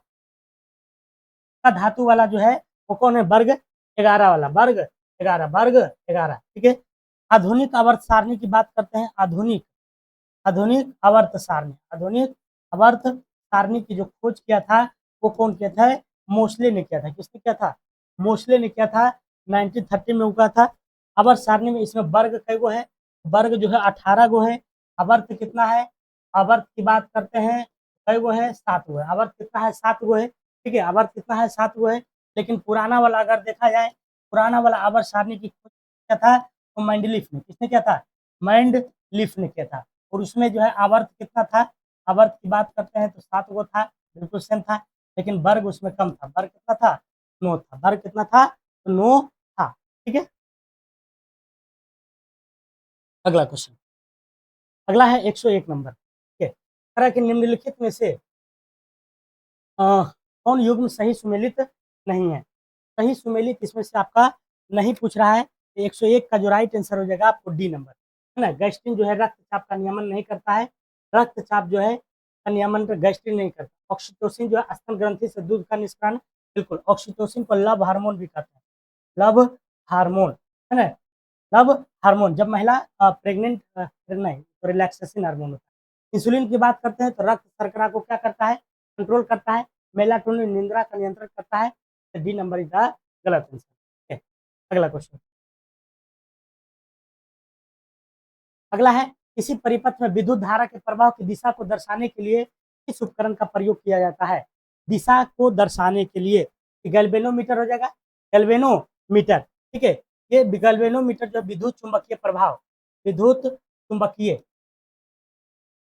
धातु वाला जो है वो कौन है? वर्ग 11 वाला, वर्ग 11, वर्ग 11। ठीक है, आधुनिक आवर्त सारणी की बात करते हैं। आधुनिक आवर्त सारणी, आधुनिक आवर्त सारणी की जो खोज किया था वो कौन किया था? मोस्ले ने किया था। किसने किया था? मोस्ले ने किया था, 1930 में हुआ था। आवर्त सारणी में इसमें वर्ग कई गो है? वर्ग जो है 18 गो है। आवर्त कितना है? आवर्त की बात करते हैं, कई गो है? 7 गो है। आवर्त कितना है? 7 गो है। ठीक है, आवर्त कितना है? 7 गो है। लेकिन पुराना वाला अगर देखा जाए, पुराना वाला आवर्त सारणी की खोज किया था तो मैंडलीफ ने। किसने किया था? मैंडलीफ ने किया था। और उसमें जो है आवर्त कितना था? आवर्त की बात करते हैं तो 7 गो था, बिल्कुल सेम था। लेकिन वर्ग उसमें कम था। वर्ग कितना था? 9 था। वर्ग कितना था? तो 9 था। ठीक है, अगला क्वेश्चन, अगला है 101 नंबर। ठीक है, तरह के निम्नलिखित में से कौन युग्म सही सुमेलित नहीं है? सही सुमेलित इसमें से आपका नहीं पूछ रहा है, तो 101 का जो राइट आंसर हो जाएगा आपको डी नंबर, है ना। गैस्ट्रिन जो है रक्तचाप का नियमन नहीं करता है, रक्तचाप जो है का नियमन गैस्ट्रिन नहीं करता। ऑक्सीटोसिन जो है स्तन ग्रंथि से दूध का निष्करण, बिल्कुल, ऑक्सीटोसिन को लव हार्मोन भी कहते हैं, लव हार्मोन, है ना। लव हार्मोन, जब महिला प्रेग्नेंट नहीं तो रिलैक्सेशन हार्मोन होता है। इंसुलिन की बात करते हैं तो रक्त शर्करा को क्या करता है? कंट्रोल करता है। मेलाटोनिन निंद्रा का नियंत्रण करता है। तो डी नंबर इज द गलत आंसर। अगला क्वेश्चन, अगला है, किसी परिपथ में विद्युत धारा के प्रवाह की दिशा को दर्शाने के लिए किस उपकरण का प्रयोग किया जाता है? दिशा को दर्शाने के लिए गैल्वेनोमीटर हो जाएगा, गैल्वेनोमीटर। ठीक है, ये गैल्वेनोमीटर जो विद्युत चुंबकीय प्रभाव, विद्युत चुंबकीय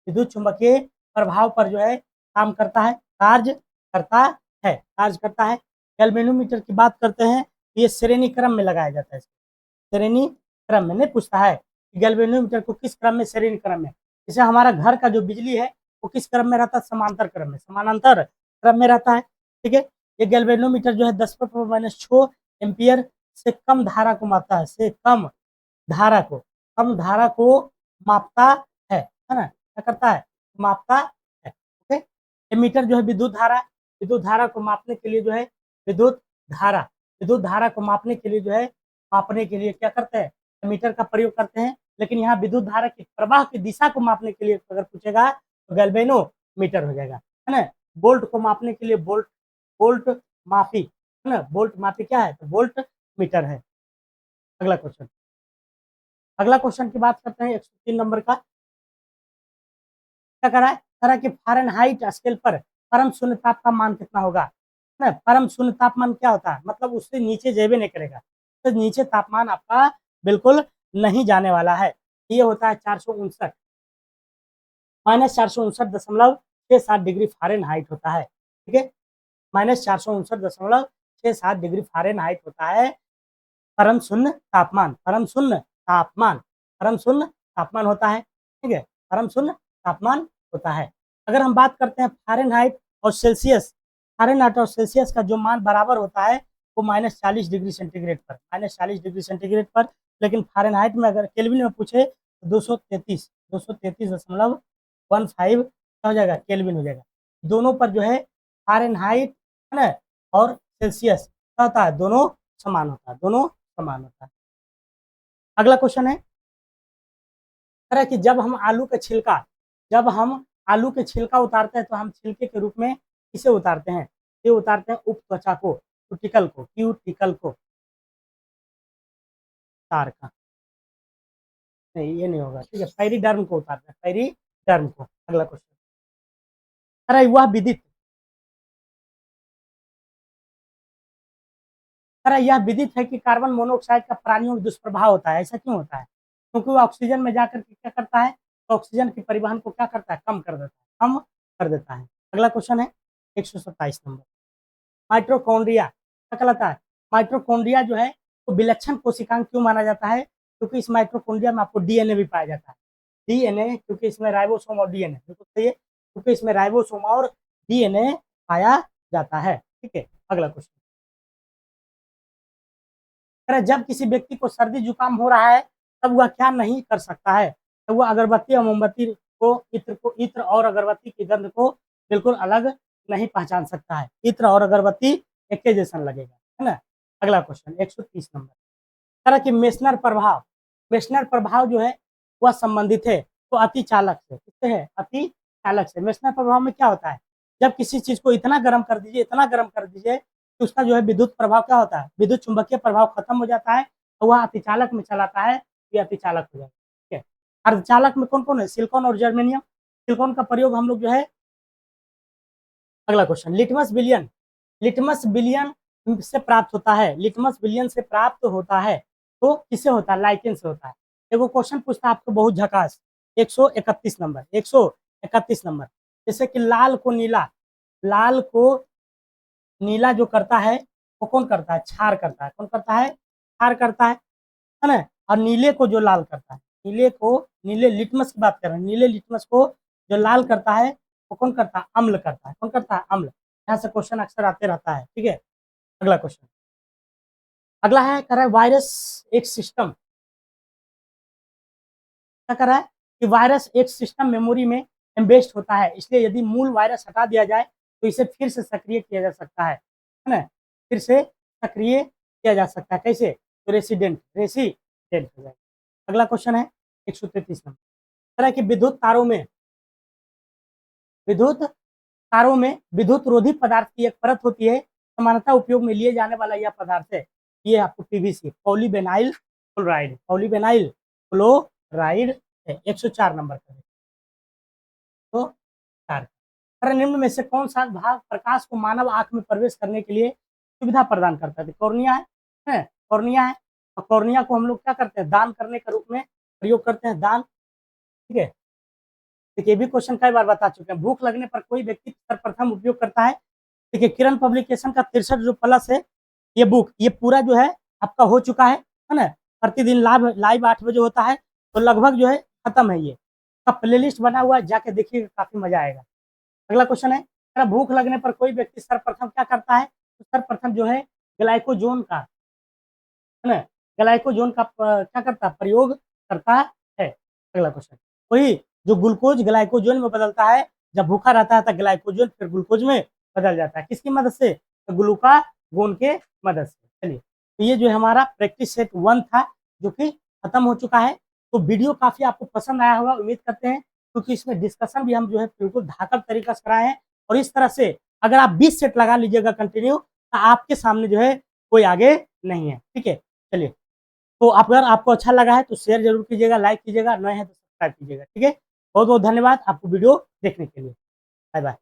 विद्युत चुंबकीय प्रभाव पर जो है काम करता है, कार्य करता है, कार्य करता है। गैल्वेनोमीटर की बात करते हैं, ये श्रेणी क्रम में लगाया जाता है। श्रेणी क्रम में नहीं पूछता है कि गैल्वेनोमीटर को किस क्रम में, श्रेणी क्रम में। जैसे हमारा घर का जो बिजली है वो किस क्रम में रहता है? समांतर क्रम में, समानांतर क्रम में रहता है। ठीक है, ये गैल्वेनोमीटर जो है 10⁻⁶ एम्पियर से कम धारा को मापता है, से कम धारा को, कम धारा को मापता है ना, क्या करता है? मापता है। ओके, एमीटर जो है विद्युत धारा, विद्युत धारा को मापने के लिए जो है, विद्युत धारा, विद्युत धारा को मापने के लिए जो है, मापने के लिए क्या करते हैं? एमीटर का प्रयोग करते हैं। लेकिन यहाँ विद्युत धारा की प्रवाह की दिशा को मापने के लिए अगर पूछेगा तो गैल्वेनोमीटर हो जाएगा, है ना। बोल्ट को मापने के लिए बोल्ट, बोल्ट मापी, है ना, बोल्ट मापी क्या है? तो बोल्ट मीटर है। अगला क्वेश्चन, अगला क्वेश्चन की बात करते हैं 103 नंबर का। क्या करा है? करा कि फ़ारेनहाइट स्केल पर परम शून्य ताप का मान कितना होगा? है ना, परम शून्य तापमान क्या होता है? मतलब उससे नीचे जेबे नहीं करेगा, तो नीचे तापमान आपका बिल्कुल नहीं जाने वाला है। ये होता है 459, -459.67 डिग्री फ़ारेनहाइट होता है। ठीक है, -459.67 डिग्री फ़ारेनहाइट होता है परम शून्य तापमान, परम शून्य तापमान, परम शून्य तापमान होता है। ठीक है, परम शून्य तापमान होता है। अगर हम बात करते हैं फ़ारेनहाइट और सेल्सियस, फ़ारेनहाइट और सेल्सियस का जो मान बराबर होता है वो -40 डिग्री सेंटीग्रेड पर, -40 डिग्री सेंटीग्रेड पर। लेकिन फ़ारेनहाइट में अगर केल्विन में पूछे तो 233.15 हो जाएगा, केल्विन हो जाएगा। दोनों पर जो है फ़ारेनहाइट, है ना, और सेल्सियस क्या होता है? दोनों समान होता है, दोनों समान होता है। अगला क्वेश्चन है, तरह कि जब हम आलू का छिलका, जब हम आलू के छिलका उतारते हैं तो हम छिलके के रूप में किसे उतारते हैं? ये उतारते हैं उप त्वचा को, क्यूटिकल को, क्यूटिकल को, तार का नहीं, ये नहीं होगा। ठीक है, पेरिडर्म को उतारते हैं, पेरिडर्म को। अगला क्वेश्चन, अरे वह विदित, अरे यह विदित है कि कार्बन मोनोऑक्साइड का प्राणियों में दुष्प्रभाव होता है। ऐसा क्यों होता है? क्योंकि वो ऑक्सीजन में जाकर के क्या करता है? तो ऑक्सीजन के परिवहन को क्या करता है? कम कर देता है, कम कर देता है। अगला क्वेश्चन है 127 नंबर, माइटोकॉन्ड्रिया क्या कहलाता है? माइटोकॉन्ड्रिया जो है को विलक्षण कोशिकांग क्यों माना जाता है? क्योंकि इस माइटोकॉन्ड्रिया में आपको डीएनए भी पाया जाता है। डीएनए क्योंकि इसमें राइबोसोम और डीएनए बिल्कुल सही है, क्योंकि इसमें राइबोसोम और डीएनए पाया जाता है। ठीक है, अगला क्वेश्चन। जब किसी व्यक्ति को सर्दी जुकाम हो रहा है तब वह क्या नहीं कर सकता है? तो वह अगरबत्ती और मोमबत्ती को इत्र और अगरबत्ती की गंध को बिल्कुल अलग नहीं पहचान सकता है। इत्र और अगरबत्ती एक ही जैसा लगेगा, है ना। अगला क्वेश्चन 130 नंबर। तरह की मेसनर प्रभाव जो है वह संबंधित है तो अति चालक से, किससे है? अति चालक से। मेसनर प्रभाव में क्या होता है? जब किसी चीज को इतना गर्म कर दीजिए कि उसका जो है विद्युत प्रभाव क्या होता है? विद्युत चुंबकीय प्रभाव खत्म हो जाता है तो वह अतिचालक में चलाता है, ये अतिचालक हो जाता है। ठीक है, अर्धचालक में कौन कौन है? सिलिकॉन और जर्मेनियम। सिलिकॉन का प्रयोग हम लोग जो है, अगला क्वेश्चन, लिटमस बिलियन से प्राप्त होता है। लिटमस बिलियन से प्राप्त होता है तो किससे होता है? लाइकेन से होता है। देखो क्वेश्चन पूछता है आपको बहुत झकास, 131 नंबर, 131 नंबर। जैसे कि लाल को नीला जो करता है वो कौन करता है? क्षार करता है। कौन करता है? क्षार करता है ना। और नीले को जो लाल करता है, नीले लिटमस की बात कर रहे हैं, नीले लिटमस को जो लाल करता है वो कौन करता है? अम्ल करता है। कौन करता है? अम्ल। यहाँ से क्वेश्चन अक्सर आते रहता है। ठीक है, अगला क्वेश्चन, अगला है कर रहा है वायरस एक सिस्टम, क्या कर रहा है कि वायरस एक सिस्टम मेमोरी में एम्बेस्ड होता है, इसलिए यदि मूल वायरस हटा दिया जाए तो इसे फिर से सक्रिय किया जा सकता है ना। फिर से सक्रिय किया जा सकता है, कैसे? तो रेसिडेंट हो जाएगा। अगला क्वेश्चन है 133 नंबर। तरह के विद्युत रोधी पदार्थ की एक परत होती है, सामान्यतः उपयोग में लिए जाने वाला यह पदार्थ है, ये आपको पीवीसी, पॉलीविनाइल क्लोराइड है। 104 नंबर का तो 4। निम्न में से कौन सा भाग प्रकाश को मानव आंख में प्रवेश करने के लिए सुविधा प्रदान करता है? कॉर्निया है, कॉर्निया है। और कॉर्निया को हम लोग क्या करते हैं? दान करने के रूप में प्रयोग करते हैं, दान। ठीक है, देखिए भी क्वेश्चन कई बार बता चुके हैं। भूख लगने पर कोई व्यक्ति सर्वप्रथम उपयोग करता है, देखिए किरण पब्लिकेशन का 63 जो प्लस है ये बुक, ये पूरा जो है आपका हो चुका है ना। प्रतिदिन लाइव 8 बजे होता है तो लगभग जो है खत्म है, ये का प्लेलिस्ट बना हुआ है, जाके देखिएगा, काफी मजा आएगा। अगला क्वेश्चन है, भूख लगने पर कोई व्यक्ति सर्वप्रथम क्या करता है? तो सर्वप्रथम जो है ग्लाइकोजोन का, है ना, ग्लाइकोजोन का क्या करता है? प्रयोग करता है। अगला क्वेश्चन, वही जो ग्लूकोज ग्लाइकोजोन में बदलता है, जब भूखा रहता है तो ग्लाइकोजोन फिर ग्लूकोज में बदल जाता है, किसकी मदद से? तो ग्लूकागोन के मदद से। चलिए, तो ये जो हमारा प्रैक्टिस सेट 1 था जो कि खत्म हो चुका है। तो वीडियो काफी आपको पसंद आया होगा, उम्मीद करते हैं, क्योंकि इसमें डिस्कशन भी हम जो है बिल्कुल धाकड़ तरीका से कराए हैं। और इस तरह से अगर आप 20 सेट लगा लीजिएगा कंटिन्यू तो आपके सामने जो है कोई आगे नहीं है। ठीक है, चलिए, तो अगर आपको अच्छा लगा है तो शेयर जरूर कीजिएगा, लाइक कीजिएगा, नए हैं तो सब्सक्राइब कीजिएगा। ठीक है, बहुत बहुत धन्यवाद आपको वीडियो देखने के लिए। Bye bye.